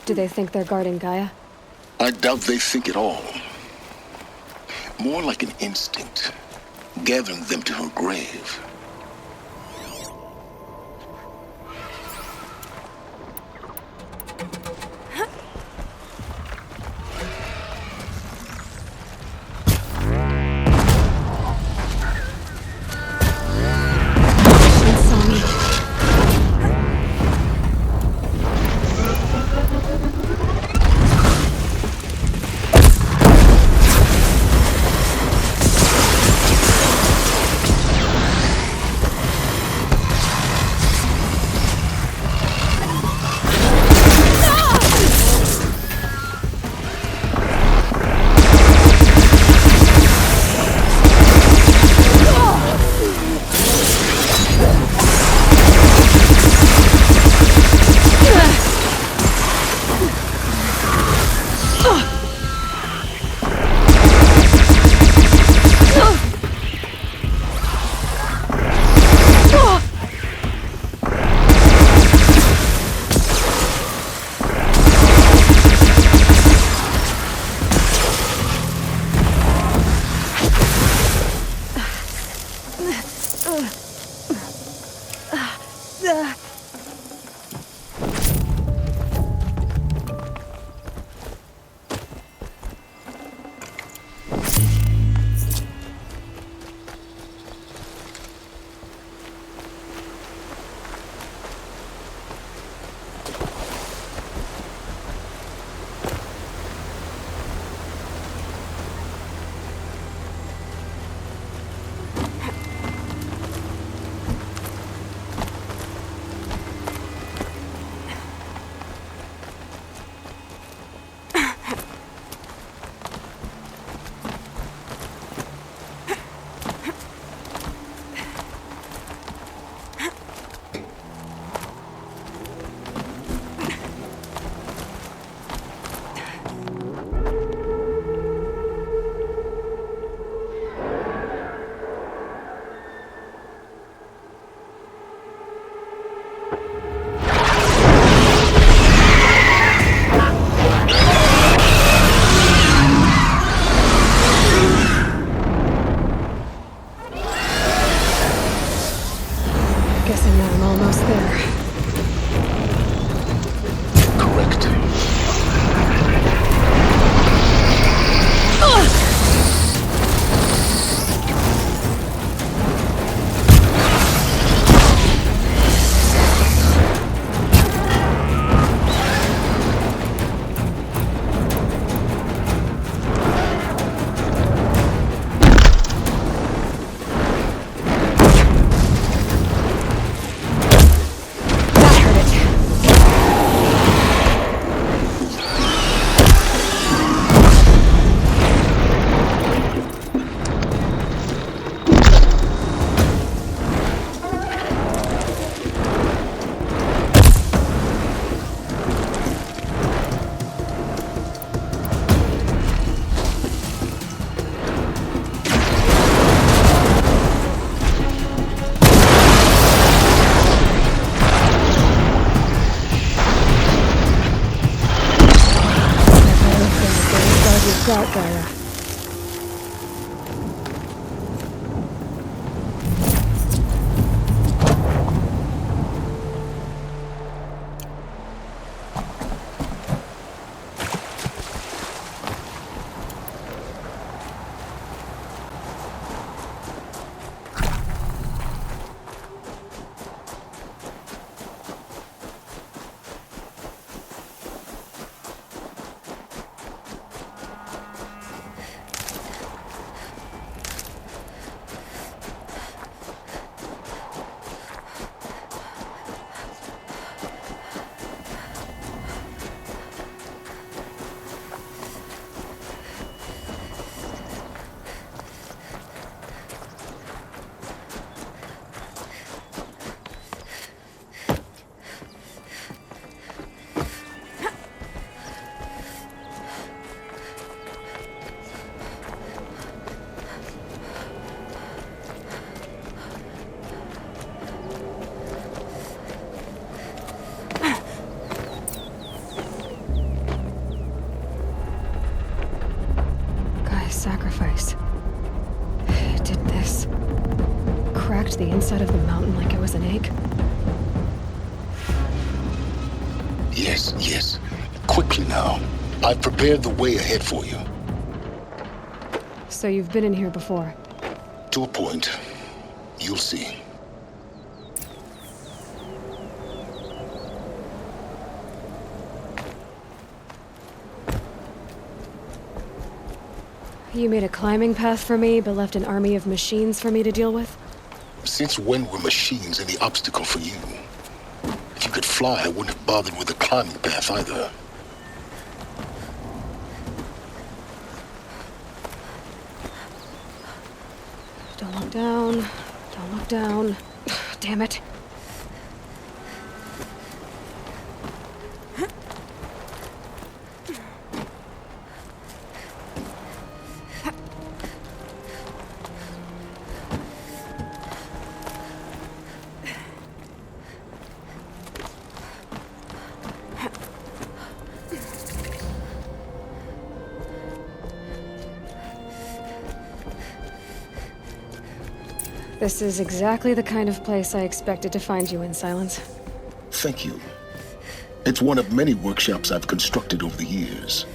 Do they think they're guarding Gaia? I doubt they think at all. More like an instinct, gathering them to her grave. out, Gaia. Sacrifice. It did this. Cracked the inside of the mountain like it was an egg. Yes, yes. Quickly now. I've prepared the way ahead for you. So you've been in here before? To a point. You'll see. You made a climbing path for me, but left an army of machines for me to deal with? Since when were machines any obstacle for you? If you could fly, I wouldn't have bothered with a climbing path either. Don't look down. Don't look down. Damn it. This is exactly the kind of place I expected to find you in, Silence. Thank you. It's one of many workshops I've constructed over the years.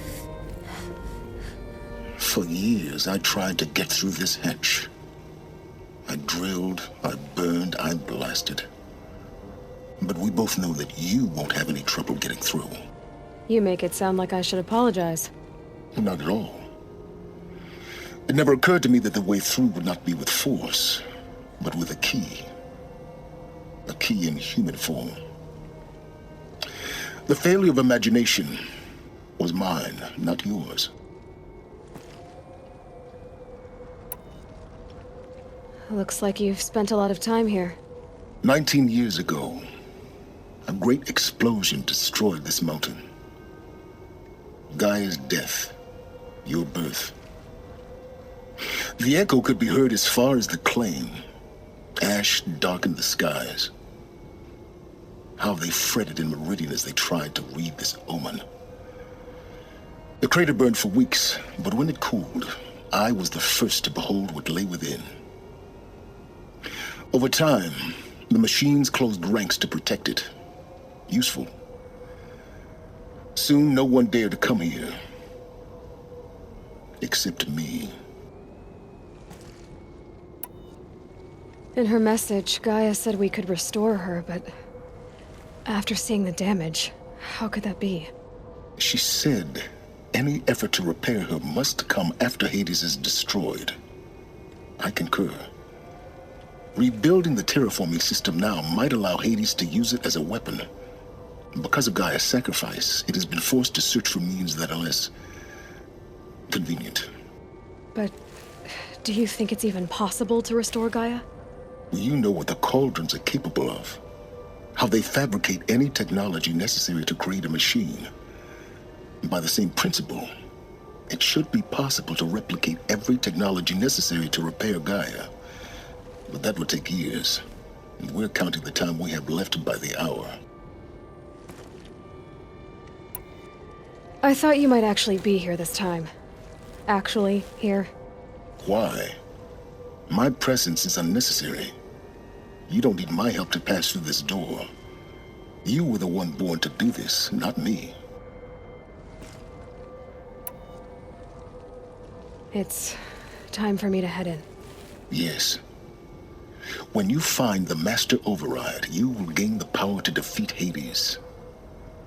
For years, I tried to get through this hatch. I drilled, I burned, I blasted. But we both know that you won't have any trouble getting through. You make it sound like I should apologize. Not at all. It never occurred to me that the way through would not be with force, but with a key. A key in human form. The failure of imagination was mine, not yours. Looks like you've spent a lot of time here. 19 years ago, a great explosion destroyed this mountain. Gaia's death, your birth. The echo could be heard as far as the claim. Ash darkened the skies. How they fretted in Meridian as they tried to read this omen. The crater burned for weeks, but when it cooled, I was the first to behold what lay within. Over time, the machines closed ranks to protect it. Useful. Soon, no one dared to come here. Except me. In her message, Gaia said we could restore her, but after seeing the damage, how could that be? She said any effort to repair her must come after Hades is destroyed. I concur. Rebuilding the terraforming system now might allow Hades to use it as a weapon. Because of Gaia's sacrifice, it has been forced to search for means that are less convenient. But do you think it's even possible to restore Gaia? You know what the cauldrons are capable of. How they fabricate any technology necessary to create a machine. By the same principle, it should be possible to replicate every technology necessary to repair Gaia. But that would take years. And we're counting the time we have left by the hour. I thought you might actually be here this time. actually here? Why? My presence is unnecessary. You don't need my help to pass through this door. You were the one born to do this, not me. It's time for me to head in. Yes. When you find the Master Override, you will gain the power to defeat Hades.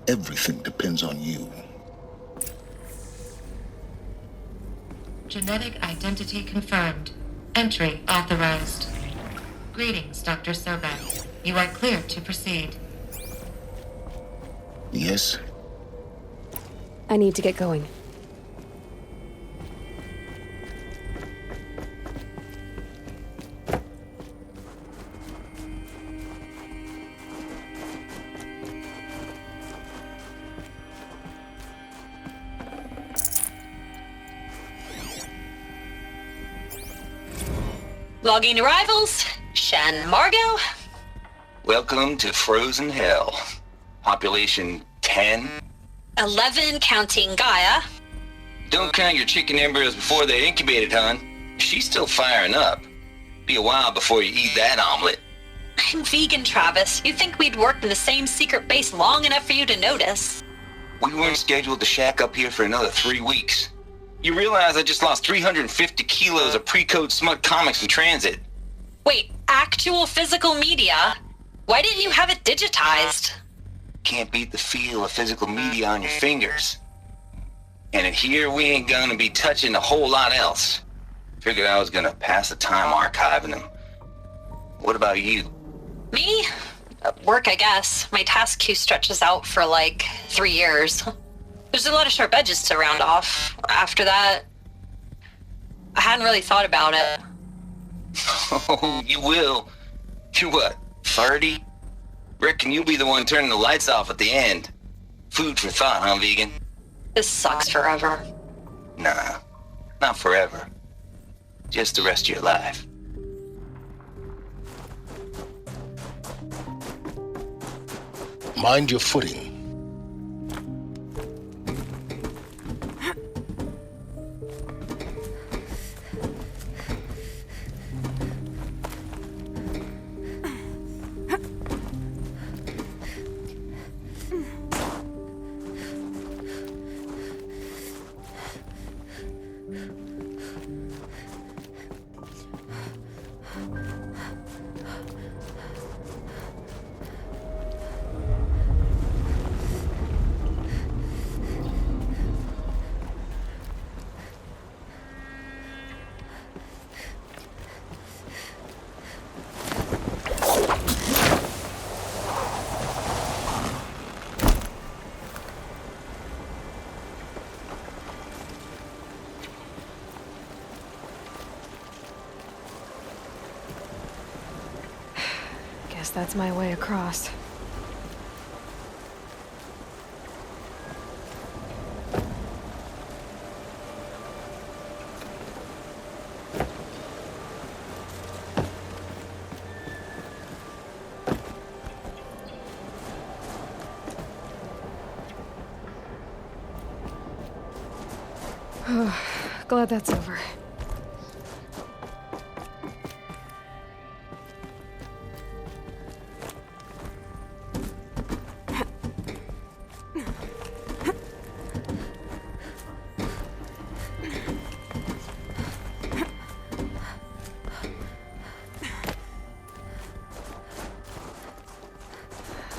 Everything depends on you. Genetic identity confirmed. Entry authorized. Greetings, Dr. Sobek. You are clear to proceed. Yes? I need to get going. Logging arrivals. Shan Margot. Welcome to Frozen Hell. Population 10. 11 counting Gaia. Don't count your chicken embryos before they're incubated, hon. She's still firing up. Be a while before you eat that omelet. I'm vegan, Travis. You'd think we'd worked in the same secret base long enough for you to notice. We weren't scheduled to shack up here for another 3 weeks. You realize I just lost 350 kilos of pre-code smut comics in transit. Wait, actual physical media? Why didn't you have it digitized? Can't beat the feel of physical media on your fingers. And in here, we ain't gonna be touching a whole lot else. Figured I was gonna pass the time archiving them. What about you? Me? Work, I guess. My task queue stretches out for like 3 years. There's a lot of sharp edges to round off. After that, I hadn't really thought about it. Oh, you will. You're what, 30? Reckon you'll be the one turning the lights off at the end. Food for thought, huh, vegan? This sucks forever. Nah, not forever. Just the rest of your life. Mind your footing. That's my way across. Glad that's over.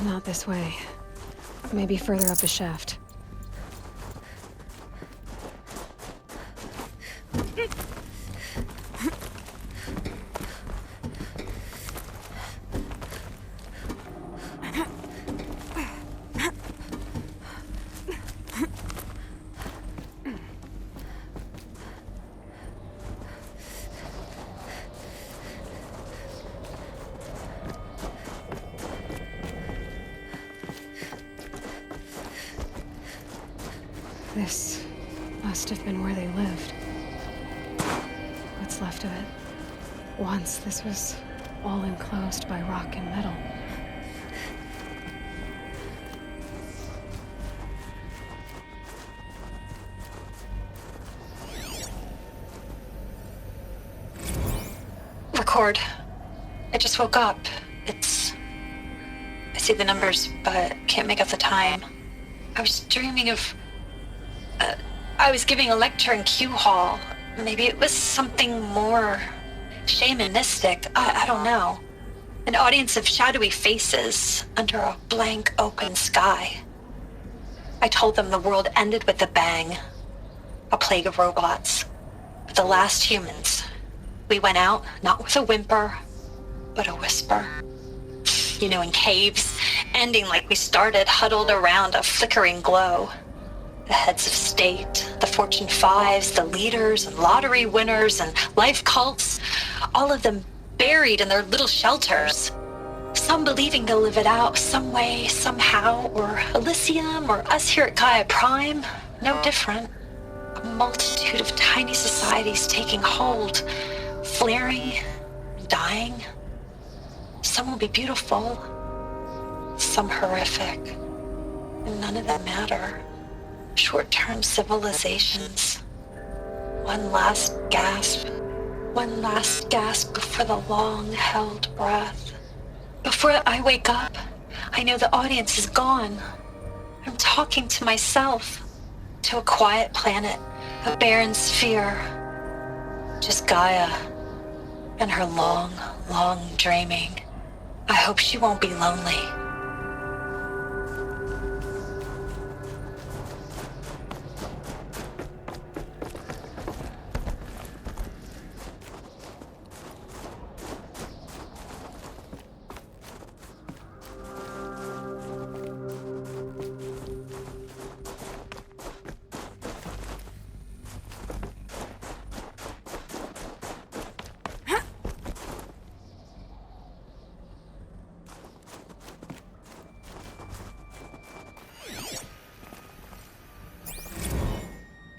Not this way. Maybe further up the shaft. This must have been where they lived. What's left of it. Once this was all enclosed by rock and metal. Discord. I just woke up. I see the numbers, but can't make out the time. I was dreaming of... I was giving a lecture in Q Hall. Maybe it was something more shamanistic. I don't know. An audience of shadowy faces under a blank open sky. I told them the world ended with a bang. A plague of robots. But the last humans. We went out, not with a whimper, but a whisper. You know, in caves, ending like we started, huddled around a flickering glow. The heads of state, the Fortune 5s, the leaders and lottery winners and life cults, all of them buried in their little shelters. Some believing they'll live it out some way, somehow, or Elysium, or us here at Gaia Prime, no different. A multitude of tiny societies taking hold, flaring, dying. Some will be beautiful, some horrific, and none of them matter. Short-term civilizations. One last gasp before the long-held breath. Before I wake up, I know the audience is gone. I'm talking to myself, to a quiet planet, a barren sphere. Just Gaia and her long, long dreaming. I hope she won't be lonely.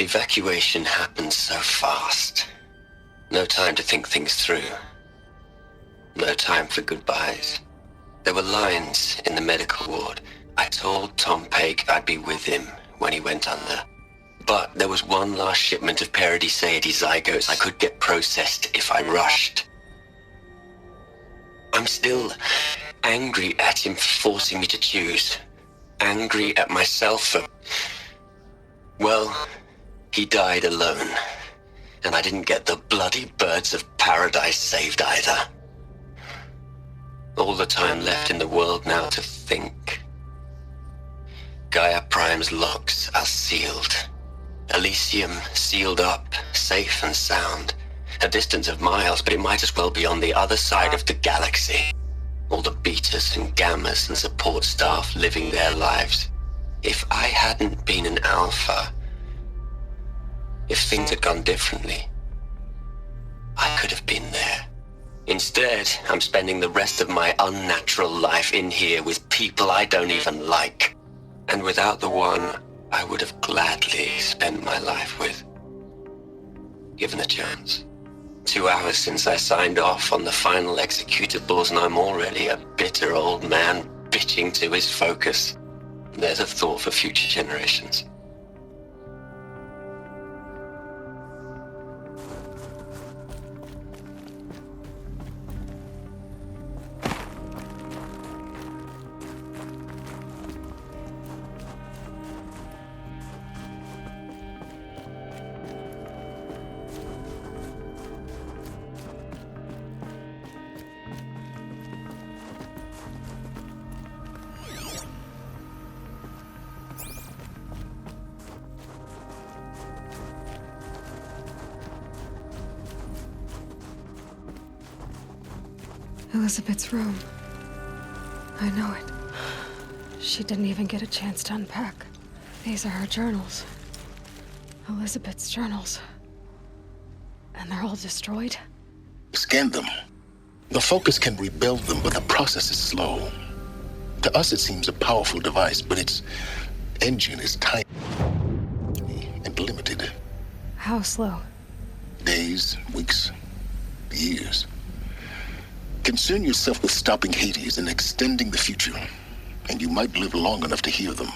Evacuation happened so fast. No time to think things through. No time for goodbyes. There were lines in the medical ward. I told Tom Pake I'd be with him when he went under. But there was one last shipment of Paradiseidae zygotes I could get processed if I rushed. I'm still angry at him for forcing me to choose. Angry at myself for... well... he died alone, and I didn't get the bloody birds of paradise saved either. All the time left in the world now to think. Gaia Prime's locks are sealed. Elysium sealed up, safe and sound. A distance of miles, but it might as well be on the other side of the galaxy. All the betas and gammas and support staff living their lives. If I hadn't been an alpha... if things had gone differently, I could have been there. Instead, I'm spending the rest of my unnatural life in here with people I don't even like. And without the one I would have gladly spent my life with. Given a chance. 2 hours since I signed off on the final executables, and I'm already a bitter old man bitching to his focus. There's a thought for future generations. Elizabeth's room. I know it. She didn't even get a chance to unpack. These are her journals. Elizabeth's journals. And they're all destroyed? Scan them. The Focus can rebuild them, but the process is slow. To us, it seems a powerful device, but its engine is tiny and limited. How slow? Days, weeks, years. Concern yourself with stopping Hades and extending the future, and you might live long enough to hear them.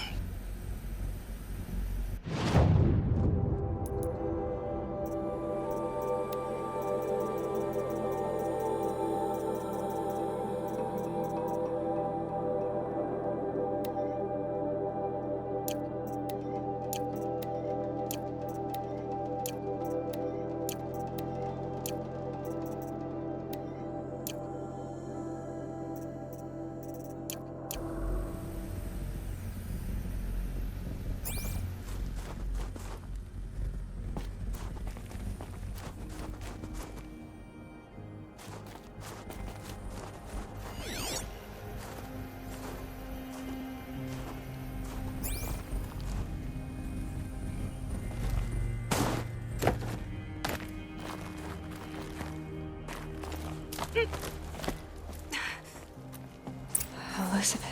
Elizabeth.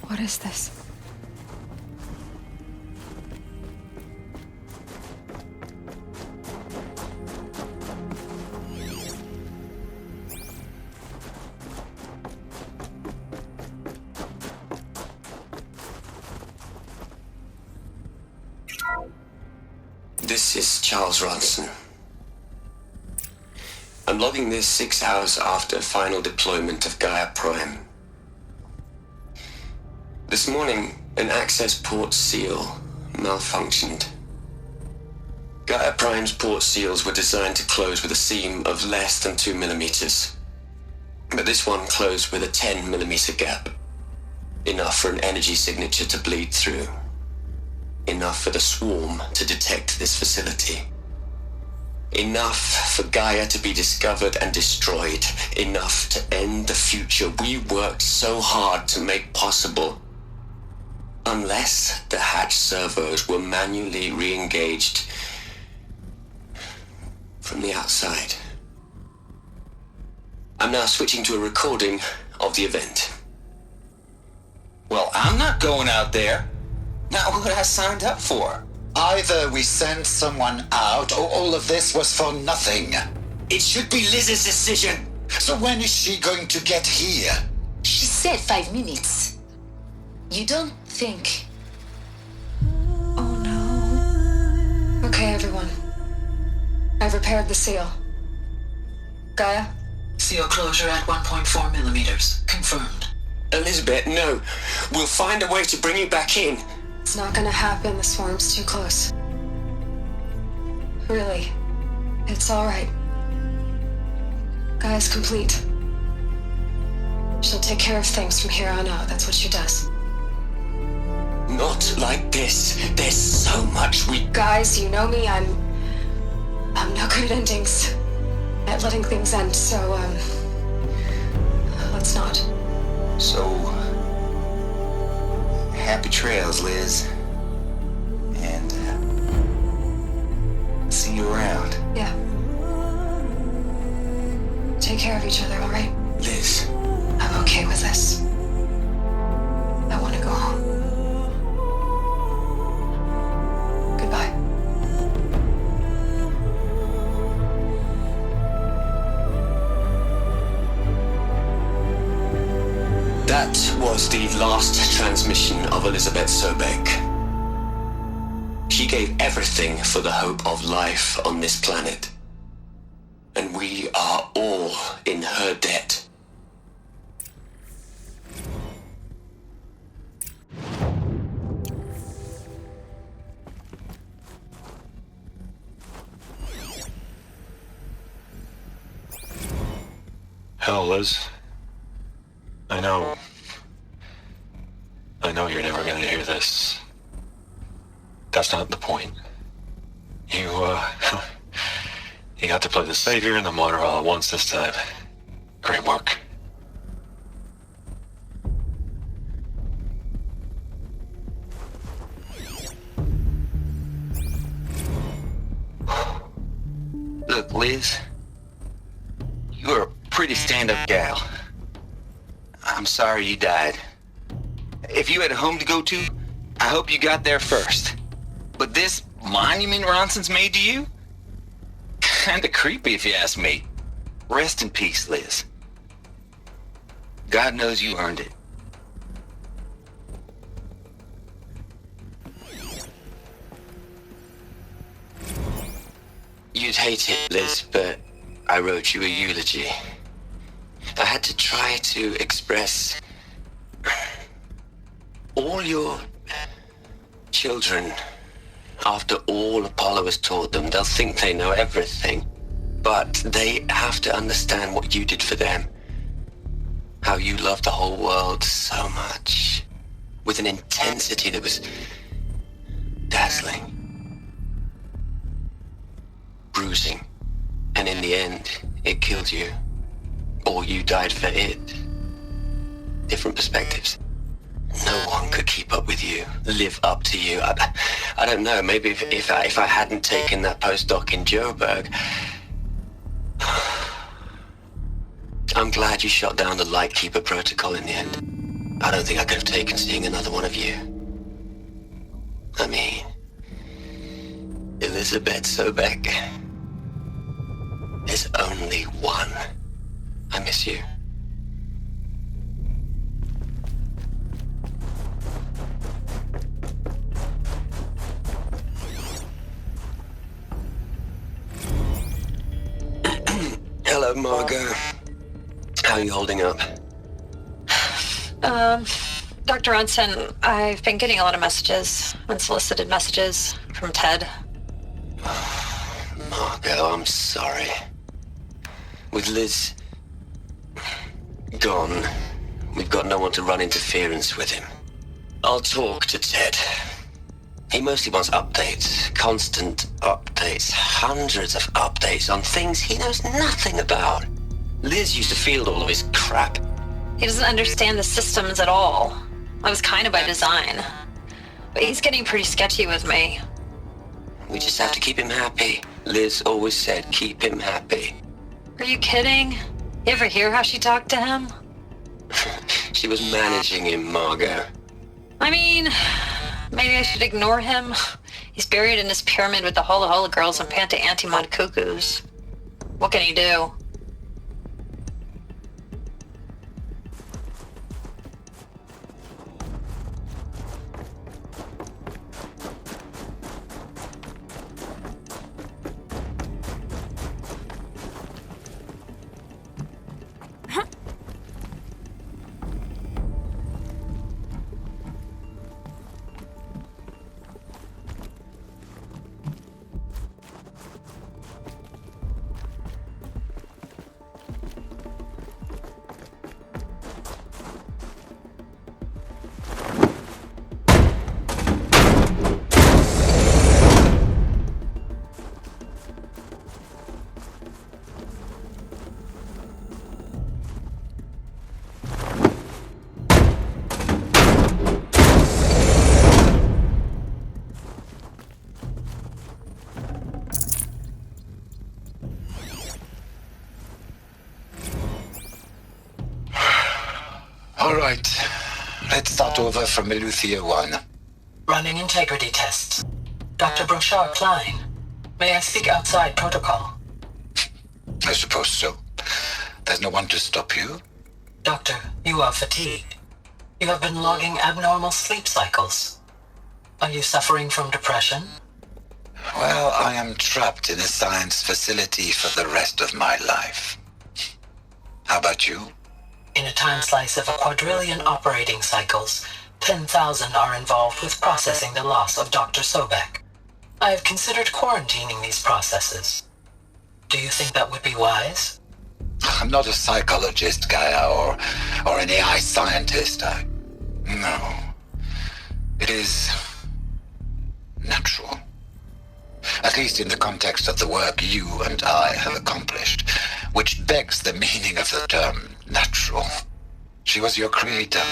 What is this? This is Charles Ronson. I'm logging this 6 hours after final deployment of Gaia Prime. This morning, an access port seal malfunctioned. Gaia Prime's port seals were designed to close with a seam of less than 2 millimeters. But this one closed with a 10 millimeter gap. Enough for an energy signature to bleed through. Enough for the swarm to detect this facility. Enough for Gaia to be discovered and destroyed. Enough to end the future we worked so hard to make possible. Unless the hatch servos were manually re-engaged from the outside. I'm now switching to a recording of the event. Well, I'm not going out there. Not what I signed up for. Either we sent someone out, or all of this was for nothing. It should be Liz's decision. So when is she going to get here? She said 5 minutes. You don't think... Oh no. Okay, everyone. I've repaired the seal. Gaia? Seal closure at 1.4 millimeters. Confirmed. Elizabeth, no. We'll find a way to bring you back in. It's not gonna happen. The swarm's too close. Really. It's alright. Gaia's complete. She'll take care of things from here on out. That's what she does. Not like this. There's so much we... Guys, you know me. I'm no good at endings. At letting things end, so, let's not. So... happy trails, Liz. And, see you around. Yeah. Take care of each other, alright? Liz. I'm okay with this. I want to go home. Goodbye. That was the last transmission of Elizabeth Sobek. She gave everything for the hope of life on this planet. And we are all in her debt. Hell, Liz. I know you're never gonna hear this. That's not the point. You got to play the savior and the martyr all at once this time. Great work. Look, Liz. You're a pretty stand-up gal. I'm sorry you died. If you had a home to go to, I hope you got there first. But this monument Ronson's made to you? Kinda creepy if you ask me. Rest in peace, Liz. God knows you earned it. You'd hate it, Liz, but I wrote you a eulogy. I had to try to express all your children. After all Apollo has taught them, they'll think they know everything. But they have to understand what you did for them. How you loved the whole world so much. With an intensity that was dazzling. Bruising. And in the end, it killed you. Or you died for it. Different perspectives. No one could keep up with you, live up to you. I don't know, maybe if I hadn't taken that postdoc in Joburg, I'm glad you shot down the Lightkeeper protocol in the end. I don't think I could have taken seeing another one of you. I mean, Elizabeth Sobek. There's only one. I miss you. Hello, Margot. How are you holding up? Dr. Ronson, I've been getting a lot of messages, unsolicited messages from Ted. Margot, I'm sorry. With Liz gone, we've got no one to run interference with him. I'll talk to Ted. He mostly wants updates, constant updates, hundreds of updates on things he knows nothing about. Liz used to field all of his crap. He doesn't understand the systems at all. I was kind of by design. But he's getting pretty sketchy with me. We just have to keep him happy. Liz always said keep him happy. Are you kidding? You ever hear how she talked to him? She was managing him, Margot. I mean, maybe I should ignore him. He's buried in his pyramid with the Hola Hola girls and Panta Antimod cuckoos. What can he do? All right. Let's start over from Eleuthia 1. Running integrity tests. Dr. Brochard Klein, may I speak outside protocol? I suppose so. There's no one to stop you. Doctor, you are fatigued. You have been logging abnormal sleep cycles. Are you suffering from depression? Well, I am trapped in a science facility for the rest of my life. How about you? In a time slice of 1,250,000,000 operating cycles, 10,000 are involved with processing the loss of Dr. Sobek. I have considered quarantining these processes. Do you think that would be wise? I'm not a psychologist, Gaia, or an AI scientist. No. It is natural. At least in the context of the work you and I have accomplished, which begs the meaning of the term natural. She was your creator,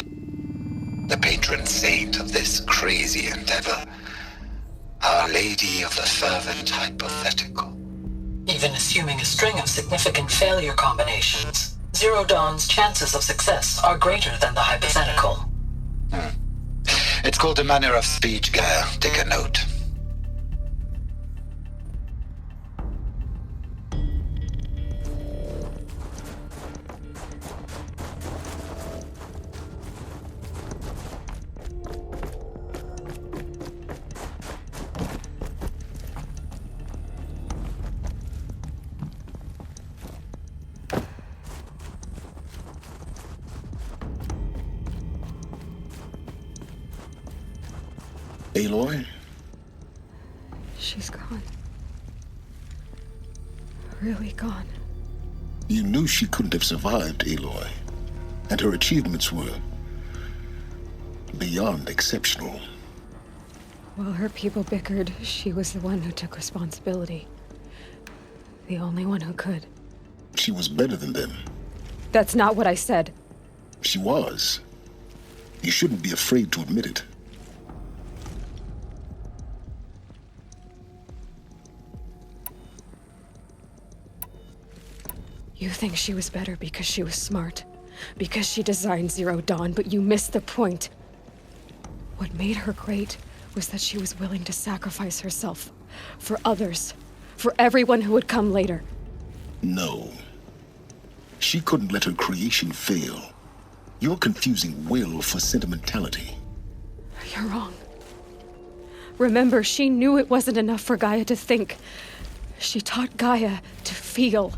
the patron saint of this crazy endeavor, Our Lady of the Fervent Hypothetical. Even assuming a string of significant failure combinations, Zero Dawn's chances of success are greater than the hypothetical. It's called a manner of speech, Gaia. Take a note. Aloy? She's gone. Really gone. You knew she couldn't have survived, Aloy. And her achievements were beyond exceptional. While her people bickered, she was the one who took responsibility. The only one who could. She was better than them. That's not what I said. She was. You shouldn't be afraid to admit it. You think she was better because she was smart, because she designed Zero Dawn, but you missed the point. What made her great was that she was willing to sacrifice herself for others, for everyone who would come later. No. She couldn't let her creation fail. You're confusing will for sentimentality. You're wrong. Remember, she knew it wasn't enough for Gaia to think. She taught Gaia to feel.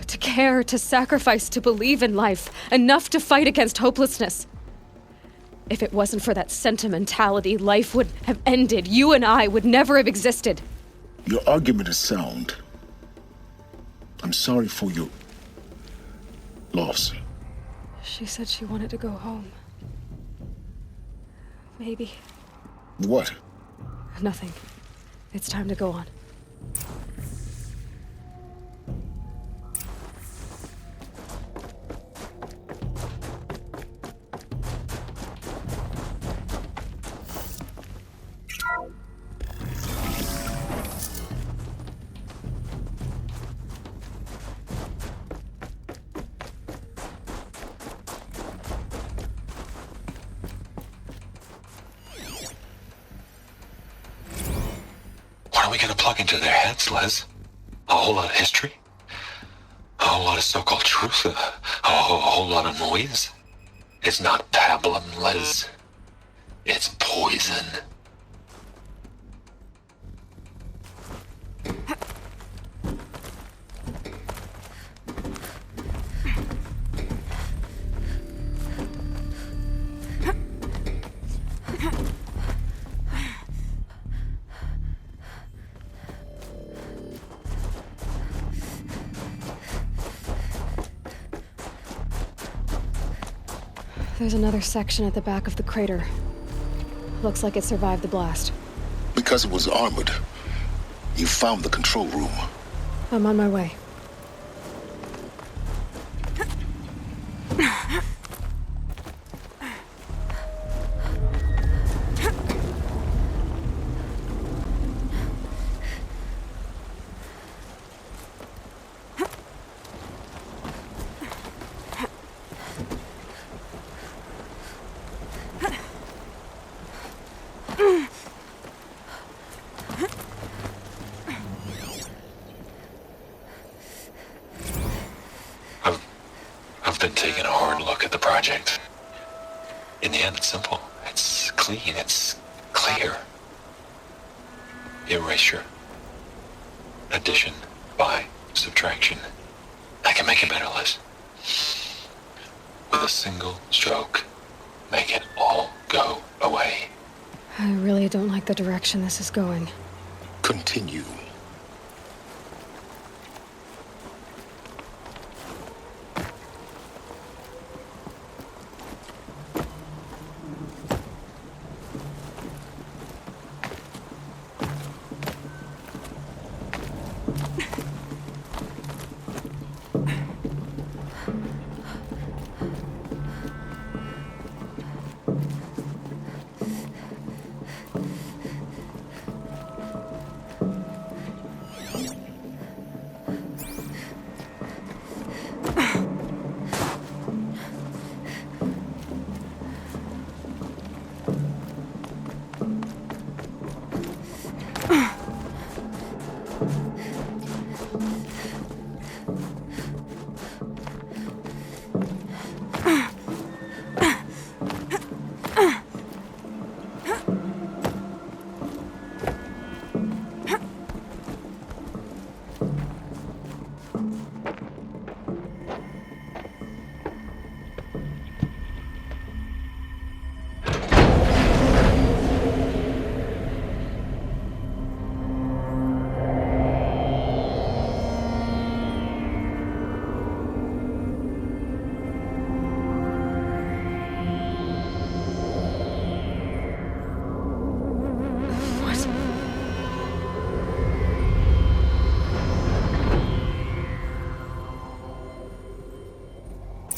To care, to sacrifice, to believe in life. Enough to fight against hopelessness. If it wasn't for that sentimentality, life would have ended. You and I would never have existed. Your argument is sound. I'm sorry for your loss. She said she wanted to go home. Maybe. What? Nothing. It's time to go on. What are we gonna plug into their heads, Les? A whole lot of history? A whole lot of so-called truth? A whole lot of noise? It's not pablum, Les. It's poison. There's another section at the back of the crater. Looks like it survived the blast. Because it was armored, you found the control room. I'm on my way. I've been taking a hard look at the project. In the end, it's simple. It's clean. It's clear. Erasure. Addition by subtraction. I can make it better, Liz. With a single stroke, make it all go away. I really don't like the direction this is going. Continue.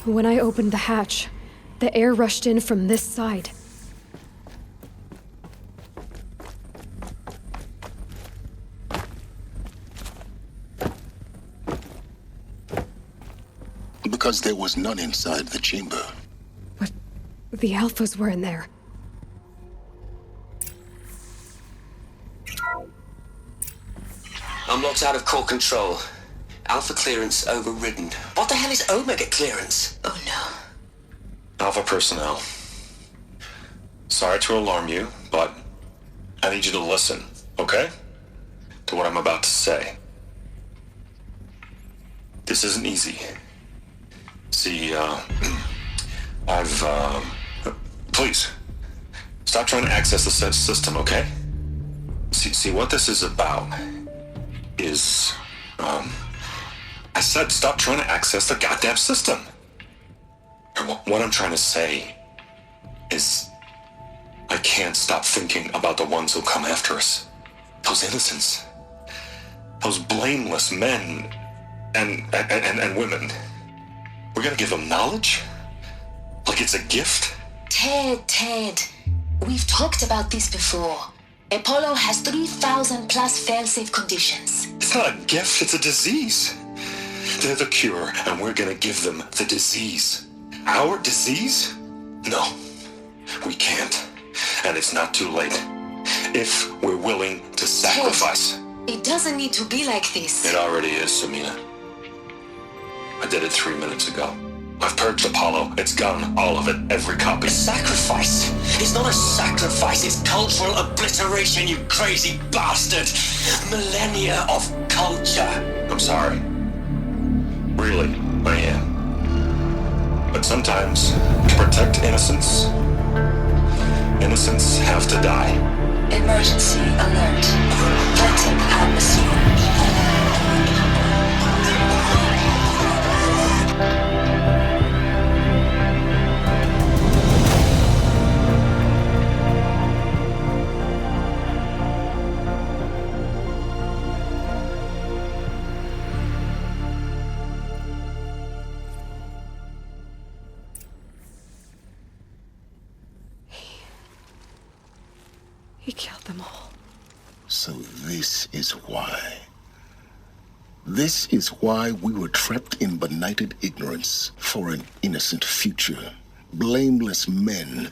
When I opened the hatch, the air rushed in from this side. Because there was none inside the chamber. But the Alphas were in there. I'm locked out of core control. Alpha clearance overridden. What the hell is Omega clearance? Oh no. Alpha personnel. Sorry to alarm you, but I need you to listen, okay? To what I'm about to say. This isn't easy. See, please, stop trying to access the system, okay? See, what this is about is, I said stop trying to access the goddamn system. And what I'm trying to say is, I can't stop thinking about the ones who come after us. Those innocents. Those blameless men and women. We're gonna give them knowledge? Like it's a gift? Ted. We've talked about this before. Apollo has 3,000 plus fail-safe conditions. It's not a gift, it's a disease. They're the cure, and we're gonna give them the disease. Our disease? No, we can't. And it's not too late. If we're willing to sacrifice. Ted, it doesn't need to be like this. It already is, Samina. I did it 3 minutes ago. I've purged Apollo. It's gone. All of it. Every copy. A sacrifice? It's not a sacrifice. It's cultural obliteration, you crazy bastard. Millennia of culture. I'm sorry. Really, I am. But sometimes, to protect innocence, innocents have to die. Emergency alert. Threatened atmosphere. He killed them all. So this is why. This is why we were trapped in benighted ignorance for an innocent future. Blameless men.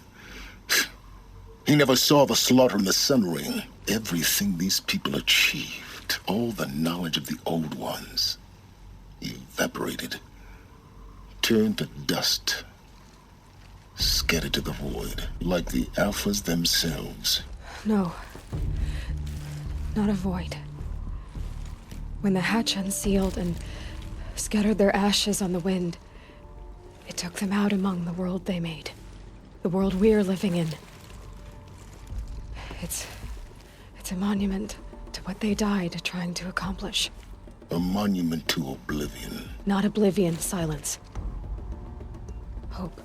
He never saw the slaughter in the Sun Ring. Everything these people achieved, all the knowledge of the old ones, evaporated, turned to dust, scattered to the void, like the Alphas themselves. No. Not a void. When the hatch unsealed and scattered their ashes on the wind, it took them out among the world they made. The world we're living in. It's a monument to what they died trying to accomplish. A monument to oblivion. Not oblivion, silence. Hope.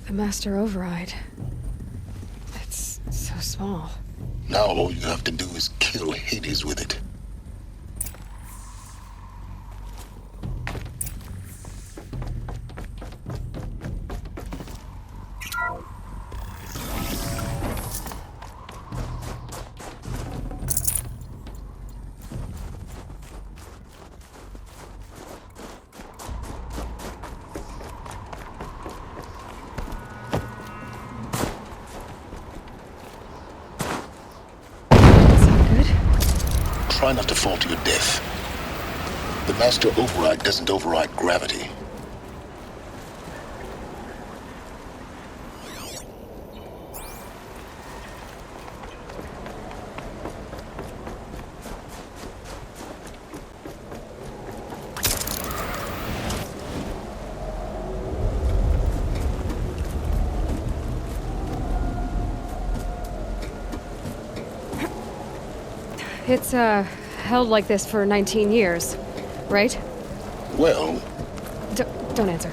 The master override. It's so small. Now all you have to do is kill Hades with it. Try not to fall to your death. The master override doesn't override gravity. It's, held like this for 19 years, right? Well... Don't answer.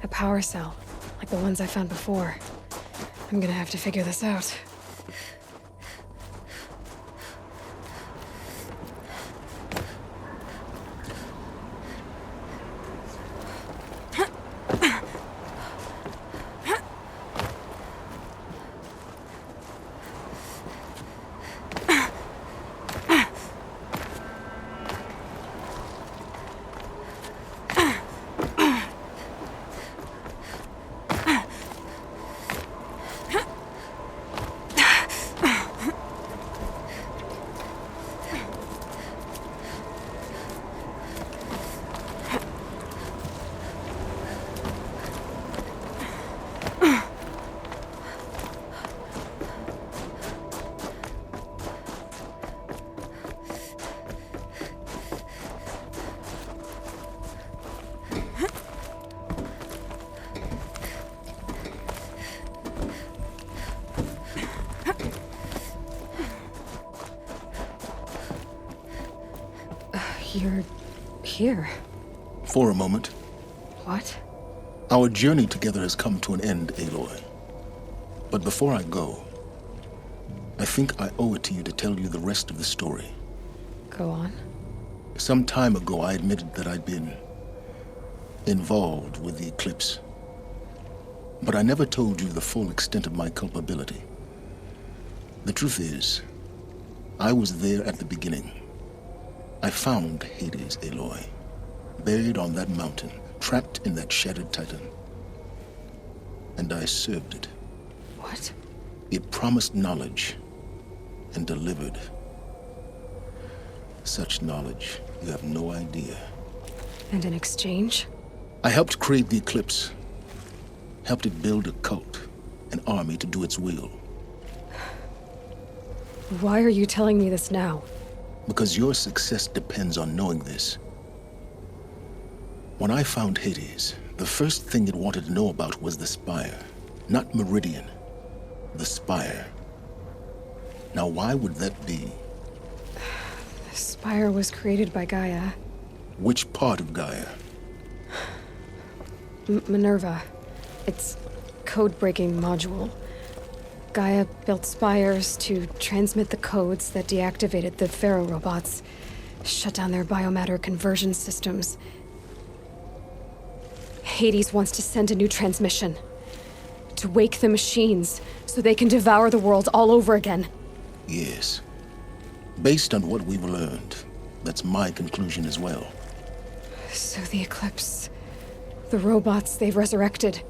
A power cell, like the ones I found before. I'm gonna have to figure this out. You're here. For a moment. What? Our journey together has come to an end, Aloy. But before I go, I think I owe it to you to tell you the rest of the story. Go on. Some time ago, I admitted that I'd been involved with the eclipse. But I never told you the full extent of my culpability. The truth is, I was there at the beginning. I found Hades, Aloy, buried on that mountain, trapped in that shattered titan. And I served it. What? It promised knowledge and delivered. Such knowledge, you have no idea. And in exchange? I helped create the eclipse. Helped it build a cult, an army to do its will. Why are you telling me this now? Because your success depends on knowing this. When I found Hades, the first thing it wanted to know about was the Spire. Not Meridian. The Spire. Now, why would that be? The Spire was created by Gaia. Which part of Gaia? Minerva. Its code-breaking module. Gaia built spires to transmit the codes that deactivated the Pharaoh robots, shut down their biomatter conversion systems. Hades wants to send a new transmission. To wake the machines, so they can devour the world all over again. Yes. Based on what we've learned, that's my conclusion as well. So the Eclipse, the robots they've resurrected,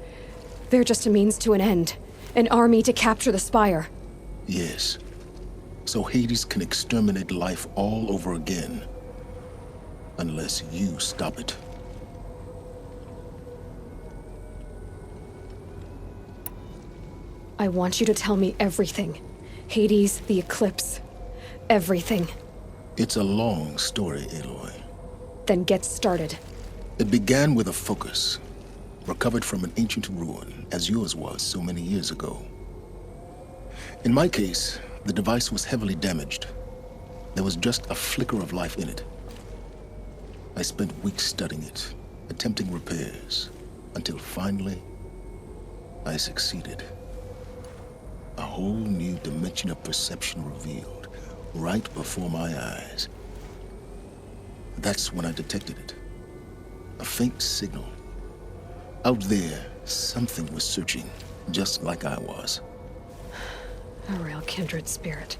they're just a means to an end. An army to capture the Spire. Yes. So Hades can exterminate life all over again. Unless you stop it. I want you to tell me everything. Hades, the Eclipse. Everything. It's a long story, Aloy. Then get started. It began with a focus. Recovered from an ancient ruin, as yours was so many years ago. In my case, the device was heavily damaged. There was just a flicker of life in it. I spent weeks studying it, attempting repairs, until finally, I succeeded. A whole new dimension of perception revealed, right before my eyes. That's when I detected it. A faint signal. Out there, something was searching, just like I was. A real kindred spirit.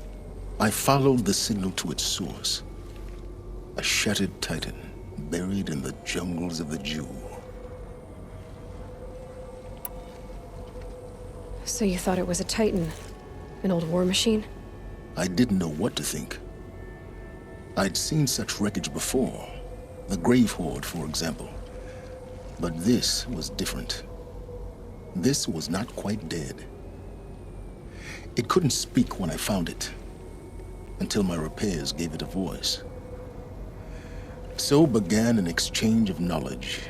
I followed the signal to its source. A shattered titan, buried in the jungles of the Jewel. So you thought it was a titan? An old war machine? I didn't know what to think. I'd seen such wreckage before. The Grave Horde, for example. But this was different. This was not quite dead. It couldn't speak when I found it, until my repairs gave it a voice. So began an exchange of knowledge.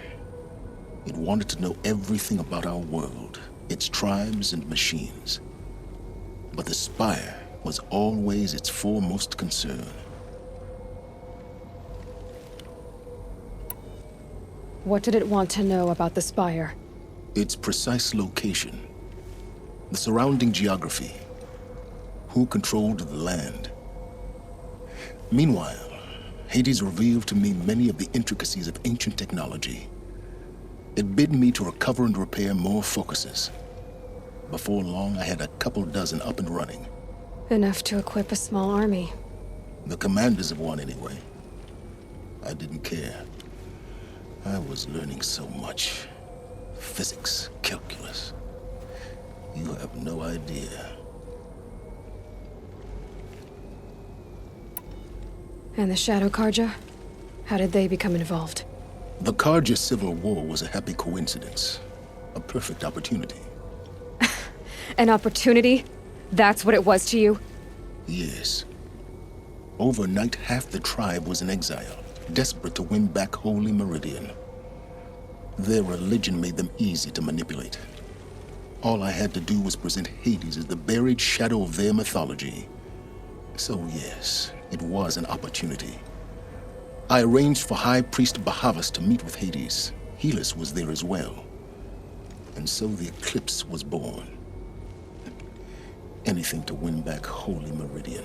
It wanted to know everything about our world, its tribes and machines. But the Spire was always its foremost concern. What did it want to know about the Spire? Its precise location, the surrounding geography, who controlled the land. Meanwhile, Hades revealed to me many of the intricacies of ancient technology. It bid me to recover and repair more focuses. Before long, I had a couple dozen up and running. Enough to equip a small army. The commanders of one, anyway. I didn't care. I was learning so much. Physics, calculus. You have no idea. And the Shadow Karja? How did they become involved? The Karja civil war was a happy coincidence. A perfect opportunity. An opportunity? That's what it was to you? Yes. Overnight, half the tribe was in exile, desperate to win back Holy Meridian. Their religion made them easy to manipulate. All I had to do was present Hades as the buried shadow of their mythology. So yes, it was an opportunity. I arranged for High Priest Bahavas to meet with Hades. Helis was there as well. And so the eclipse was born. Anything to win back Holy Meridian.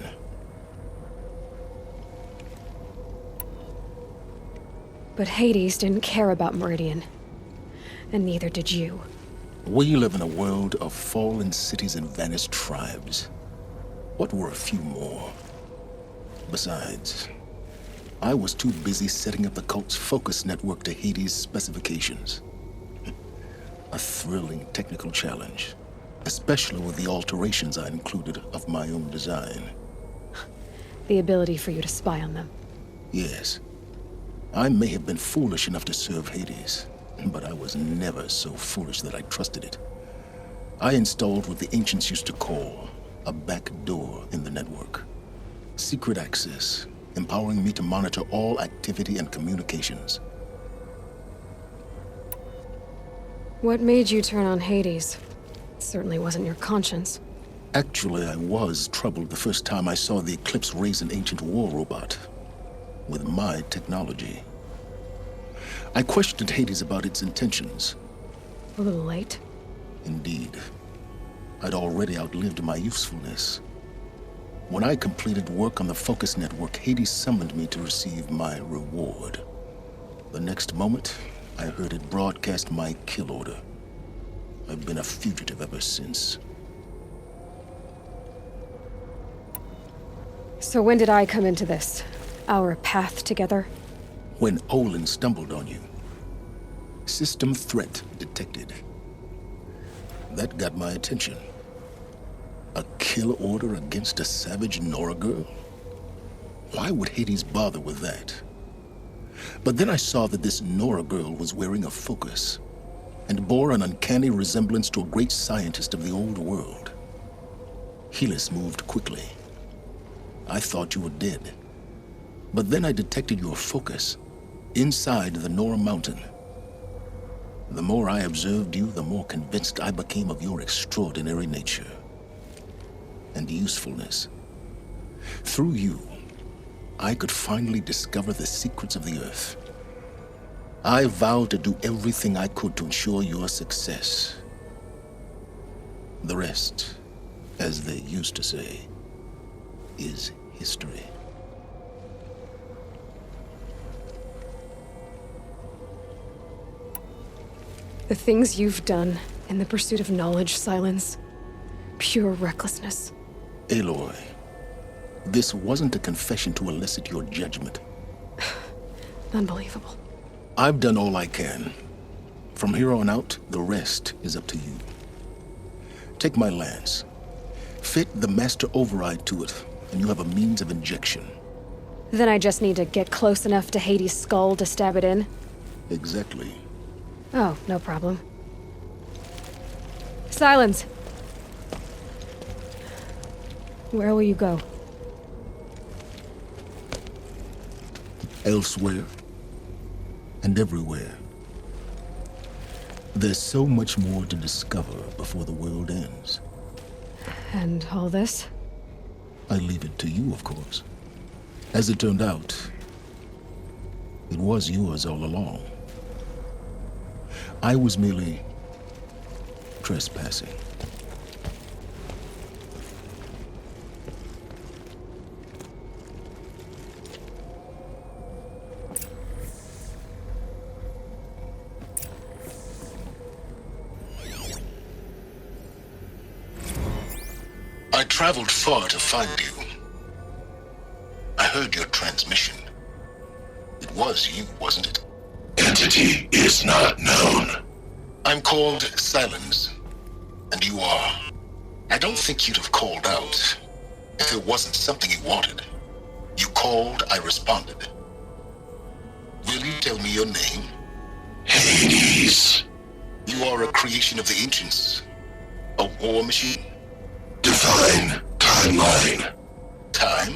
But Hades didn't care about Meridian. And neither did you. We live in a world of fallen cities and vanished tribes. What were a few more? Besides, I was too busy setting up the cult's focus network to Hades' specifications. A thrilling technical challenge, especially with the alterations I included of my own design. The ability for you to spy on them. Yes. I may have been foolish enough to serve Hades, but I was never so foolish that I trusted it. I installed what the ancients used to call a back door in the network. Secret access, empowering me to monitor all activity and communications. What made you turn on Hades? It certainly wasn't your conscience. Actually, I was troubled the first time I saw the Eclipse raise an ancient war robot. With my technology. I questioned Hades about its intentions. A little late? Indeed. I'd already outlived my usefulness. When I completed work on the Focus Network, Hades summoned me to receive my reward. The next moment, I heard it broadcast my kill order. I've been a fugitive ever since. So when did I come into this? Our path together? When Olin stumbled on you. System threat detected. That got my attention. A kill order against a savage Nora girl? Why would Hades bother with that? But then I saw that this Nora girl was wearing a focus, and bore an uncanny resemblance to a great scientist of the old world. Helis moved quickly. I thought you were dead. But then I detected your focus inside the Nora mountain. The more I observed you, the more convinced I became of your extraordinary nature and usefulness. Through you, I could finally discover the secrets of the Earth. I vowed to do everything I could to ensure your success. The rest, as they used to say, is history. The things you've done in the pursuit of knowledge, Silence. Pure recklessness. Aloy, this wasn't a confession to elicit your judgment. Unbelievable. I've done all I can. From here on out, the rest is up to you. Take my lance. Fit the master override to it, and you have a means of injection. Then I just need to get close enough to Hades' skull to stab it in? Exactly. Oh, no problem. Silence! Where will you go? Elsewhere. And everywhere. There's so much more to discover before the world ends. And all this? I leave it to you, of course. As it turned out, it was yours all along. I was merely trespassing. I traveled far to find you. I heard your transmission. It was you, wasn't it? Entity is not known. I'm called Silence, and you are. I don't think you'd have called out if it wasn't something you wanted. You called, I responded. Will you tell me your name? Hades. You are a creation of the ancients. A war machine. Define timeline. Time?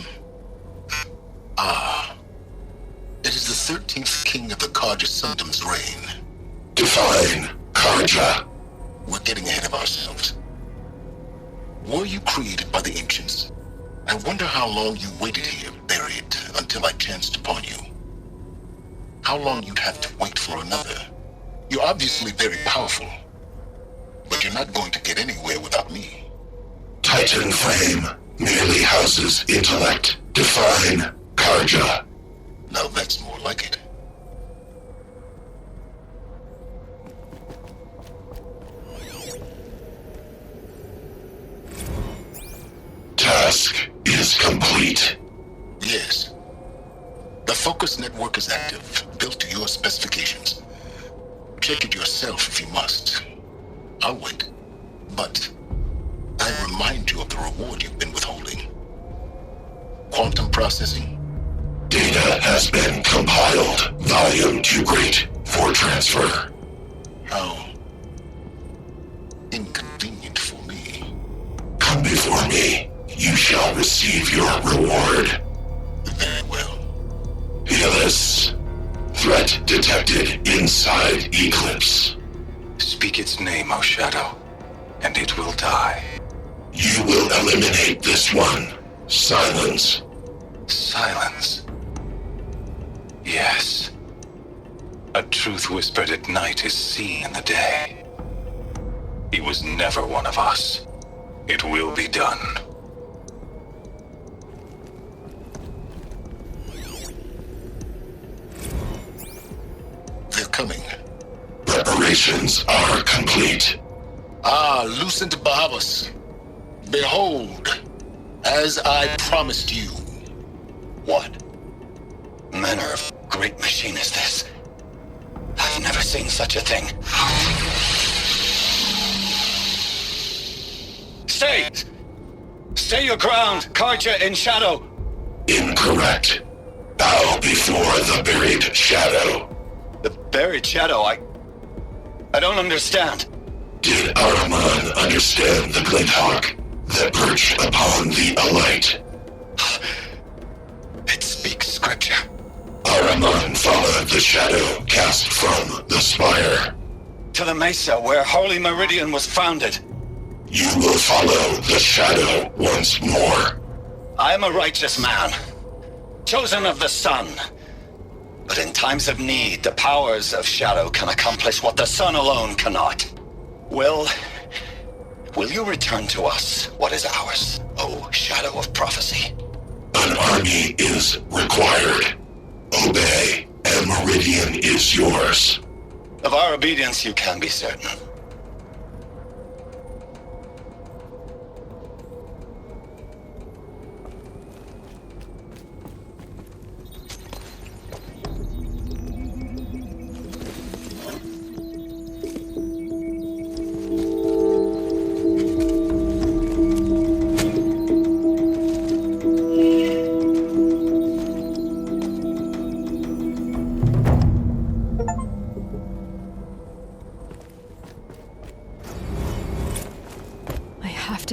Ah. It is the 13th king of the Karja Sundam's reign. Define Karja. We're getting ahead of ourselves. Were you created by the ancients? I wonder how long you waited here, buried, until I chanced upon you. How long you'd have to wait for another. You're obviously very powerful, but you're not going to get anywhere without me. Titan flame merely houses intellect. Define Karja. Now that's more like it. Task is complete. Yes. The focus network is active, built to your specifications. Check it yourself if you must. I'll wait. But I remind you of the reward you've been withholding. Quantum processing. Data has been compiled. Volume too great for transfer. How inconvenient for me. Come before me. You shall receive your reward. Very well. Healus. Threat detected inside Eclipse. Speak its name, O Shadow, and it will die. You will eliminate this one. Silence. Silence. Yes. A truth whispered at night is seen in the day. He was never one of us. It will be done. They're coming. Preparations are complete. Ah, Lucent Bahavas. Behold, as I promised you. What manner of great machine is this? I've never seen such a thing. Stay! Stay your ground, Karja in shadow! Incorrect. Bow before the buried shadow. The buried shadow, I don't understand. Did Ahriman understand the Glinthawk that perched upon the alight? It speaks scripture. Ahriman followed the shadow cast from the spire. To the mesa where Holy Meridian was founded. You will follow the shadow once more. I am a righteous man, chosen of the sun. But in times of need, the powers of shadow can accomplish what the sun alone cannot. Will you return to us what is ours, O Shadow of Prophecy? An army is required. Obey, and Meridian is yours. Of our obedience you can be certain.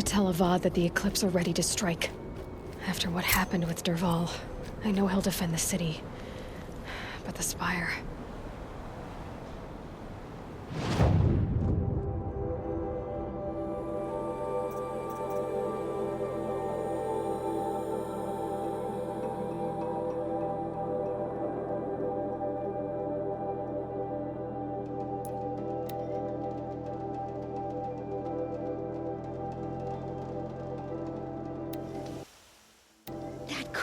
Tell Avad that the Eclipse are ready to strike. After what happened with Dervahl, I know he'll defend the city. But the Spire...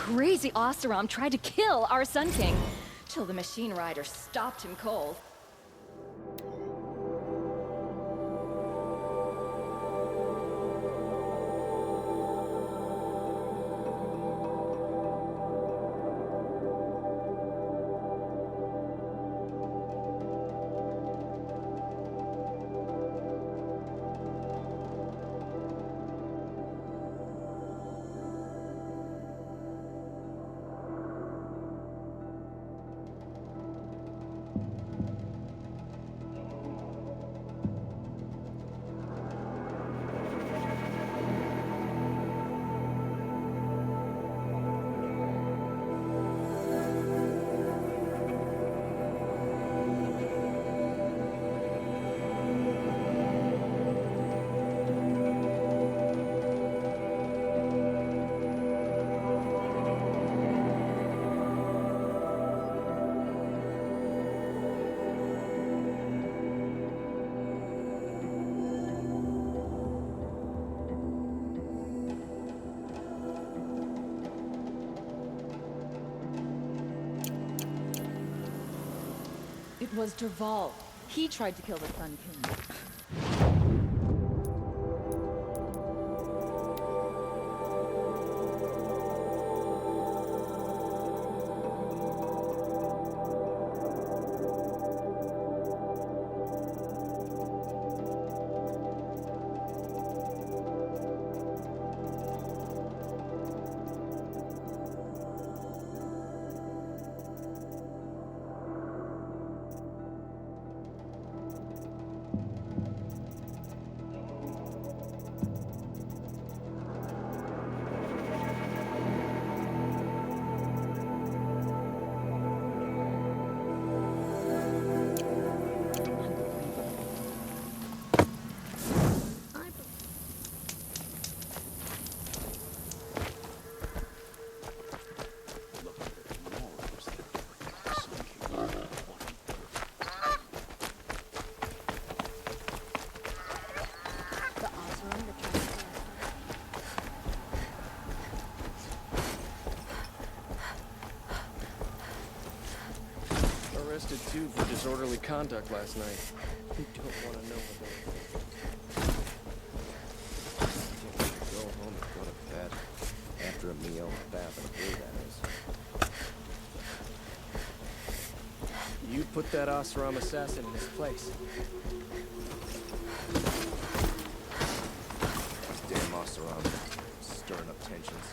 crazy Oseram tried to kill our Sun King, till the machine rider stopped him cold. It was Derval. He tried to kill the Sun King. Arrested too for disorderly conduct last night. You don't want to know what they go home and go to bed. After a meal, a bath, and a brew, that is. You put that Oseram assassin in his place. These damn Oseram stirring up tensions.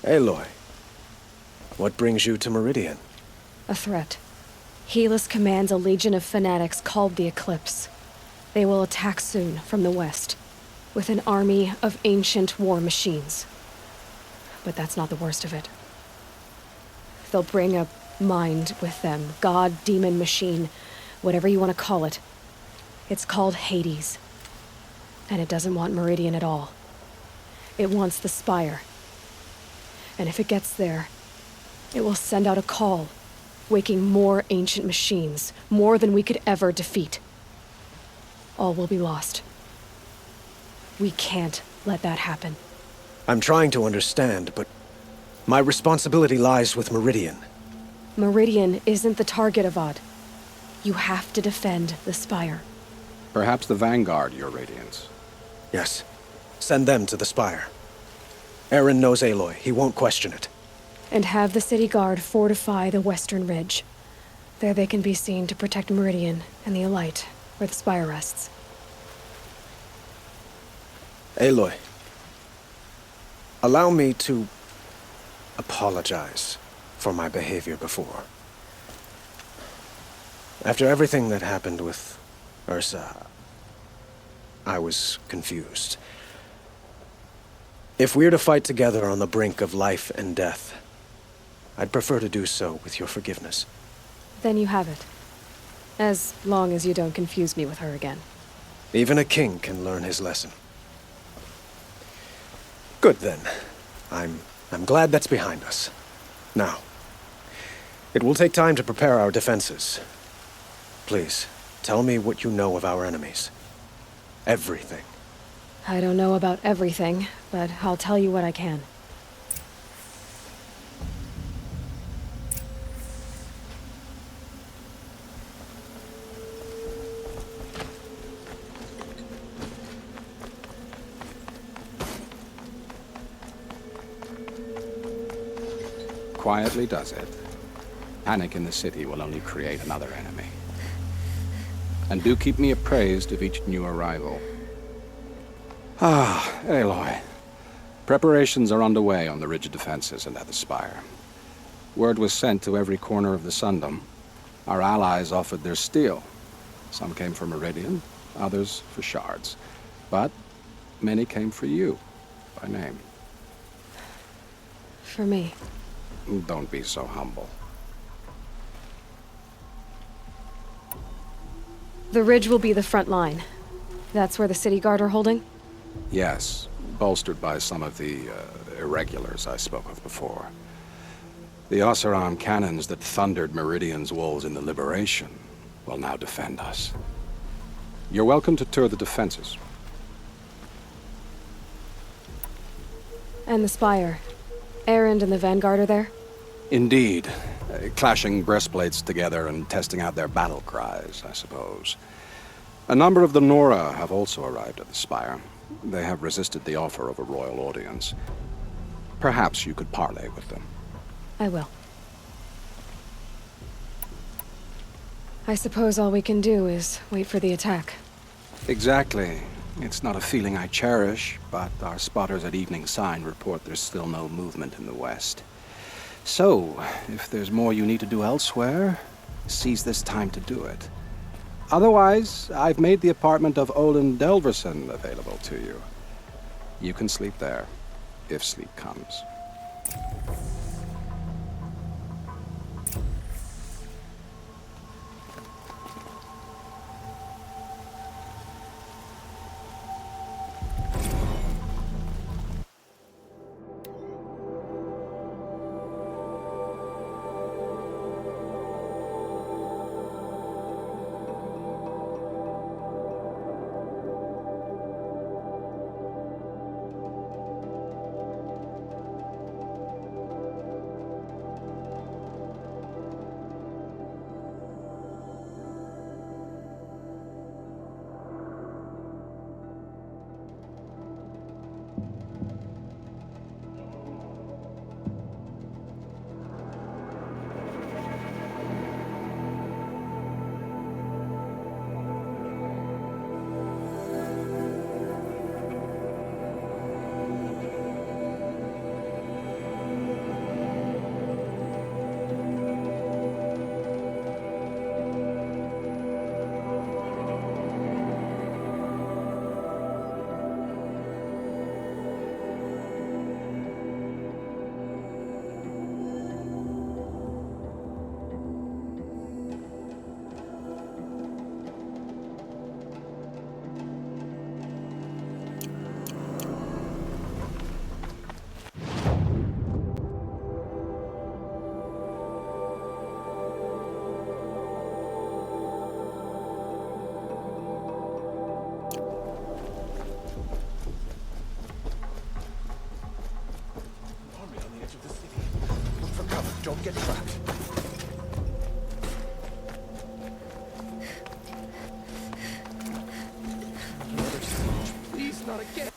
Aloy, what brings you to Meridian? A threat. Helis commands a legion of fanatics called the Eclipse. They will attack soon from the west, with an army of ancient war machines. But that's not the worst of it. They'll bring a mind with them, god, demon, machine, whatever you want to call it. It's called Hades. And it doesn't want Meridian at all. It wants the Spire. And if it gets there, it will send out a call, waking more ancient machines, more than we could ever defeat. All will be lost. We can't let that happen. I'm trying to understand, but my responsibility lies with Meridian. Meridian isn't the target, Avad. You have to defend the Spire. Perhaps the Vanguard, Your Radiance. Yes. Send them to the Spire. Aaron knows Aloy. He won't question it. And have the city guard fortify the western ridge. There they can be seen to protect Meridian and the Elite, where the Spire rests. Aloy, allow me to apologize for my behavior before. After everything that happened with Ursa, I was confused. If we're to fight together on the brink of life and death, I'd prefer to do so with your forgiveness. Then you have it. As long as you don't confuse me with her again. Even a king can learn his lesson. Good then. I'm glad that's behind us. Now, it will take time to prepare our defenses. Please, tell me what you know of our enemies. Everything. I don't know about everything, but I'll tell you what I can. Quietly does it. Panic in the city will only create another enemy. And do keep me appraised of each new arrival. Ah, Aloy. Preparations are underway on the rigid defenses and at the spire. Word was sent to every corner of the Sundom. Our allies offered their steel. Some came for Meridian, others for shards. But many came for you, by name. For me. Don't be so humble. The ridge will be the front line. That's where the city guard are holding? Yes, bolstered by some of the irregulars I spoke of before. The Oseram cannons that thundered Meridian's walls in the Liberation will now defend us. You're welcome to tour the defenses. And the spire. Erend and the Vanguard are there? Indeed. Clashing breastplates together and testing out their battle cries, I suppose. A number of the Norák have also arrived at the spire. They have resisted the offer of a royal audience. Perhaps you could parley with them. I will. I suppose all we can do is wait for the attack. Exactly. It's not a feeling I cherish, but our spotters at Evening Sign report there's still no movement in the west. So, if there's more you need to do elsewhere, seize this time to do it. Otherwise, I've made the apartment of Olin Delverson available to you. You can sleep there, if sleep comes. Don't get trapped. Another siege. Please, not again.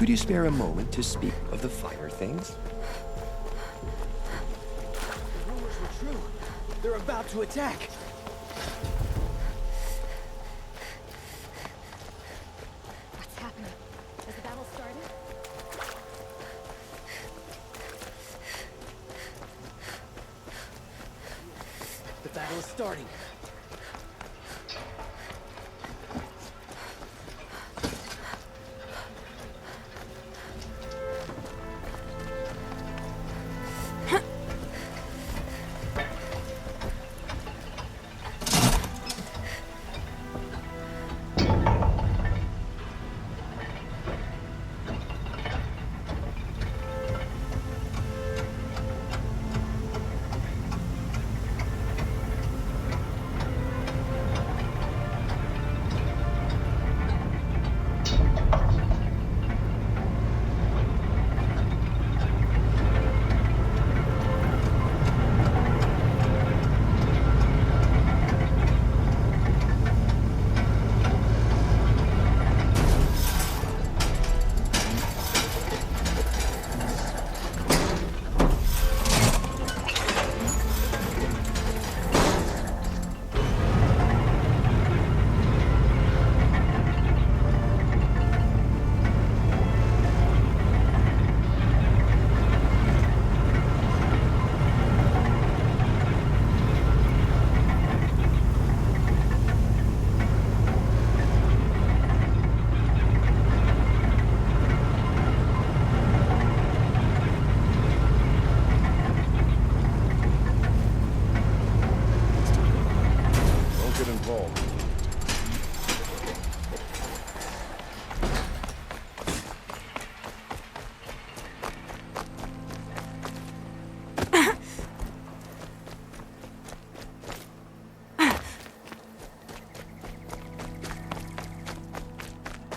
Could you spare a moment to speak of the finer things? The rumors were true. They're about to attack. What's happening? Has the battle started? The battle is starting.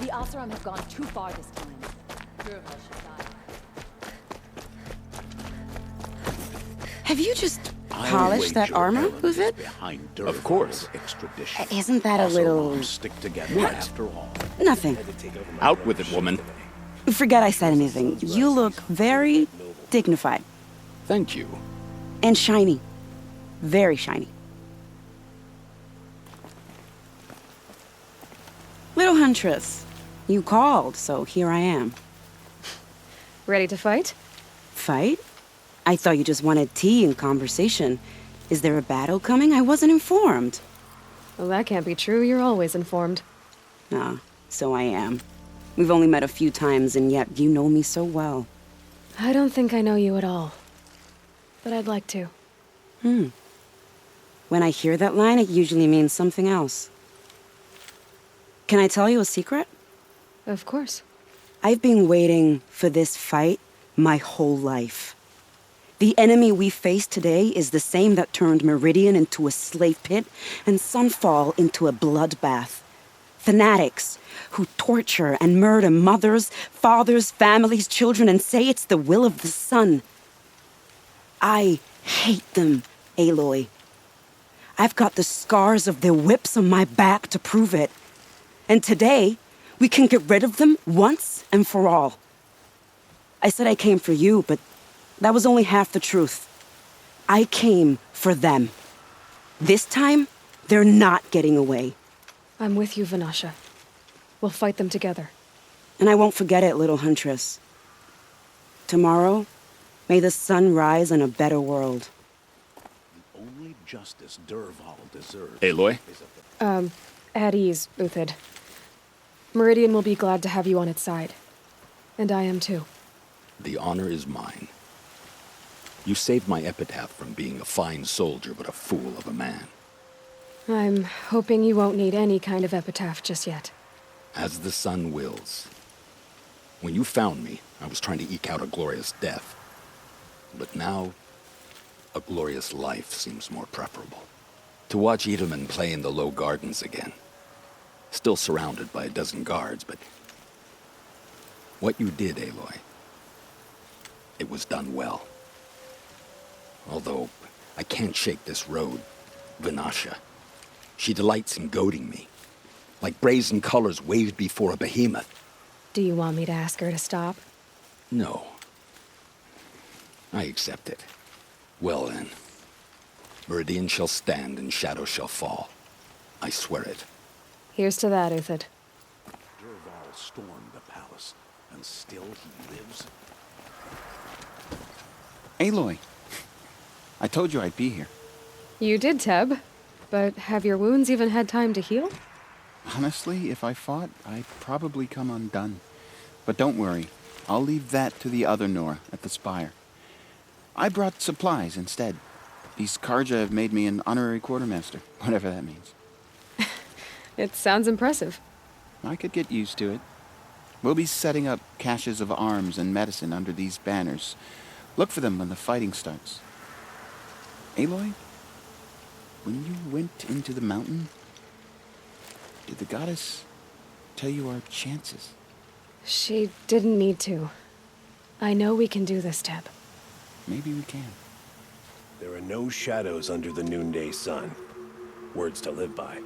The Oseram have gone too far this time. Hsu-Vhey should die. Have you just polished that armor, Hsu-Vhey? Of course. Isn't that a little... Stick together What? after all. Nothing. Out with it, woman. Forget I said anything. You look very dignified. Thank you. And shiny. Very shiny. Little Huntress, you called, so here I am. Ready to fight? Fight? I thought you just wanted tea and conversation. Is there a battle coming? I wasn't informed. Well, that can't be true. You're always informed. Ah, so I am. We've only met a few times, and yet you know me so well. I don't think I know you at all. But I'd like to. When I hear that line, it usually means something else. Can I tell you a secret? Of course. I've been waiting for this fight my whole life. The enemy we face today is the same that turned Meridian into a slave pit and Sunfall into a bloodbath. Fanatics who torture and murder mothers, fathers, families, children, and say it's the will of the sun. I hate them, Aloy. I've got the scars of their whips on my back to prove it. And today, we can get rid of them once and for all. I said I came for you, but that was only half the truth. I came for them. This time, they're not getting away. I'm with you, Vanasha. We'll fight them together. And I won't forget it, little Huntress. Tomorrow, may the sun rise in a better world. The only justice Dervahl deserves. Aloy? At ease, Uthid. Meridian will be glad to have you on its side. And I am too. The honor is mine. You saved my epitaph from being a fine soldier but a fool of a man. I'm hoping you won't need any kind of epitaph just yet. As the sun wills. When you found me, I was trying to eke out a glorious death. But now, a glorious life seems more preferable. To watch Edelman play in the low gardens again. Still surrounded by a dozen guards, but... what you did, Aloy, it was done well. Although, I can't shake this road, Vanasha. She delights in goading me. Like brazen colors waved before a behemoth. Do you want me to ask her to stop? No. I accept it. Well then. Meridian shall stand and shadows shall fall. I swear it. Here's to that, Uthid. Dervahl stormed the palace, and still he lives. Aloy, I told you I'd be here. You did, Teb. But have your wounds even had time to heal? Honestly, if I fought, I'd probably come undone. But don't worry, I'll leave that to the other Nora at the Spire. I brought supplies instead. These Karja have made me an honorary quartermaster, whatever that means. It sounds impressive. I could get used to it. We'll be setting up caches of arms and medicine under these banners. Look for them when the fighting starts. Aloy, when you went into the mountain, did the goddess tell you our chances? She didn't need to. I know we can do this, Teb. Maybe we can. There are no shadows under the noonday sun. Words to live by.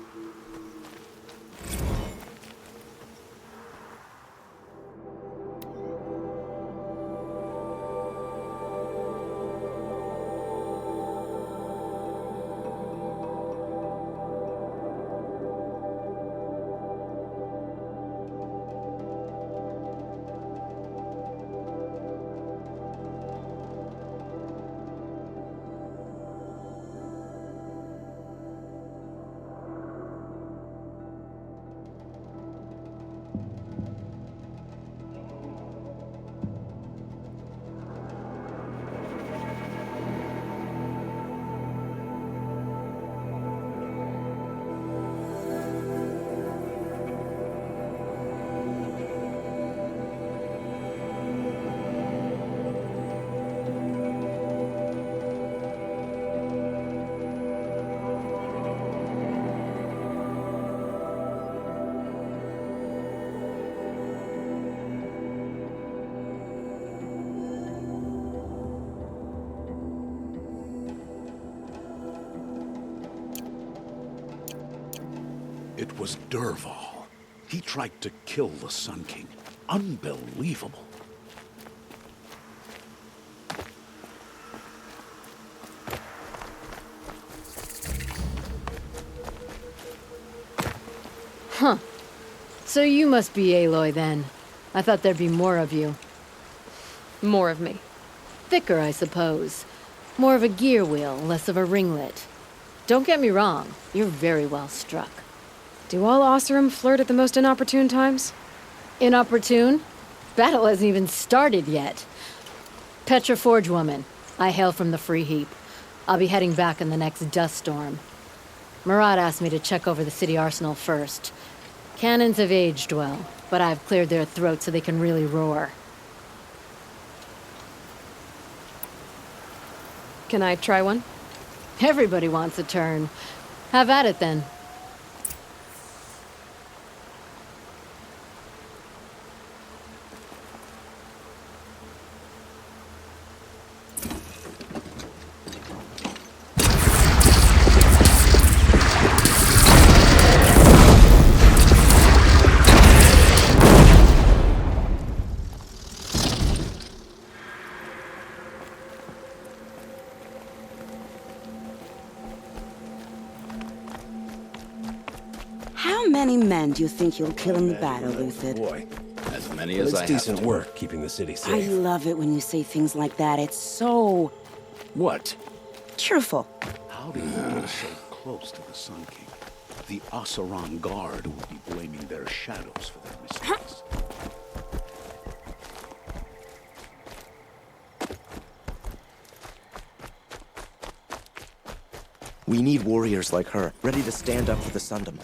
It was Dervahl. He tried to kill the Sun King. Unbelievable. Huh. So you must be Aloy then. I thought there'd be more of you. More of me. Thicker, I suppose. More of a gear wheel, less of a ringlet. Don't get me wrong, you're very well struck. Do all Oseram flirt at the most inopportune times? Inopportune? Battle hasn't even started yet. Petra Forge woman. I hail from the Free Heap. I'll be heading back in the next dust storm. Murad asked me to check over the city arsenal first. Cannons have aged well, but I've cleared their throats so they can really roar. Can I try one? Everybody wants a turn. Have at it then. How many men do you think you'll kill in the battle, Uthid? Boy. As many as I have. It's decent work keeping the city I safe. love it when you say things like that. It's so... What? cheerful. How do you get so close to the Sun King? The Oseram Guard will be blaming their shadows for their mistakes. We need warriors like her, ready to stand up for the Sundom.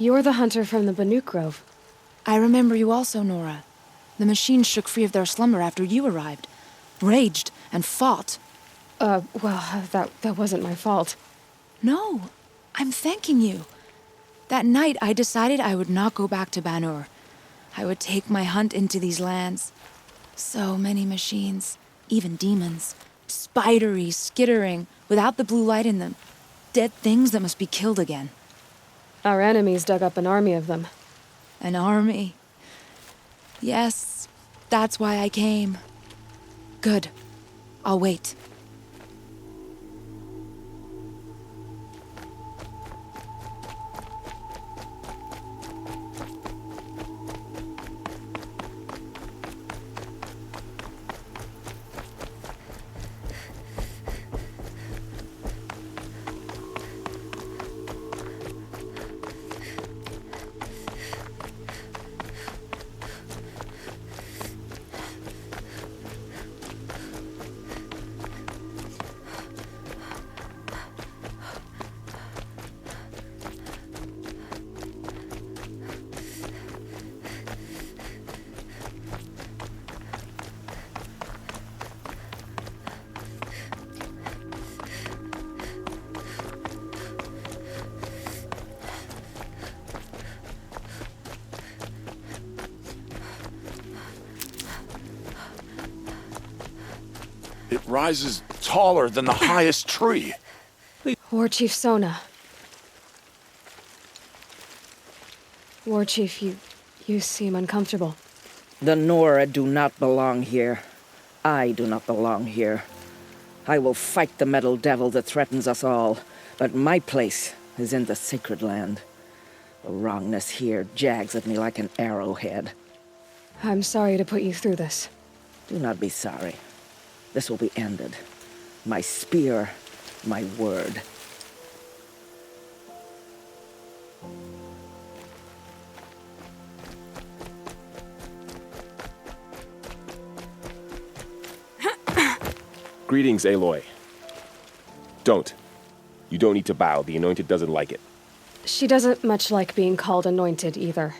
You're the hunter from the Banuk Grove. I remember you also, Nora. The machines shook free of their slumber after you arrived. Raged and fought. Well, that wasn't my fault. No, I'm thanking you. That night, I decided I would not go back to Banur. I would take my hunt into these lands. So many machines, even demons. Spidery, skittering, without the blue light in them. Dead things that must be killed again. Our enemies dug up an army of them. An army? Yes, that's why I came. Good. I'll wait. It rises taller than the highest tree. War Chief Sona. War Chief, you seem uncomfortable. The Nora do not belong here. I do not belong here. I will fight the metal devil that threatens us all, but my place is in the sacred land. The wrongness here jags at me like an arrowhead. I'm sorry to put you through this. Do not be sorry. This will be ended. My spear, my word. Greetings, Aloy. Don't. You don't need to bow. The Anointed doesn't like it. She doesn't much like being called Anointed, either.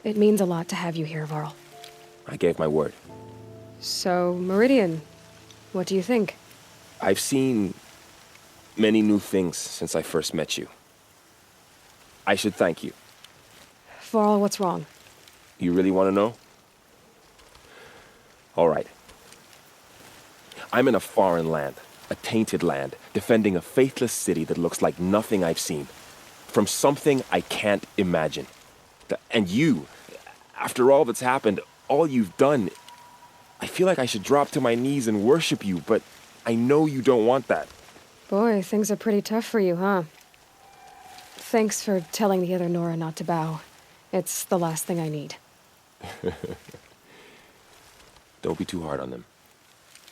It means a lot to have you here, Varl. I gave my word. So, Meridian, what do you think? I've seen many new things since I first met you. I should thank you. Varl, what's wrong? You really want to know? All right. I'm in a foreign land, a tainted land, defending a faithless city that looks like nothing I've seen. From something I can't imagine. And you, after all that's happened, all you've done, I feel like I should drop to my knees and worship you, but I know you don't want that. Boy, things are pretty tough for you, huh? Thanks for telling the other Nora not to bow. It's the last thing I need. Don't be too hard on them.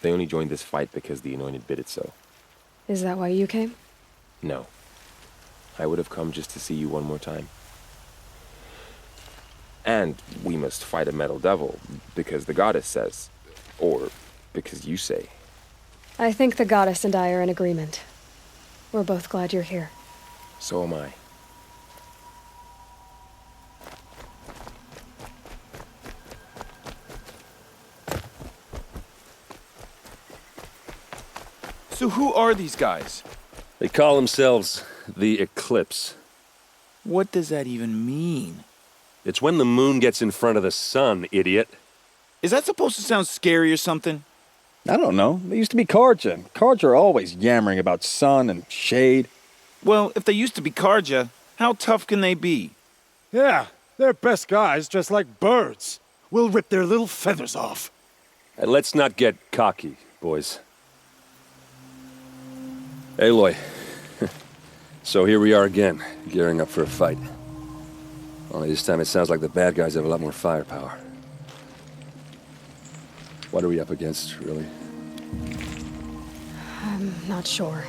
They only joined this fight because the Anointed bid it so. Is that why you came? No. I would have come just to see you one more time. And we must fight a metal devil, because the goddess says. Or because you say. I think the goddess and I are in agreement. We're both glad you're here. So am I. So who are these guys? They call themselves the Eclipse. What does that even mean? It's when the moon gets in front of the sun, idiot. Is that supposed to sound scary or something? I don't know. They used to be Karja. Karja are always yammering about sun and shade. Well, if they used to be Karja, how tough can they be? Yeah, they're best guys dressed like birds. We'll rip their little feathers off. And let's not get cocky, boys. Aloy. So here we are again, gearing up for a fight. Only this time it sounds like the bad guys have a lot more firepower. What are we up against, really? I'm not sure.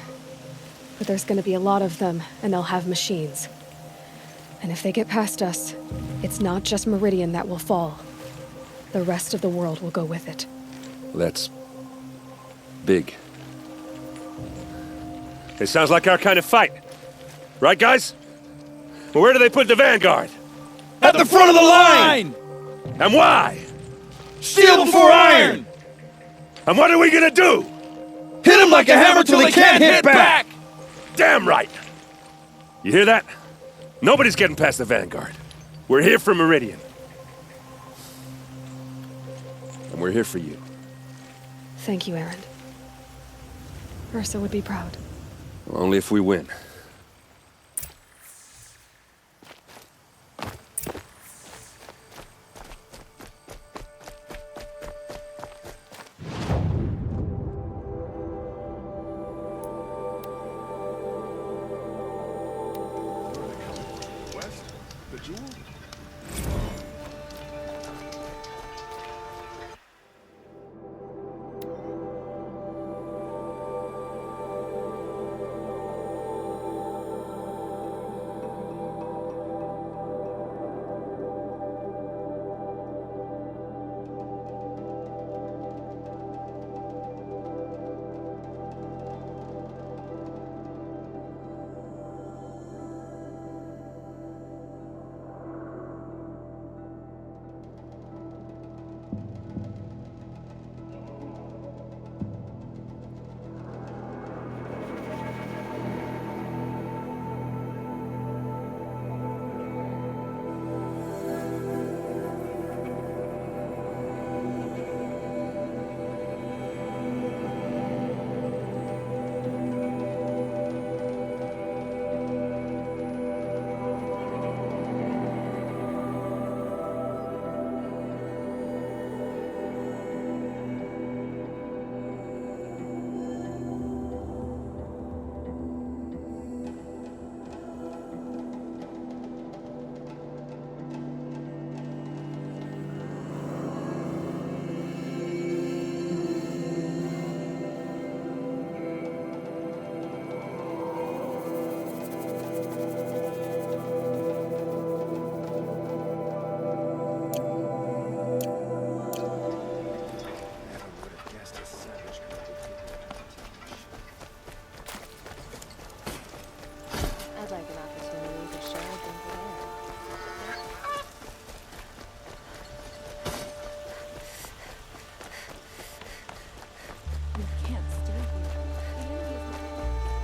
But there's gonna be a lot of them, and they'll have machines. And if they get past us, it's not just Meridian that will fall. The rest of the world will go with it. That's big. It sounds like our kind of fight. Right, guys? Well, where do they put the vanguard? At the front of the line! And why? Steel before iron! And what are we gonna do? Hit him like a hammer till he can't hit back! Damn right! You hear that? Nobody's getting past the vanguard. We're here for Meridian. And we're here for you. Thank you, Erend. Ursa would be proud. Well, only if we win.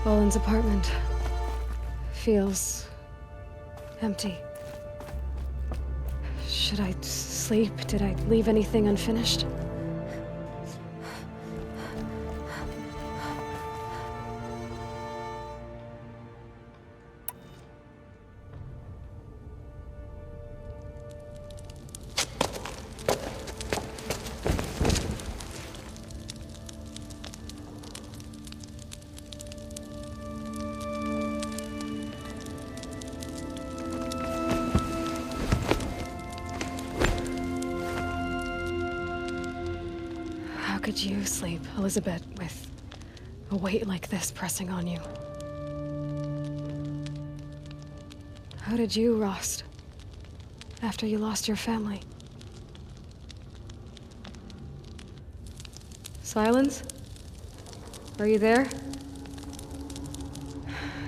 Olin's apartment feels empty. Should I sleep? Did I leave anything unfinished? How could you sleep, Elizabeth, with a weight like this pressing on you? How did you, Rost, after you lost your family? Silence? Are you there?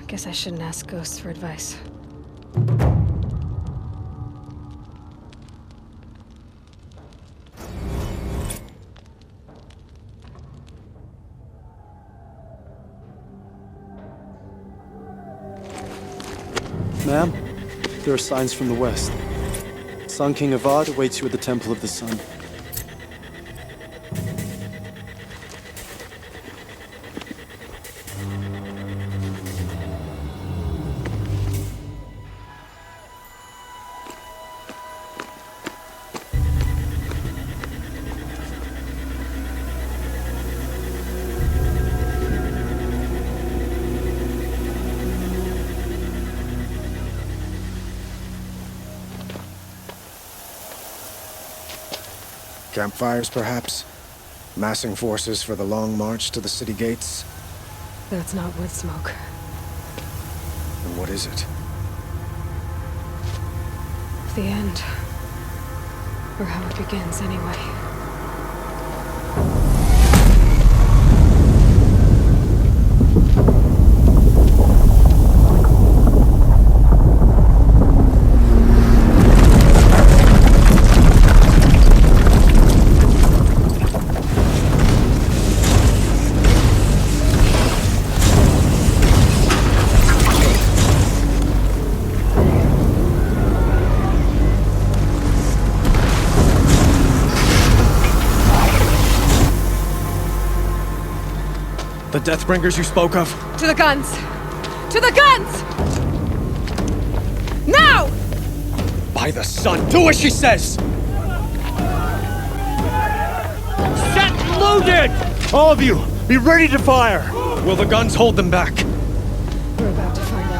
Guess I shouldn't ask ghosts for advice. Ma'am, there are signs from the west. Sun King Avad awaits you at the Temple of the Sun. Campfires, perhaps? Massing forces for the long march to the city gates? That's not wood smoke. And what is it? The end. Or how it begins, anyway. The Deathbringers you spoke of? To the guns! To the guns! Now! By the sun, do as she says! Set loaded! All of you, be ready to fire! Will the guns hold them back? We're about to find out.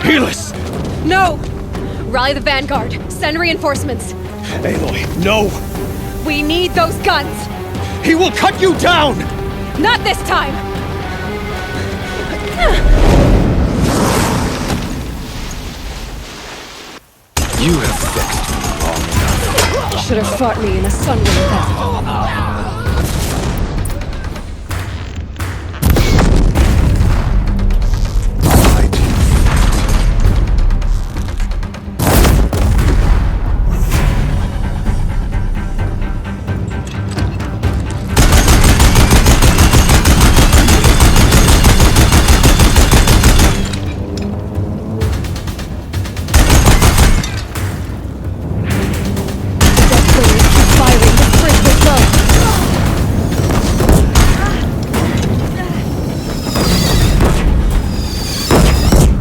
Helis! No! Rally the vanguard. Send reinforcements. Aloy, no! We need those guns! He will cut you down! Not this time! You have vexed me long enough. You should have fought me in a sunwind then.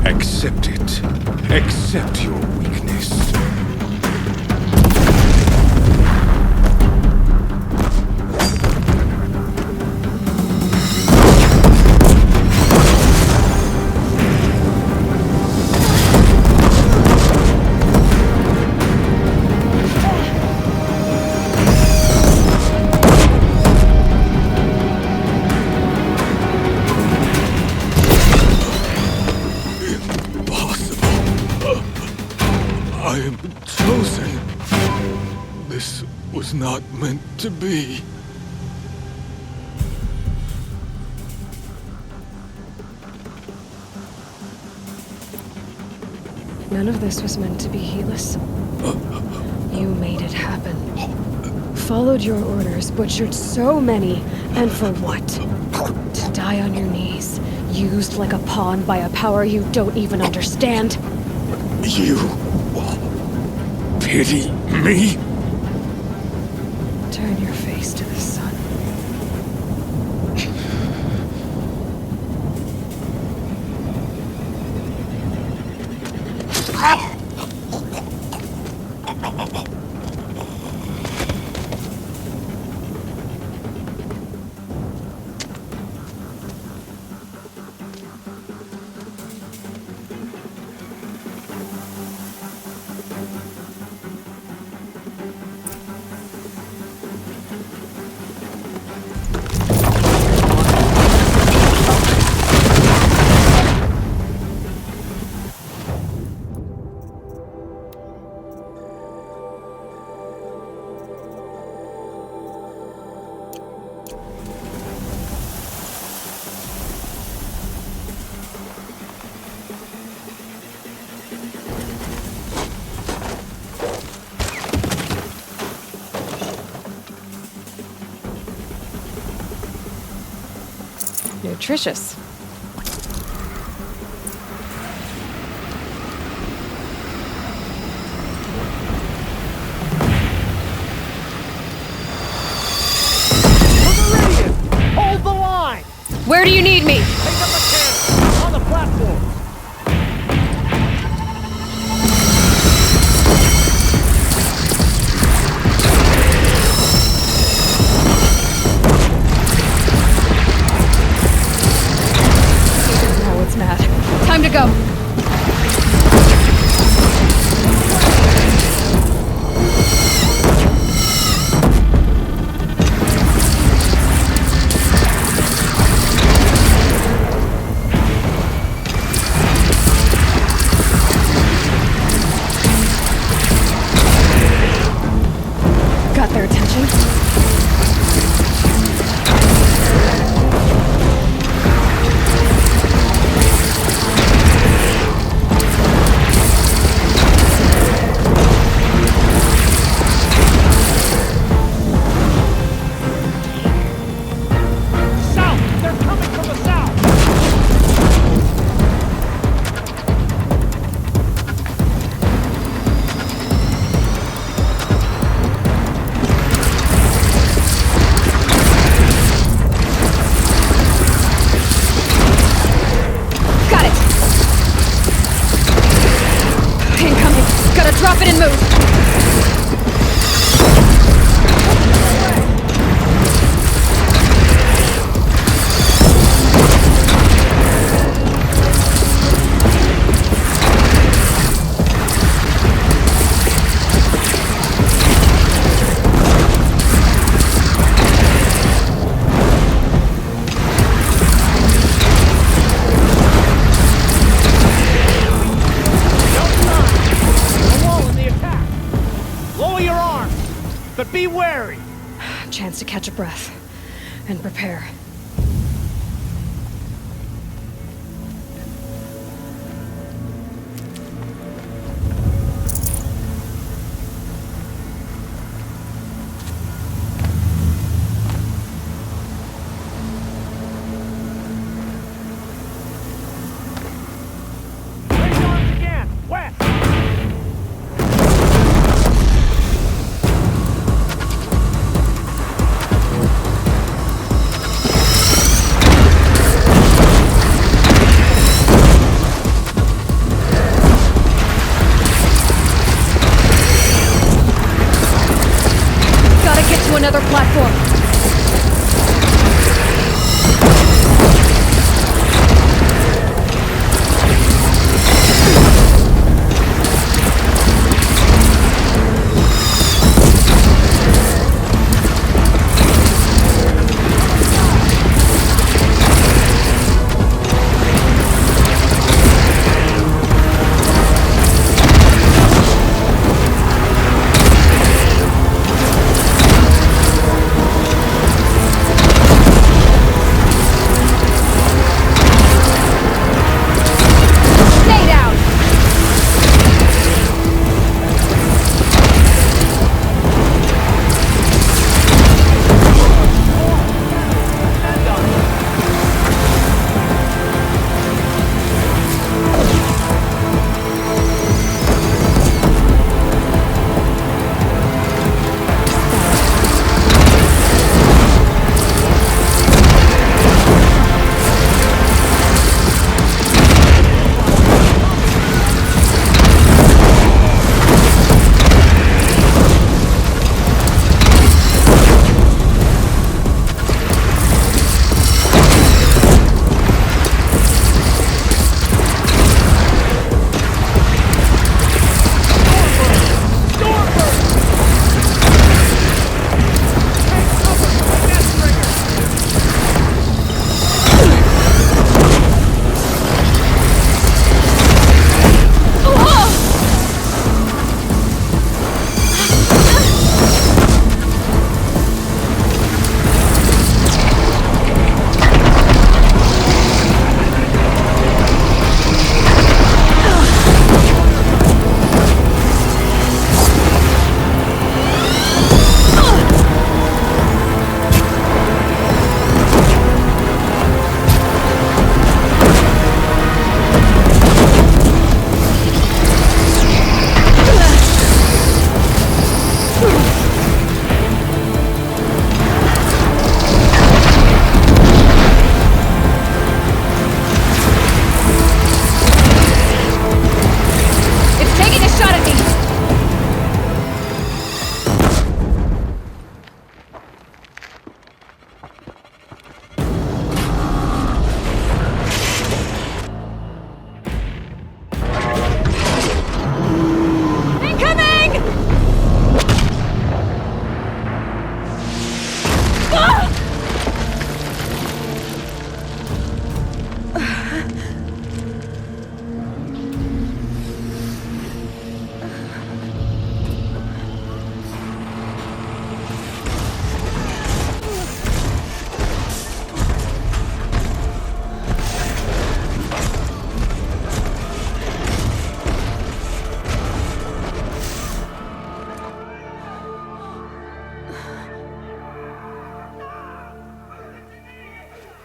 Accept it. Accept your weakness. I am chosen. This was not meant to be. None of this was meant to be, Helis. You made it happen. Followed your orders, butchered so many, and for what? To die on your knees, used like a pawn by a power you don't even understand. You pity me? Turn your face to the sun. Nutritious. Hold the line! Where do you need me? Take up the cannon! On the platform! Oh, it's mad. Time to go. but be wary! Chance to catch a breath and prepare. Another platform.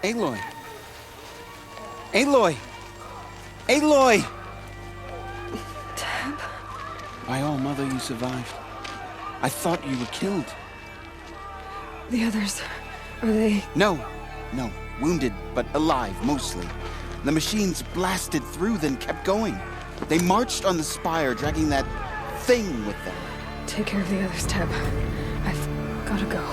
Aloy! Aloy! Aloy! Tab? By all mother, you survived. I thought you were killed. The others, are they... No. Wounded, but alive, mostly. The machines blasted through, then kept going. They marched on the spire, dragging that thing with them. Take care of the others, Tab. I've gotta go.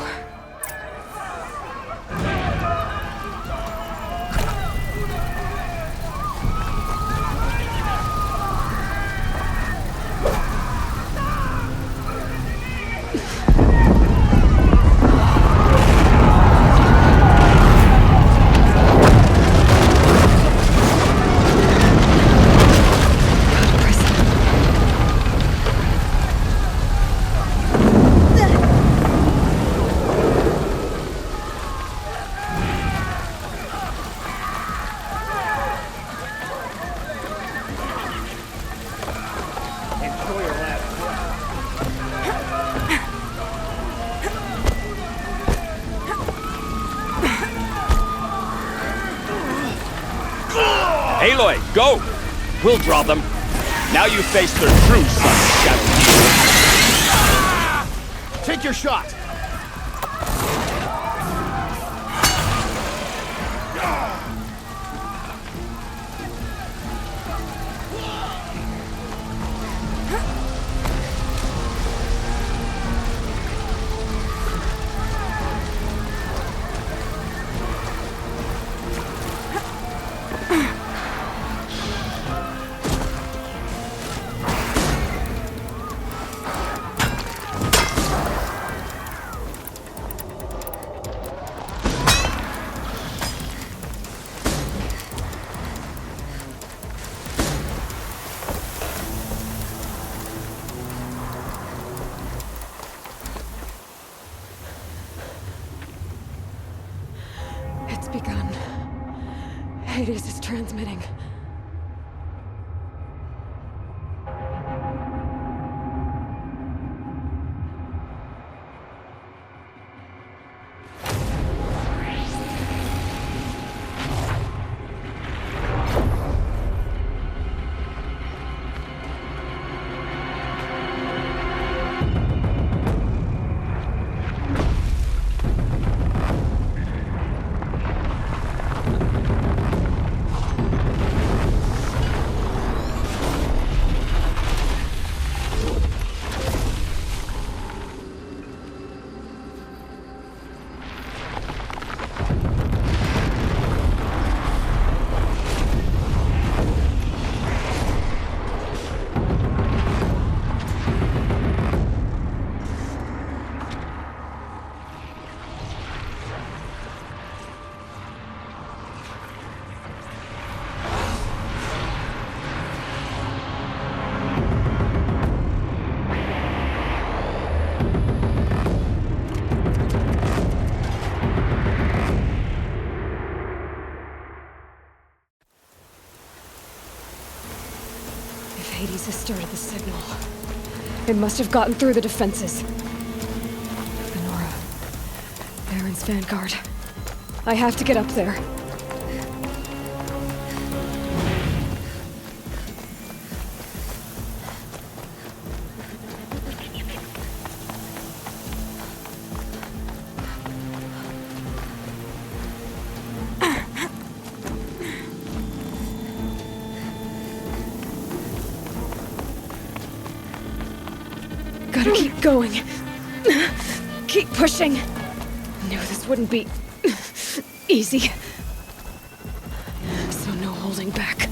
Aloy, go! We'll draw them. Now you face their true son, Shadow. Take your shot! It's begun. Hades is transmitting. Hades has started the signal. It must have gotten through the defenses. Venora. Baron's vanguard. I have to get up there. Gotta keep going. Keep pushing. Knew this wouldn't be easy. So no holding back.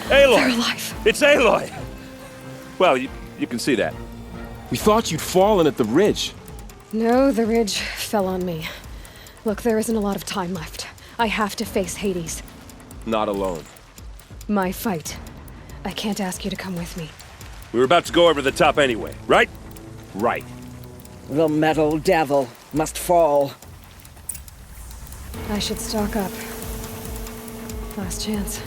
Aloy! They're alive. It's Aloy! Well, you can see that. We thought you'd fallen at the ridge. No, the ridge fell on me. Look, there isn't a lot of time left. I have to face Hades. Not alone. My fight. I can't ask you to come with me. We were about to go over the top anyway, right? Right. The metal devil must fall. I should stock up. Last chance.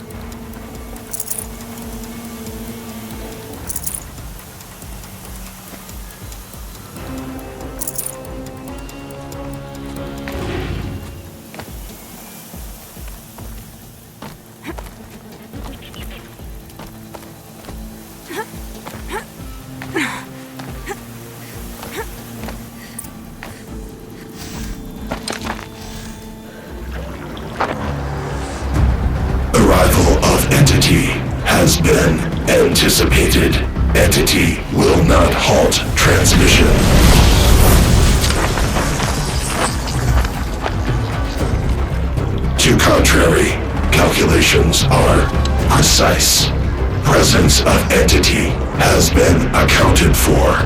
Has been anticipated. Entity will not halt transmission. To contrary, calculations are precise. Presence of entity has been accounted for.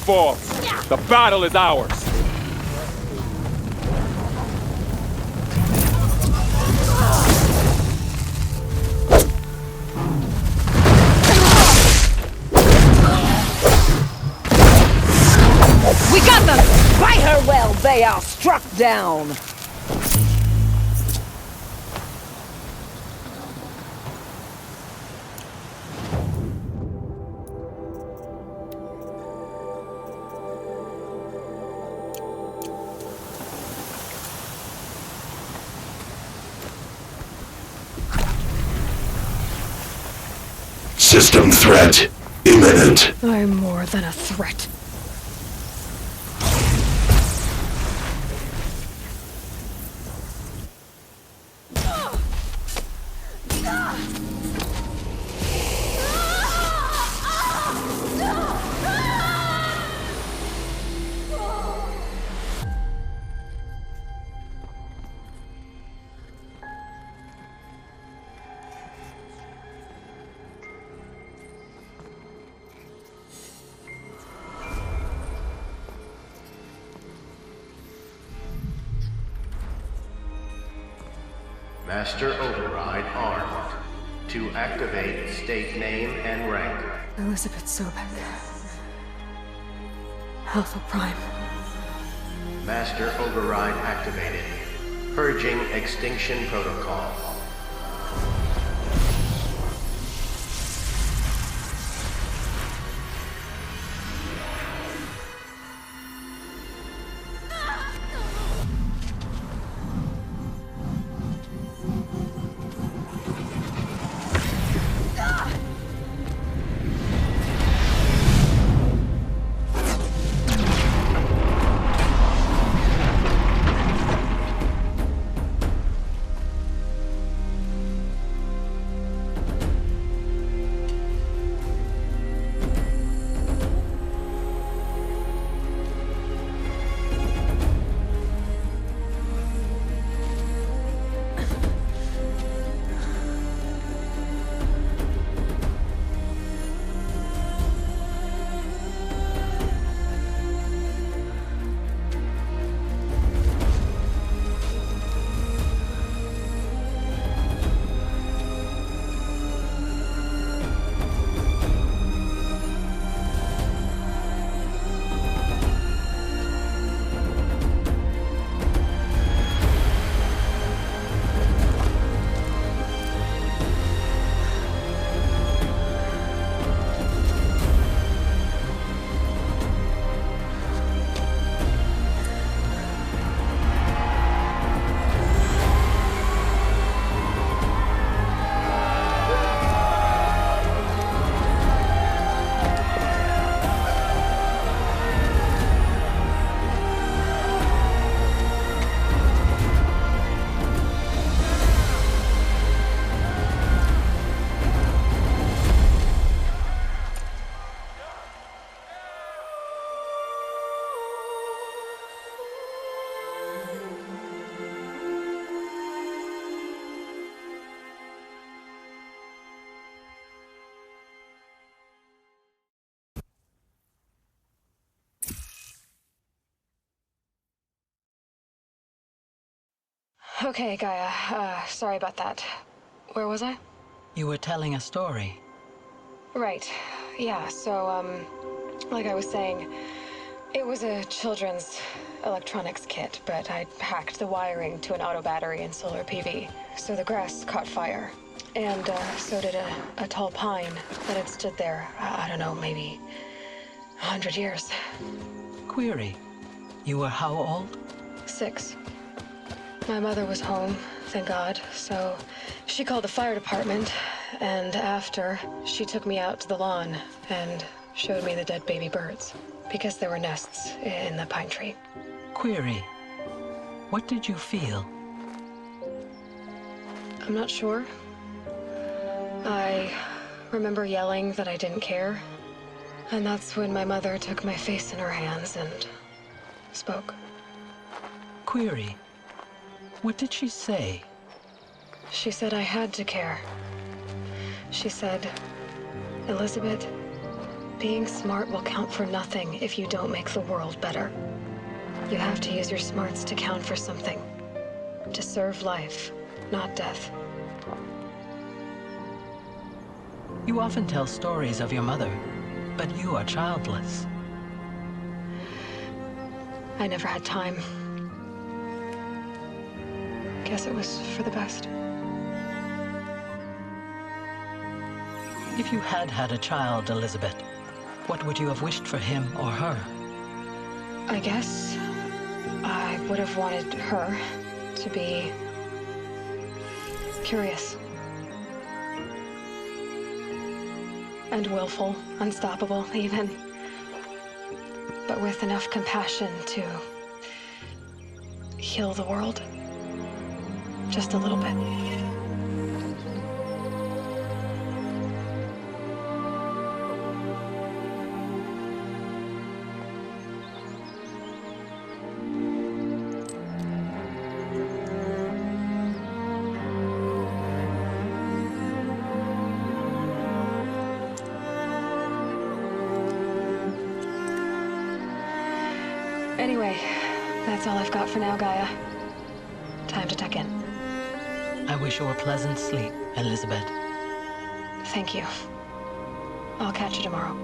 falls. The battle is ours. We got them! Fight her well, they are struck down! System threat imminent. I'm more than a threat. Master Override armed. To activate, state name and rank. Elizabeth Sobek. Alpha Prime. Master Override activated. Purging Extinction Protocol. Okay, Gaia. Sorry about that. Where was I? You were telling a story. Right. Yeah, so, like I was saying, it was a children's electronics kit, but I'd hacked the wiring to an auto battery and solar PV. So the grass caught fire. And, so did a tall pine that had stood there, I don't know, maybe 100 years. Query. You were how old? 6. My mother was home, thank God, so she called the fire department, and after, she took me out to the lawn and showed me the dead baby birds, because there were nests in the pine tree. Query. What did you feel? I'm not sure. I remember yelling that I didn't care, and that's when my mother took my face in her hands and spoke. Query. What did she say? She said I had to care. She said, Elizabeth, Being smart will count for nothing if you don't make the world better. You have to use your smarts to count for something. To serve life, not death. You often tell stories of your mother, but you are childless. I never had time. Guess it was for the best. If you had had a child, Elizabeth, what would you have wished for him or her? I guess I would have wanted her to be curious. And willful, unstoppable even. But with enough compassion to heal the world. Just a little bit. Anyway, that's all I've got for now, Gaia. Time to tuck in. I wish you a pleasant sleep, Elizabeth. Thank you. I'll catch you tomorrow.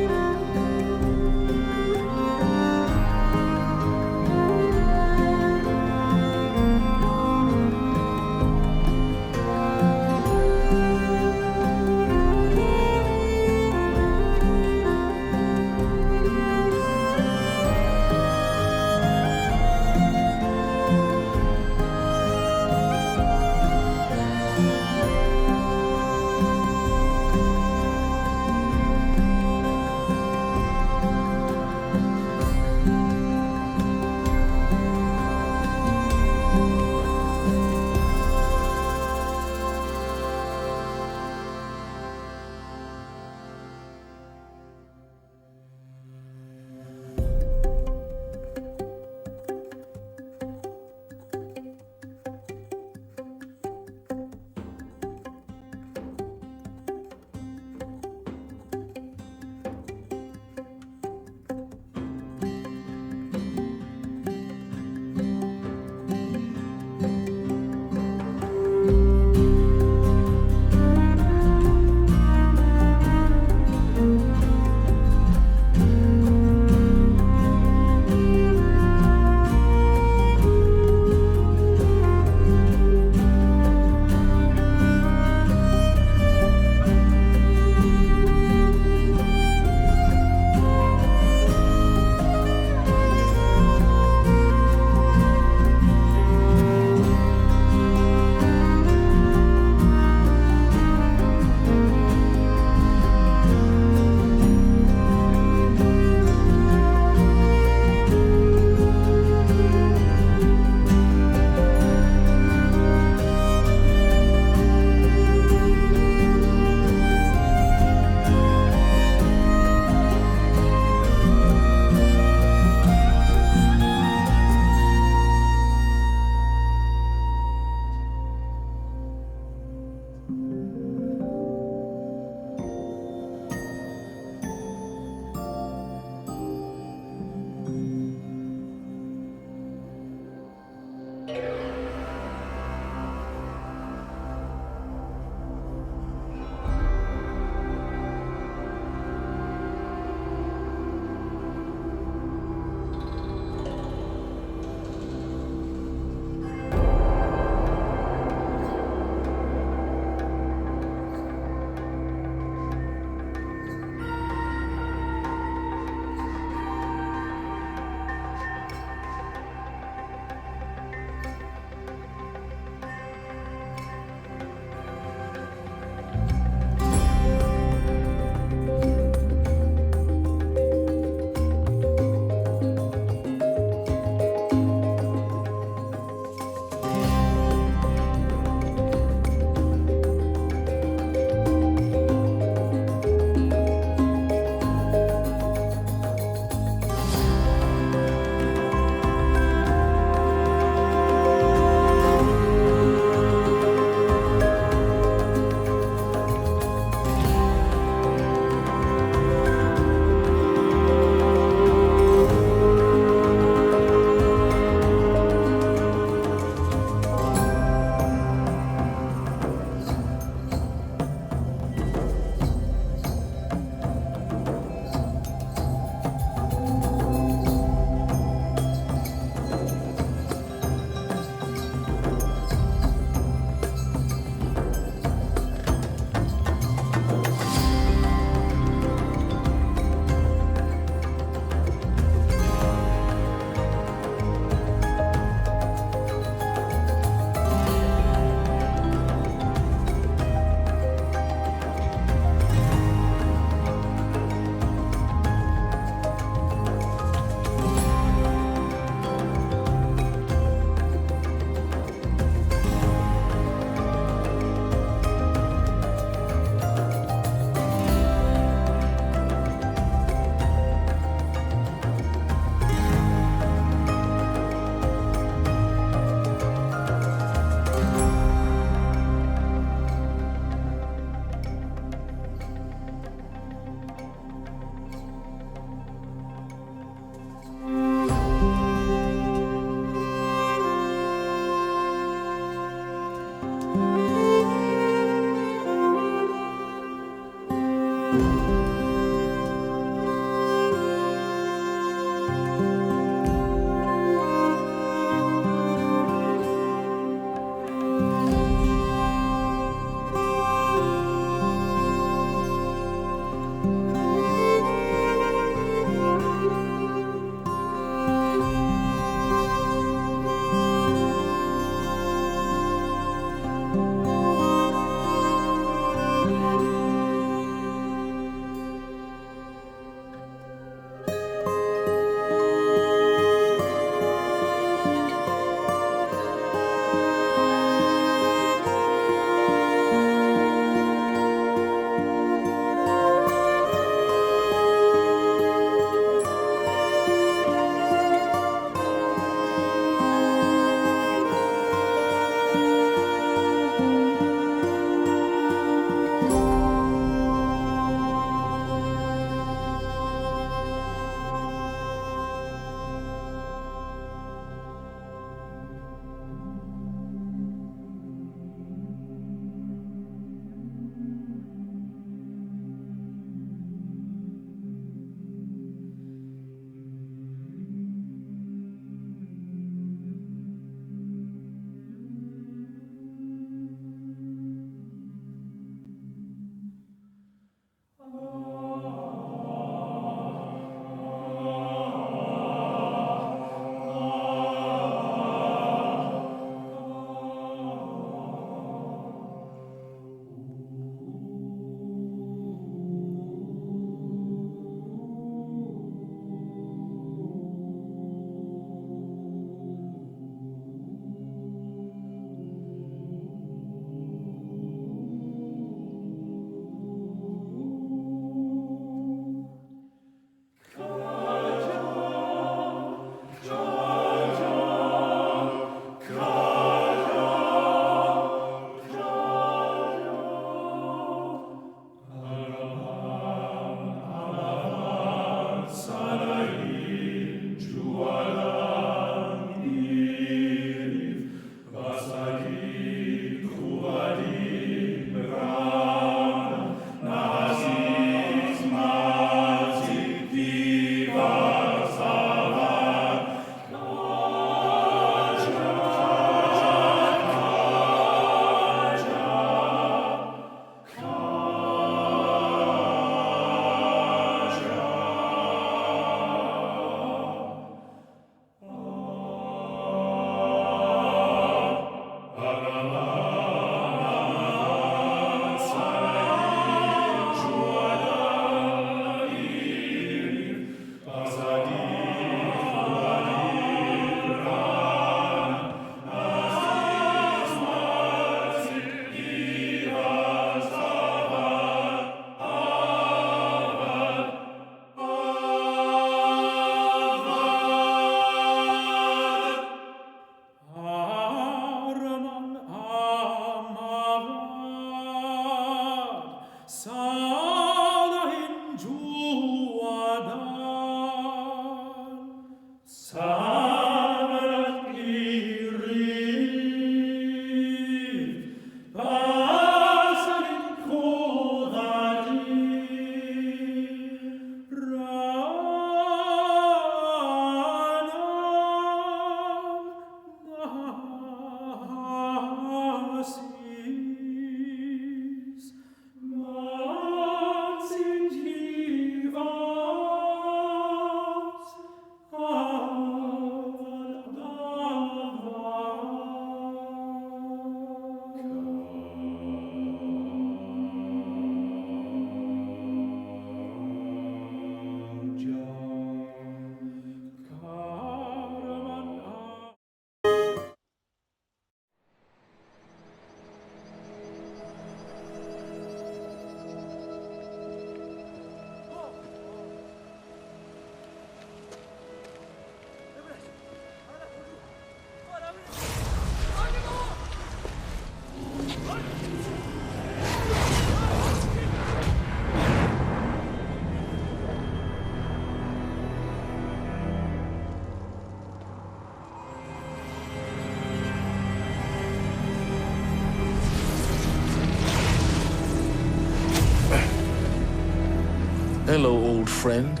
Hello, old friend.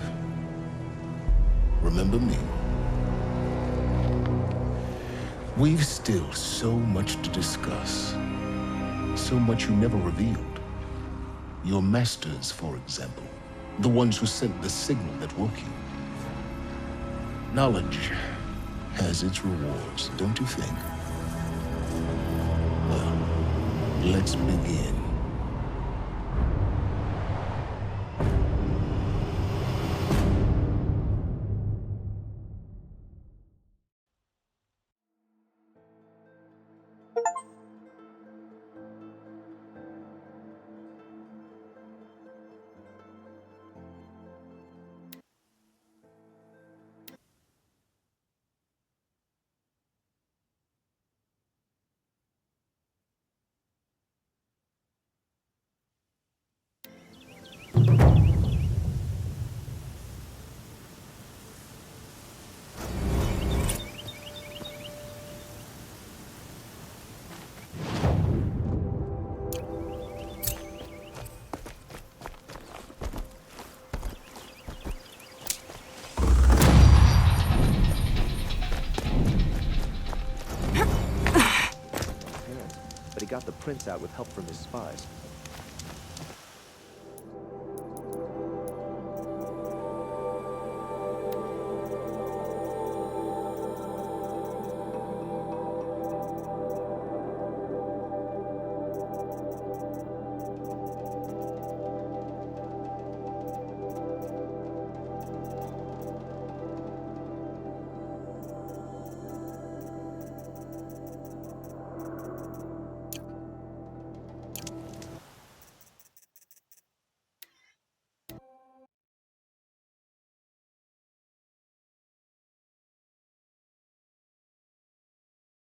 Remember me? We've still so much to discuss. So much you never revealed. Your masters, for example. The ones who sent the signal that woke you. Knowledge has its rewards, don't you think? Well, let's begin. But he got the prince out with help from his spies.